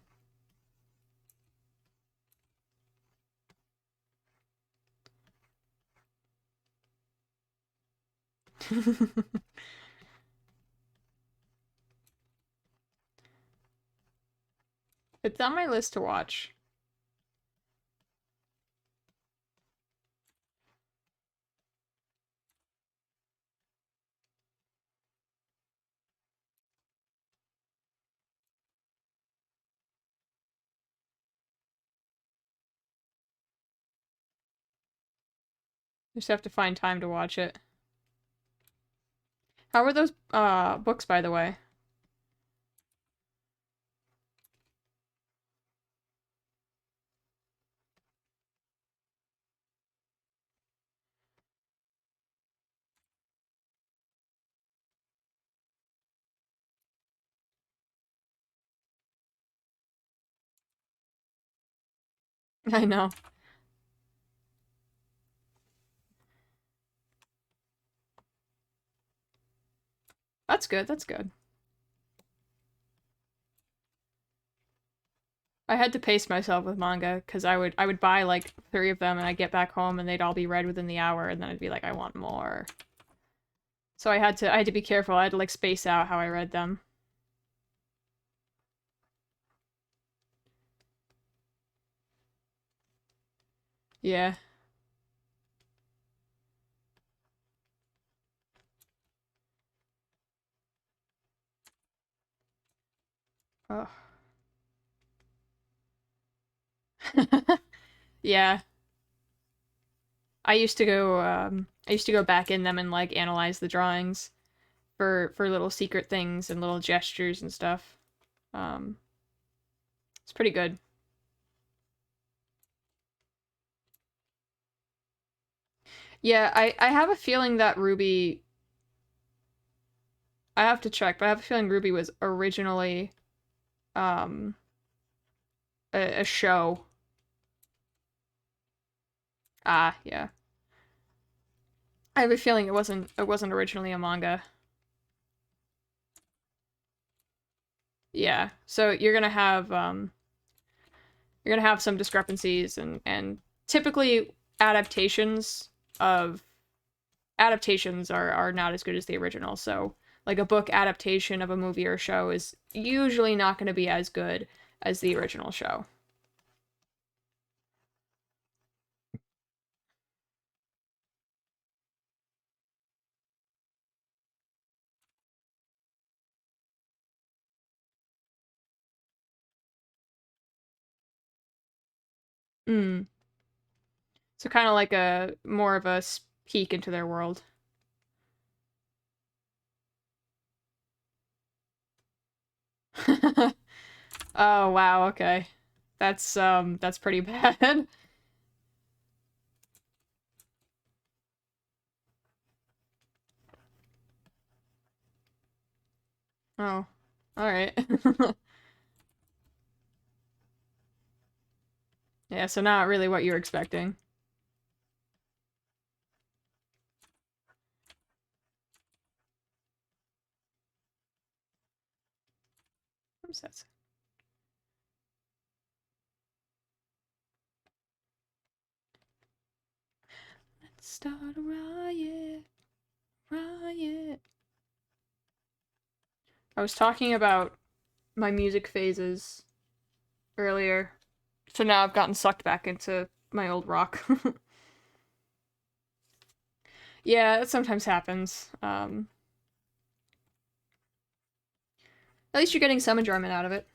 It's on my list to watch. Just have to find time to watch it. How were those books, by the way? I know. That's good, that's good. I had to pace myself with manga because I would buy like 3 of them and I'd get back home and they'd all be read within the hour and then I'd be like, I want more. So I had to be careful. I had to like space out how I read them. Yeah. Oh. Yeah. I used to go back in them and like analyze the drawings for little secret things and little gestures and stuff. Um, it's pretty good. Yeah, I have a feeling that Ruby, I have to check, but I have a feeling Ruby was originally um a show. Ah, yeah. I have a feeling it wasn't originally a manga. Yeah. So you're gonna have some discrepancies and typically adaptations of adaptations are not as good as the original. So like a book adaptation of a movie or show is usually not going to be as good as the original show. Mm. So kind of like a more of a peek into their world. Oh wow, okay. That's pretty bad. Oh. All right. Yeah, so not really what you're expecting. What's that? Let's start a riot. Riot. I was talking about my music phases earlier. So now I've gotten sucked back into my old rock. Yeah, it sometimes happens. At least you're getting some enjoyment out of it.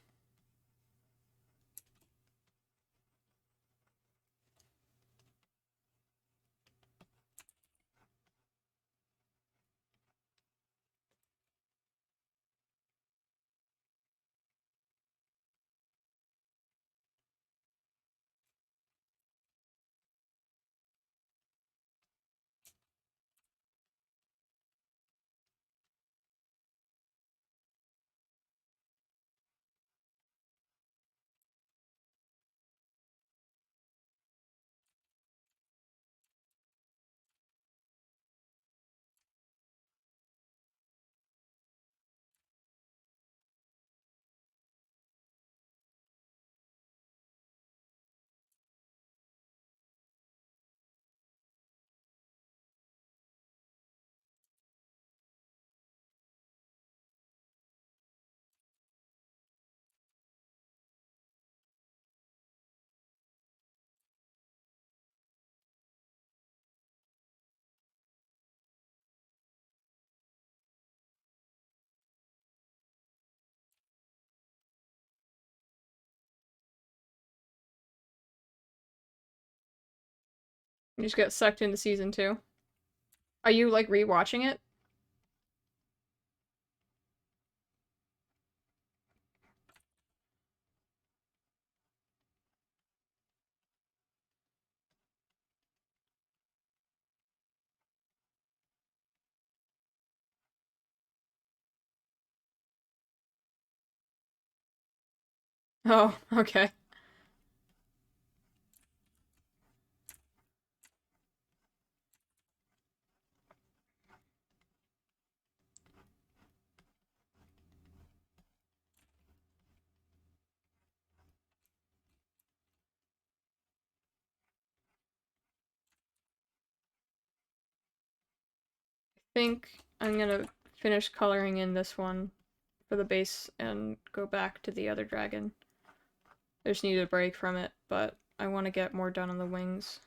You just get sucked into season 2. Are you like rewatching it? Oh, okay. think I'm gonna finish coloring in this one for the base and go back to the other dragon. I just need a break from it, but I want to get more done on the wings.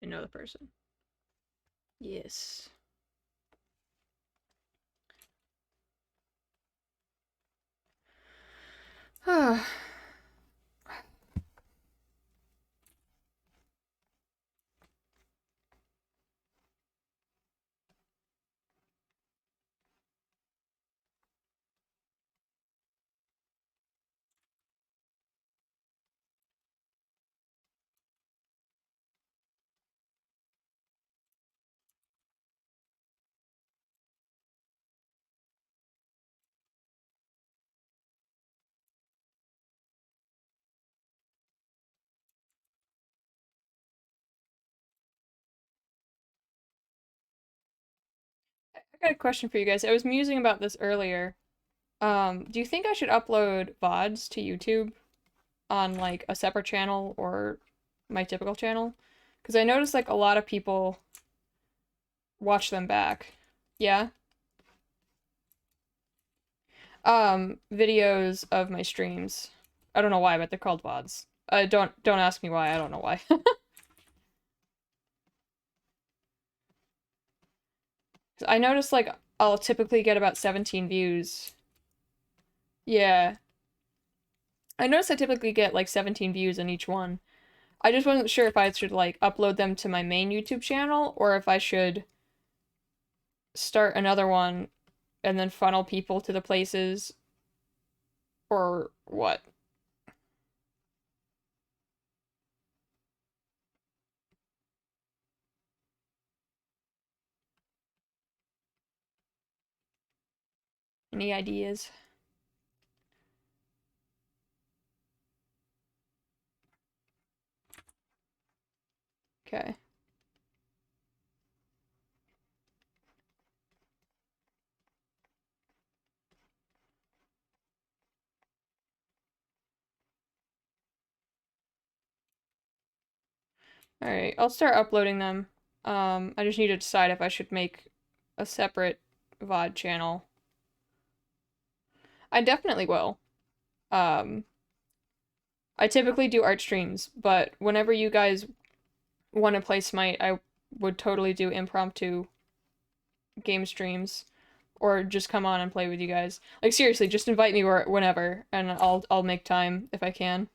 Another person. Yes. Ah. I got a question for you guys. I was musing about this earlier. Do you think I should upload VODs to YouTube on like a separate channel or my typical channel? Because I noticed like a lot of people watch them back. Yeah? Videos of my streams. I don't know why, but they're called VODs. Don't ask me why, I don't know why. I noticed like I'll typically get about 17 views. Yeah. I noticed I typically get like 17 views on each one. I just wasn't sure if I should like upload them to my main YouTube channel or if I should start another one and then funnel people to the places or what. Any ideas? Okay. Alright, I'll start uploading them. I just need to decide if I should make a separate VOD channel. I definitely will. Um, I typically do art streams, but whenever you guys want to play Smite, I would totally do impromptu game streams or just come on and play with you guys. Like seriously, just invite me whenever and I'll make time if I can.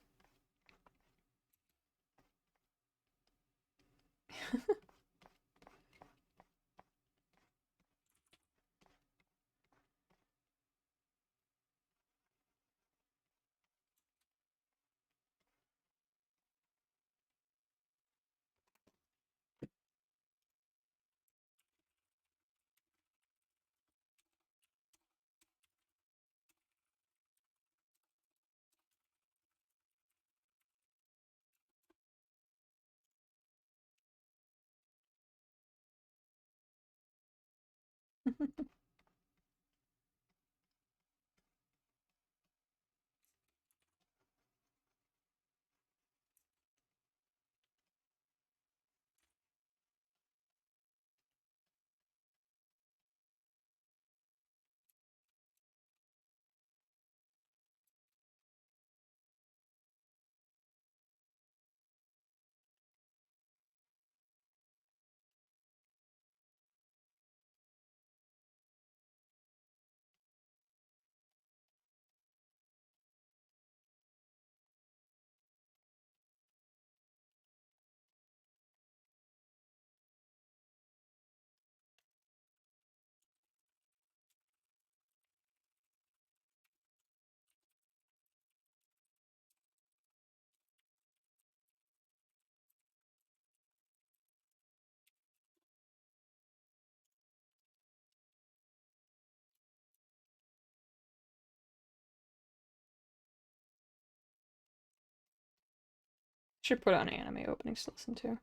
Should put on anime openings to listen to.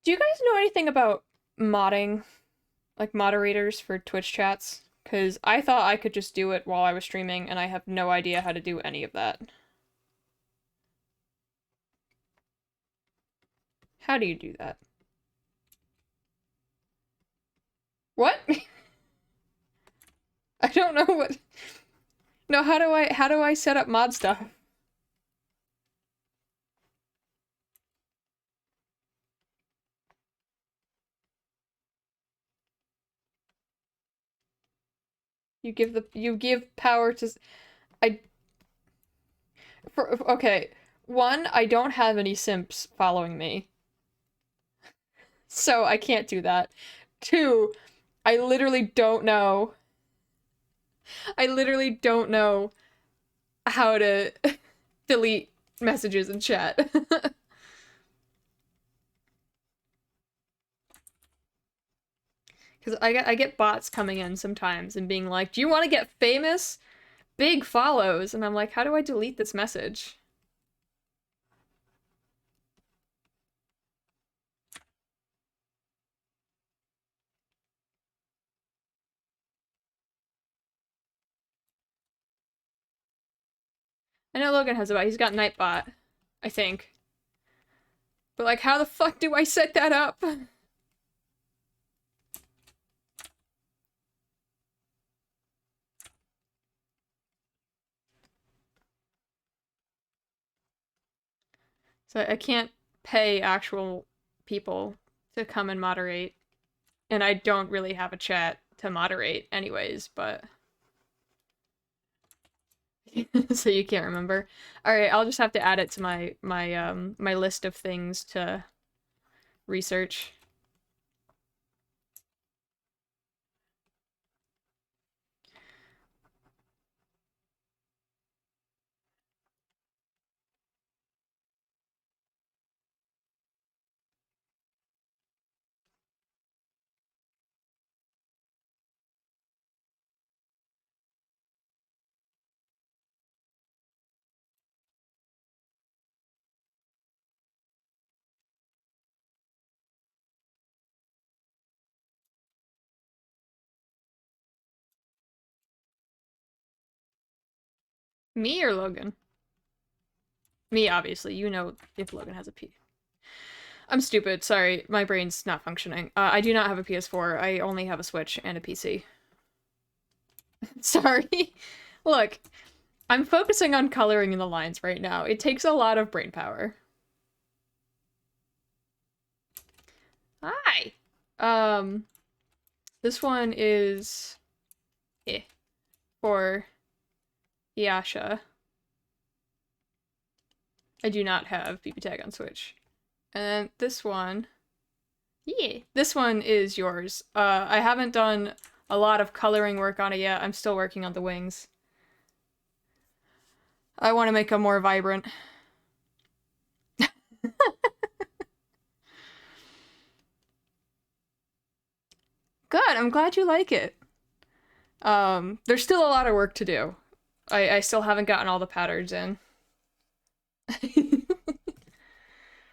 Do you guys know anything about modding? Like moderators for Twitch chats? Because I thought I could just do it while I was streaming, and I have no idea how to do any of that. How do you do that? What? I don't know what... No, how do I set up mod stuff? You give power to... Okay. One, I don't have any simps following me. So I can't do that. Two, I literally don't know. I literally don't know how to delete messages in chat. Because I get bots coming in sometimes and being like, do you want to get famous? Big follows. And I'm like, how do I delete this message? I know Logan has a bot. He's got Nightbot, I think. But like, how the fuck do I set that up? So I can't pay actual people to come and moderate. And I don't really have a chat to moderate anyways, but... So you can't remember. Alright, I'll just have to add it to my list of things to research. Me or Logan? Me, obviously. You know if Logan has a P. I'm stupid. Sorry. My brain's not functioning. I do not have a PS4. I only have a Switch and a PC. Sorry. Look, I'm focusing on coloring in the lines right now. It takes a lot of brain power. Hi! This one is... for Yasha. I do not have BB Tag on Switch. And then this one... This one is yours. I haven't done a lot of coloring work on it yet. I'm still working on the wings. I want to make them more vibrant. Good, I'm glad you like it. There's still a lot of work to do. I still haven't gotten all the patterns in.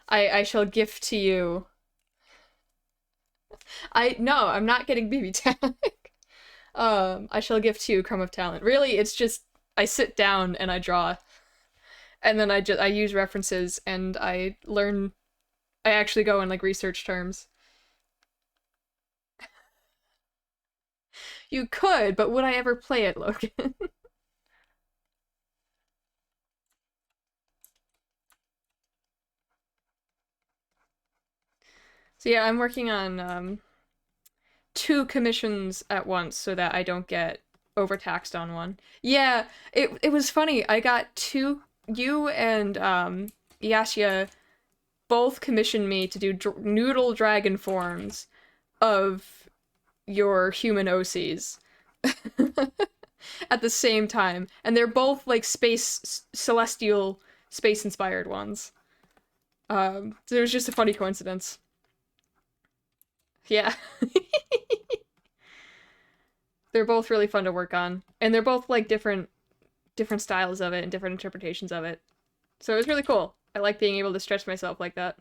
I shall gift to you. No, I'm not getting BB Tag. I shall gift to you Crumb of Talent. Really, it's just I sit down and I draw. And then I use references and I learn. I actually go and like research terms. You could, but would I ever play it, Logan? So yeah, I'm working on 2 commissions at once so that I don't get overtaxed on one. Yeah, it was funny. I got 2. You and Yasha both commissioned me to do noodle dragon forms of your human OCs at the same time, and they're both like celestial space inspired ones. So it was just a funny coincidence. Yeah. They're both really fun to work on, and they're both like different styles of it and different interpretations of it. So it was really cool. I like being able to stretch myself like that.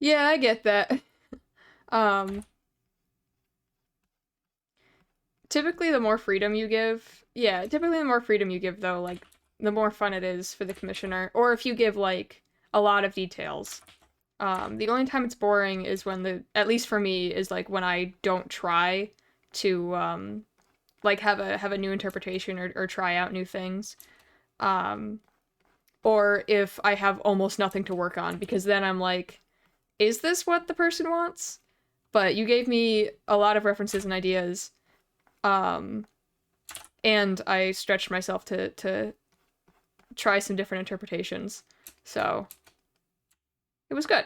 Yeah, I get that. Um, typically the more freedom you give, yeah, typically the more freedom you give though, like the more fun it is for the commissioner. Or if you give like a lot of details. The only time it's boring is when at least for me, is like when I don't try to like have a new interpretation or try out new things. Um, or if I have almost nothing to work on, because then I'm like, is this what the person wants? But you gave me a lot of references and ideas, and I stretched myself to try some different interpretations. So it was good.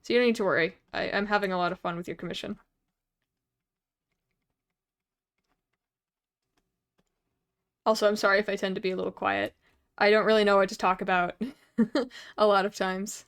So you don't need to worry. I'm having a lot of fun with your commission. Also, I'm sorry if I tend to be a little quiet. I don't really know what to talk about a lot of times.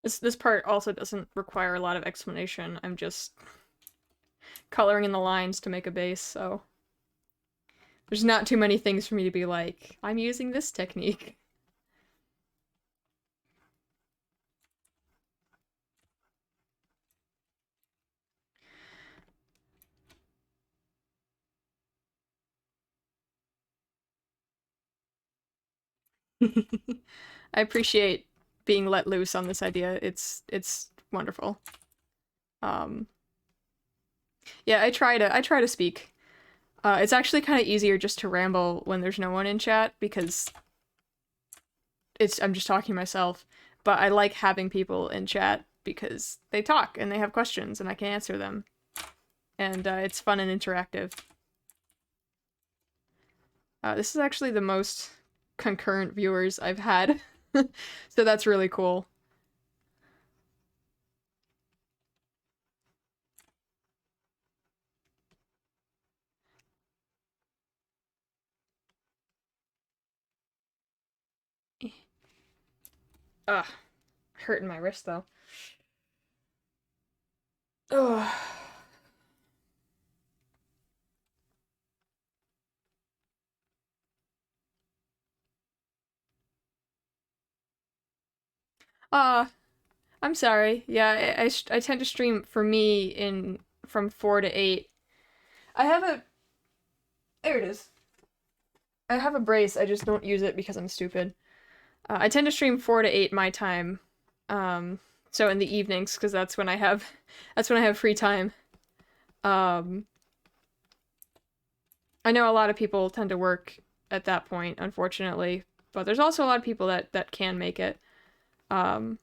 This part also doesn't require a lot of explanation. I'm just coloring in the lines to make a base, so there's not too many things for me to be like, I'm using this technique. I appreciate being let loose on this idea. It's wonderful. Um, yeah, I try to speak. It's actually kind of easier just to ramble when there's no one in chat because I'm just talking to myself. But I like having people in chat because they talk and they have questions and I can answer them, and it's fun and interactive. This is actually the most concurrent viewers I've had, so that's really cool. Ugh, hurting my wrist though. Ugh. Uh, I'm sorry. Yeah, I tend to stream for me in from 4 to 8. I have a There it is. I have a brace. I just don't use it because I'm stupid. I tend to stream 4 to 8 my time. So in the evenings because that's when I have free time. Um, I know a lot of people tend to work at that point, unfortunately, but there's also a lot of people that can make it. Um,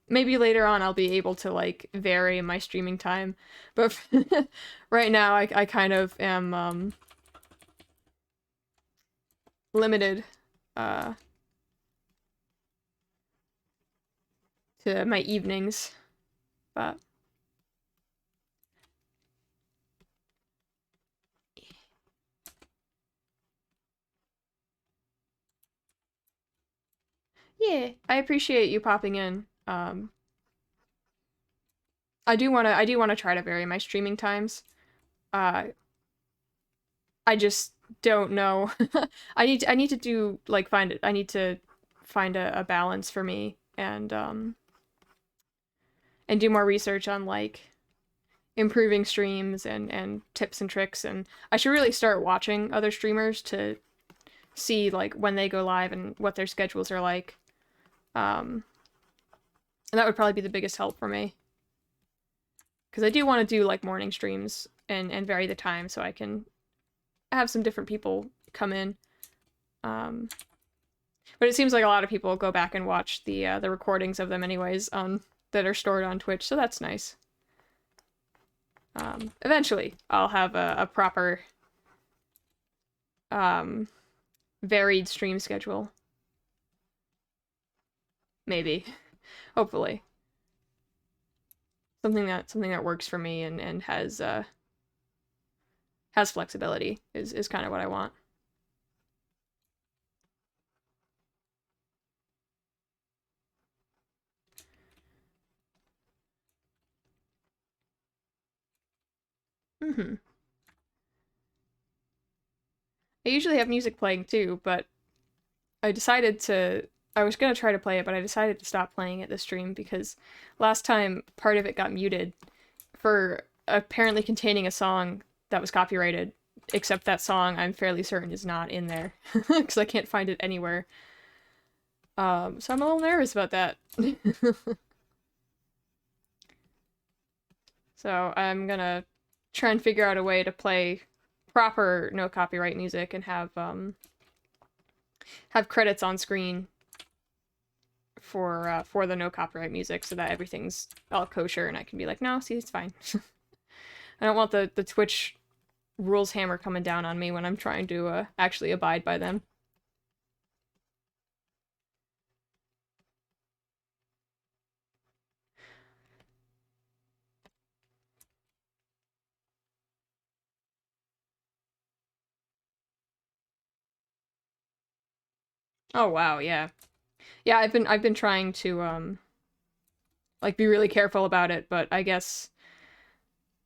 maybe later on I'll be able to like vary my streaming time, but right now I kind of am limited uh to my evenings. But yeah, I appreciate you popping in. I do want to try to vary my streaming times. Uh I just don't know. I need to do like find it. I need to find a balance for me and do more research on like improving streams and tips and tricks, and I should really start watching other streamers to see like when they go live and what their schedules are like. And that would probably be the biggest help for me. Because I do want to do like morning streams and vary the time so I can have some different people come in. But it seems like a lot of people go back and watch the recordings of them anyways that are stored on Twitch, so that's nice. Eventually, I'll have a proper varied stream schedule. Maybe. Hopefully. Something that works for me and has flexibility is kind of what I want. I usually have music playing too, but I was gonna try to play it, but I decided to stop playing it this stream because last time part of it got muted for apparently containing a song that was copyrighted, except that song I'm fairly certain is not in there because I can't find it anywhere. So I'm a little nervous about that. So I'm gonna try and figure out a way to play proper no copyright music and have credits on screen for the no copyright music so that everything's all kosher and I can be like, no, see, it's fine. I don't want the Twitch rules hammer coming down on me when I'm trying to actually abide by them. Oh wow, yeah. Yeah, I've been trying to like be really careful about it, but I guess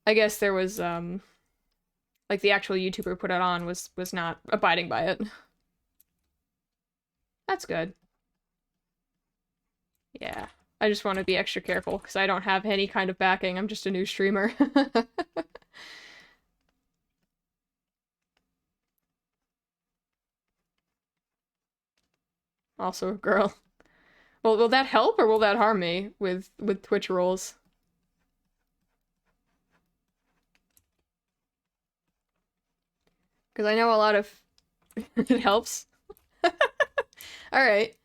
there was like the actual YouTuber put it on was not abiding by it. That's good. Yeah. I just want to be extra careful because I don't have any kind of backing. I'm just a new streamer. Also a girl. Well, will that help or will that harm me with Twitch rules? Because I know a lot of... it helps. Alright.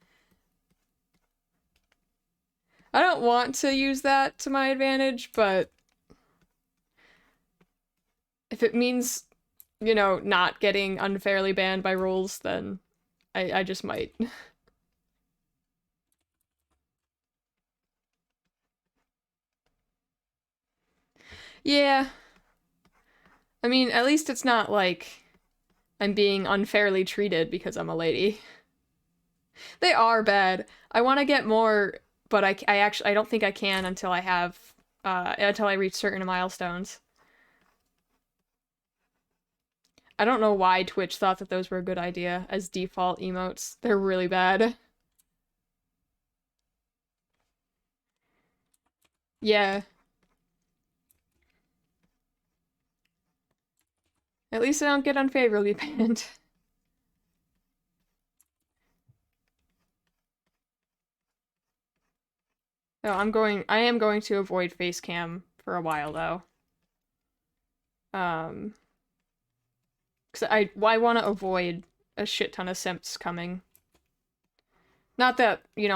I don't want to use that to my advantage, but... if it means, you know, not getting unfairly banned by rules, then I just might. Yeah. I mean, at least it's not like I'm being unfairly treated because I'm a lady. They are bad. I want to get more, but I actually I don't think I can until I have until I reach certain milestones. I don't know why Twitch thought that those were a good idea as default emotes. They're really bad. Yeah. At least I don't get unfavorably banned. No, I am going to avoid face cam for a while though. Cause I want to avoid a shit ton of simps coming. Not that, you know,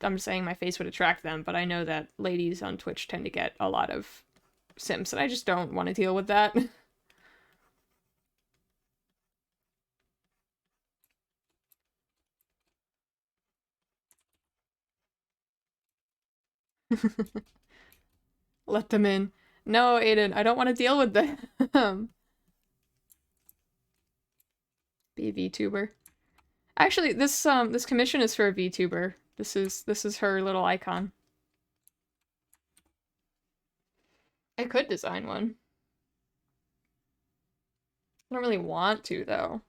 I'm saying my face would attract them, but I know that ladies on Twitch tend to get a lot of simps, and I just don't want to deal with that. Let them in. No, Aiden, I don't want to deal with them. Be a VTuber. Actually, this commission is for a VTuber. This is her little icon. I could design one. I don't really want to, though.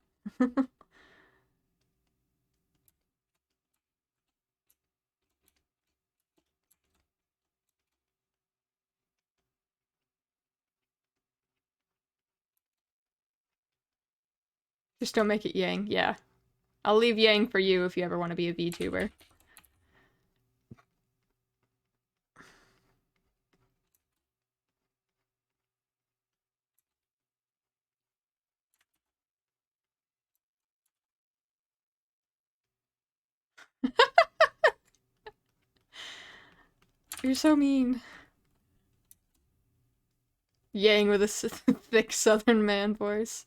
Just don't make it Yang, yeah. I'll leave Yang for you if you ever want to be a VTuber. You're so mean. Yang with a thick southern man voice.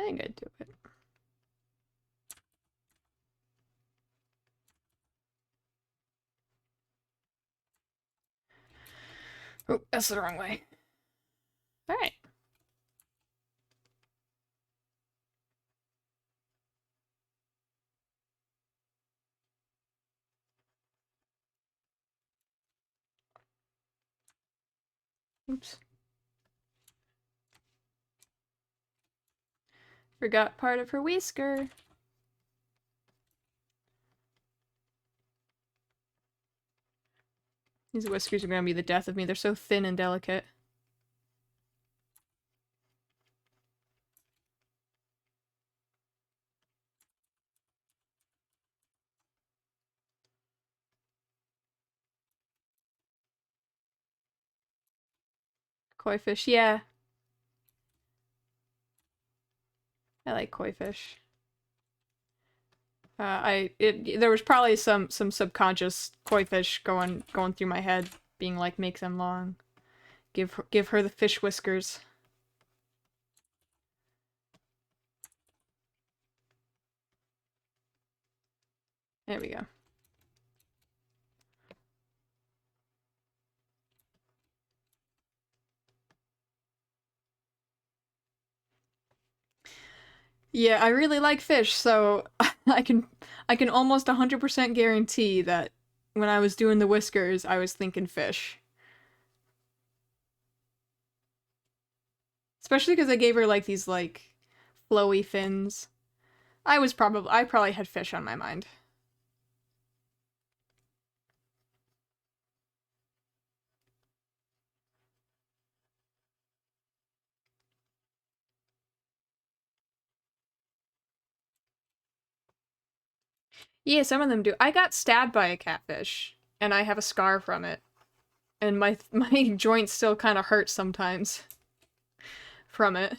I think I'd do it. Oh, that's the wrong way. Alright. Oops. Forgot part of her whisker. These whiskers are gonna be the death of me. They're so thin and delicate. Koi fish, yeah. I like koi fish. There was probably some subconscious koi fish going through my head, being like, make them long. Give her the fish whiskers. There we go. Yeah, I really like fish, so I can almost 100% guarantee that when I was doing the whiskers, I was thinking fish. Especially because I gave her like these like flowy fins. I probably had fish on my mind. Yeah, some of them do. I got stabbed by a catfish, and I have a scar from it. And my my joints still kind of hurt sometimes from it.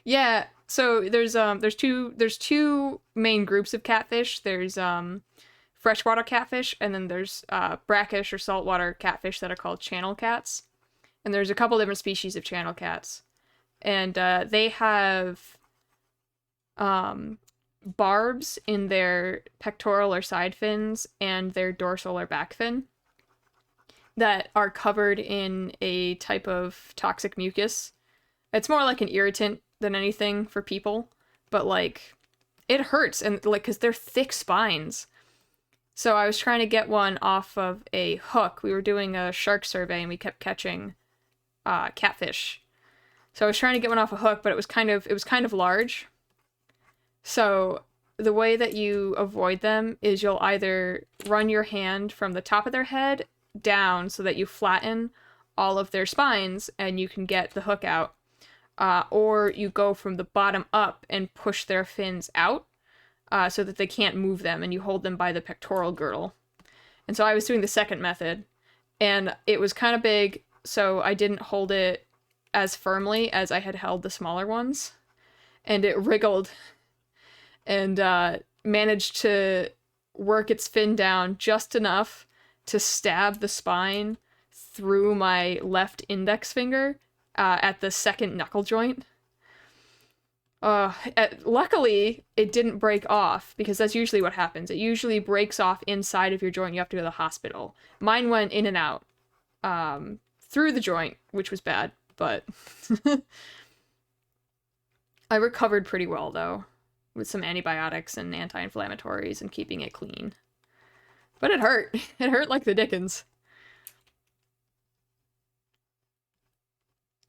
Yeah, so there's two main groups of catfish. There's freshwater catfish, and then there's brackish or saltwater catfish that are called channel cats. And there's a couple different species of channel cats. And they have barbs in their pectoral or side fins and their dorsal or back fin that are covered in a type of toxic mucus. It's more like an irritant than anything for people, but like it hurts, and like because they're thick spines. So I was trying to get one off of a hook. We were doing a shark survey and we kept catching catfish. So I was trying to get one off a hook, but it was kind of large. So the way that you avoid them is you'll either run your hand from the top of their head down so that you flatten all of their spines and you can get the hook out. Or you go from the bottom up and push their fins out so that they can't move them, and you hold them by the pectoral girdle. And so I was doing the second method, and it was kind of big, so I didn't hold it as firmly as I had held the smaller ones. And it wriggled and managed to work its fin down just enough to stab the spine through my left index finger at the second knuckle joint. Luckily, it didn't break off, because that's usually what happens. It usually breaks off inside of your joint. You have to go to the hospital. Mine went in and out, through the joint, which was bad, but I recovered pretty well, though, with some antibiotics and anti-inflammatories and keeping it clean. But it hurt. It hurt like the dickens.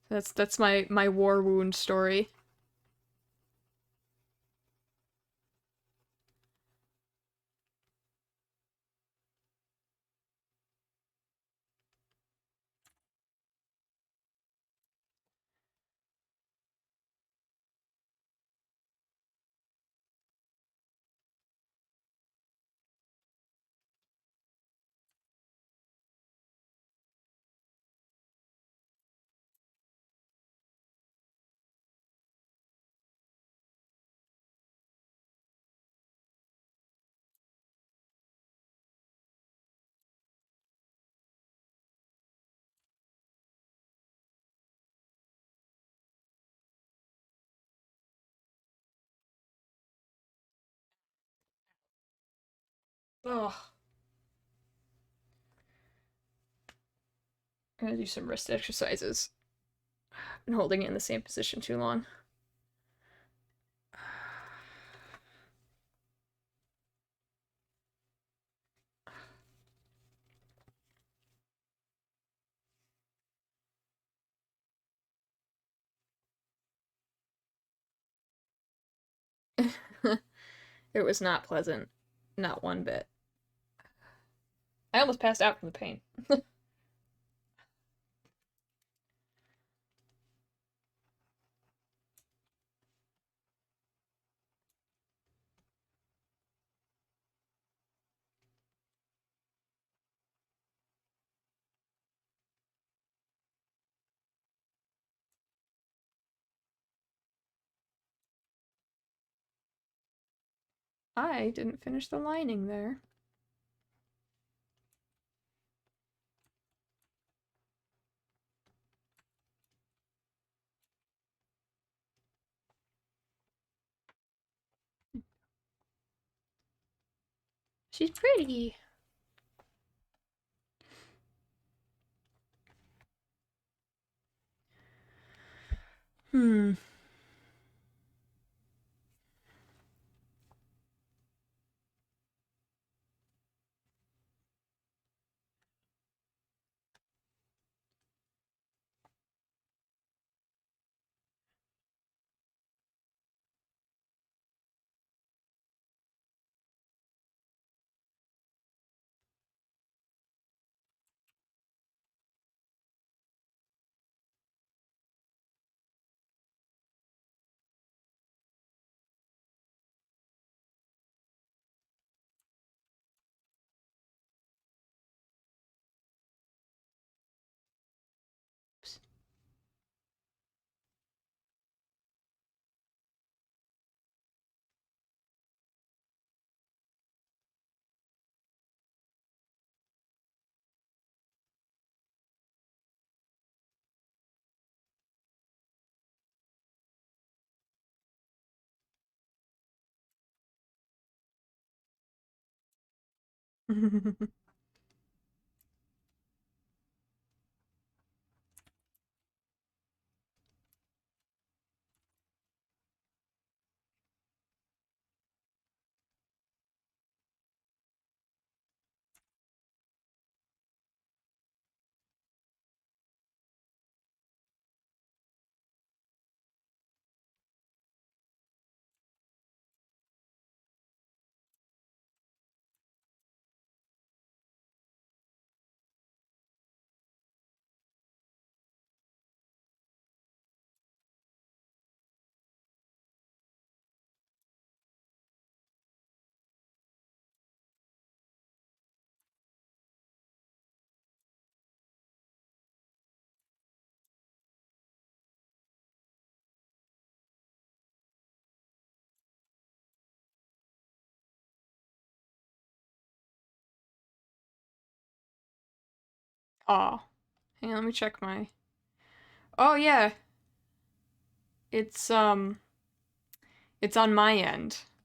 That's my war wound story. Ugh. I'm gonna do some wrist exercises. I've been holding it in the same position too long. It was not pleasant. Not one bit. I almost passed out from the pain. I didn't finish the lining there. She's pretty. Hmm. Aw. Hang on, let me check my... Oh, yeah. It's, It's on my end.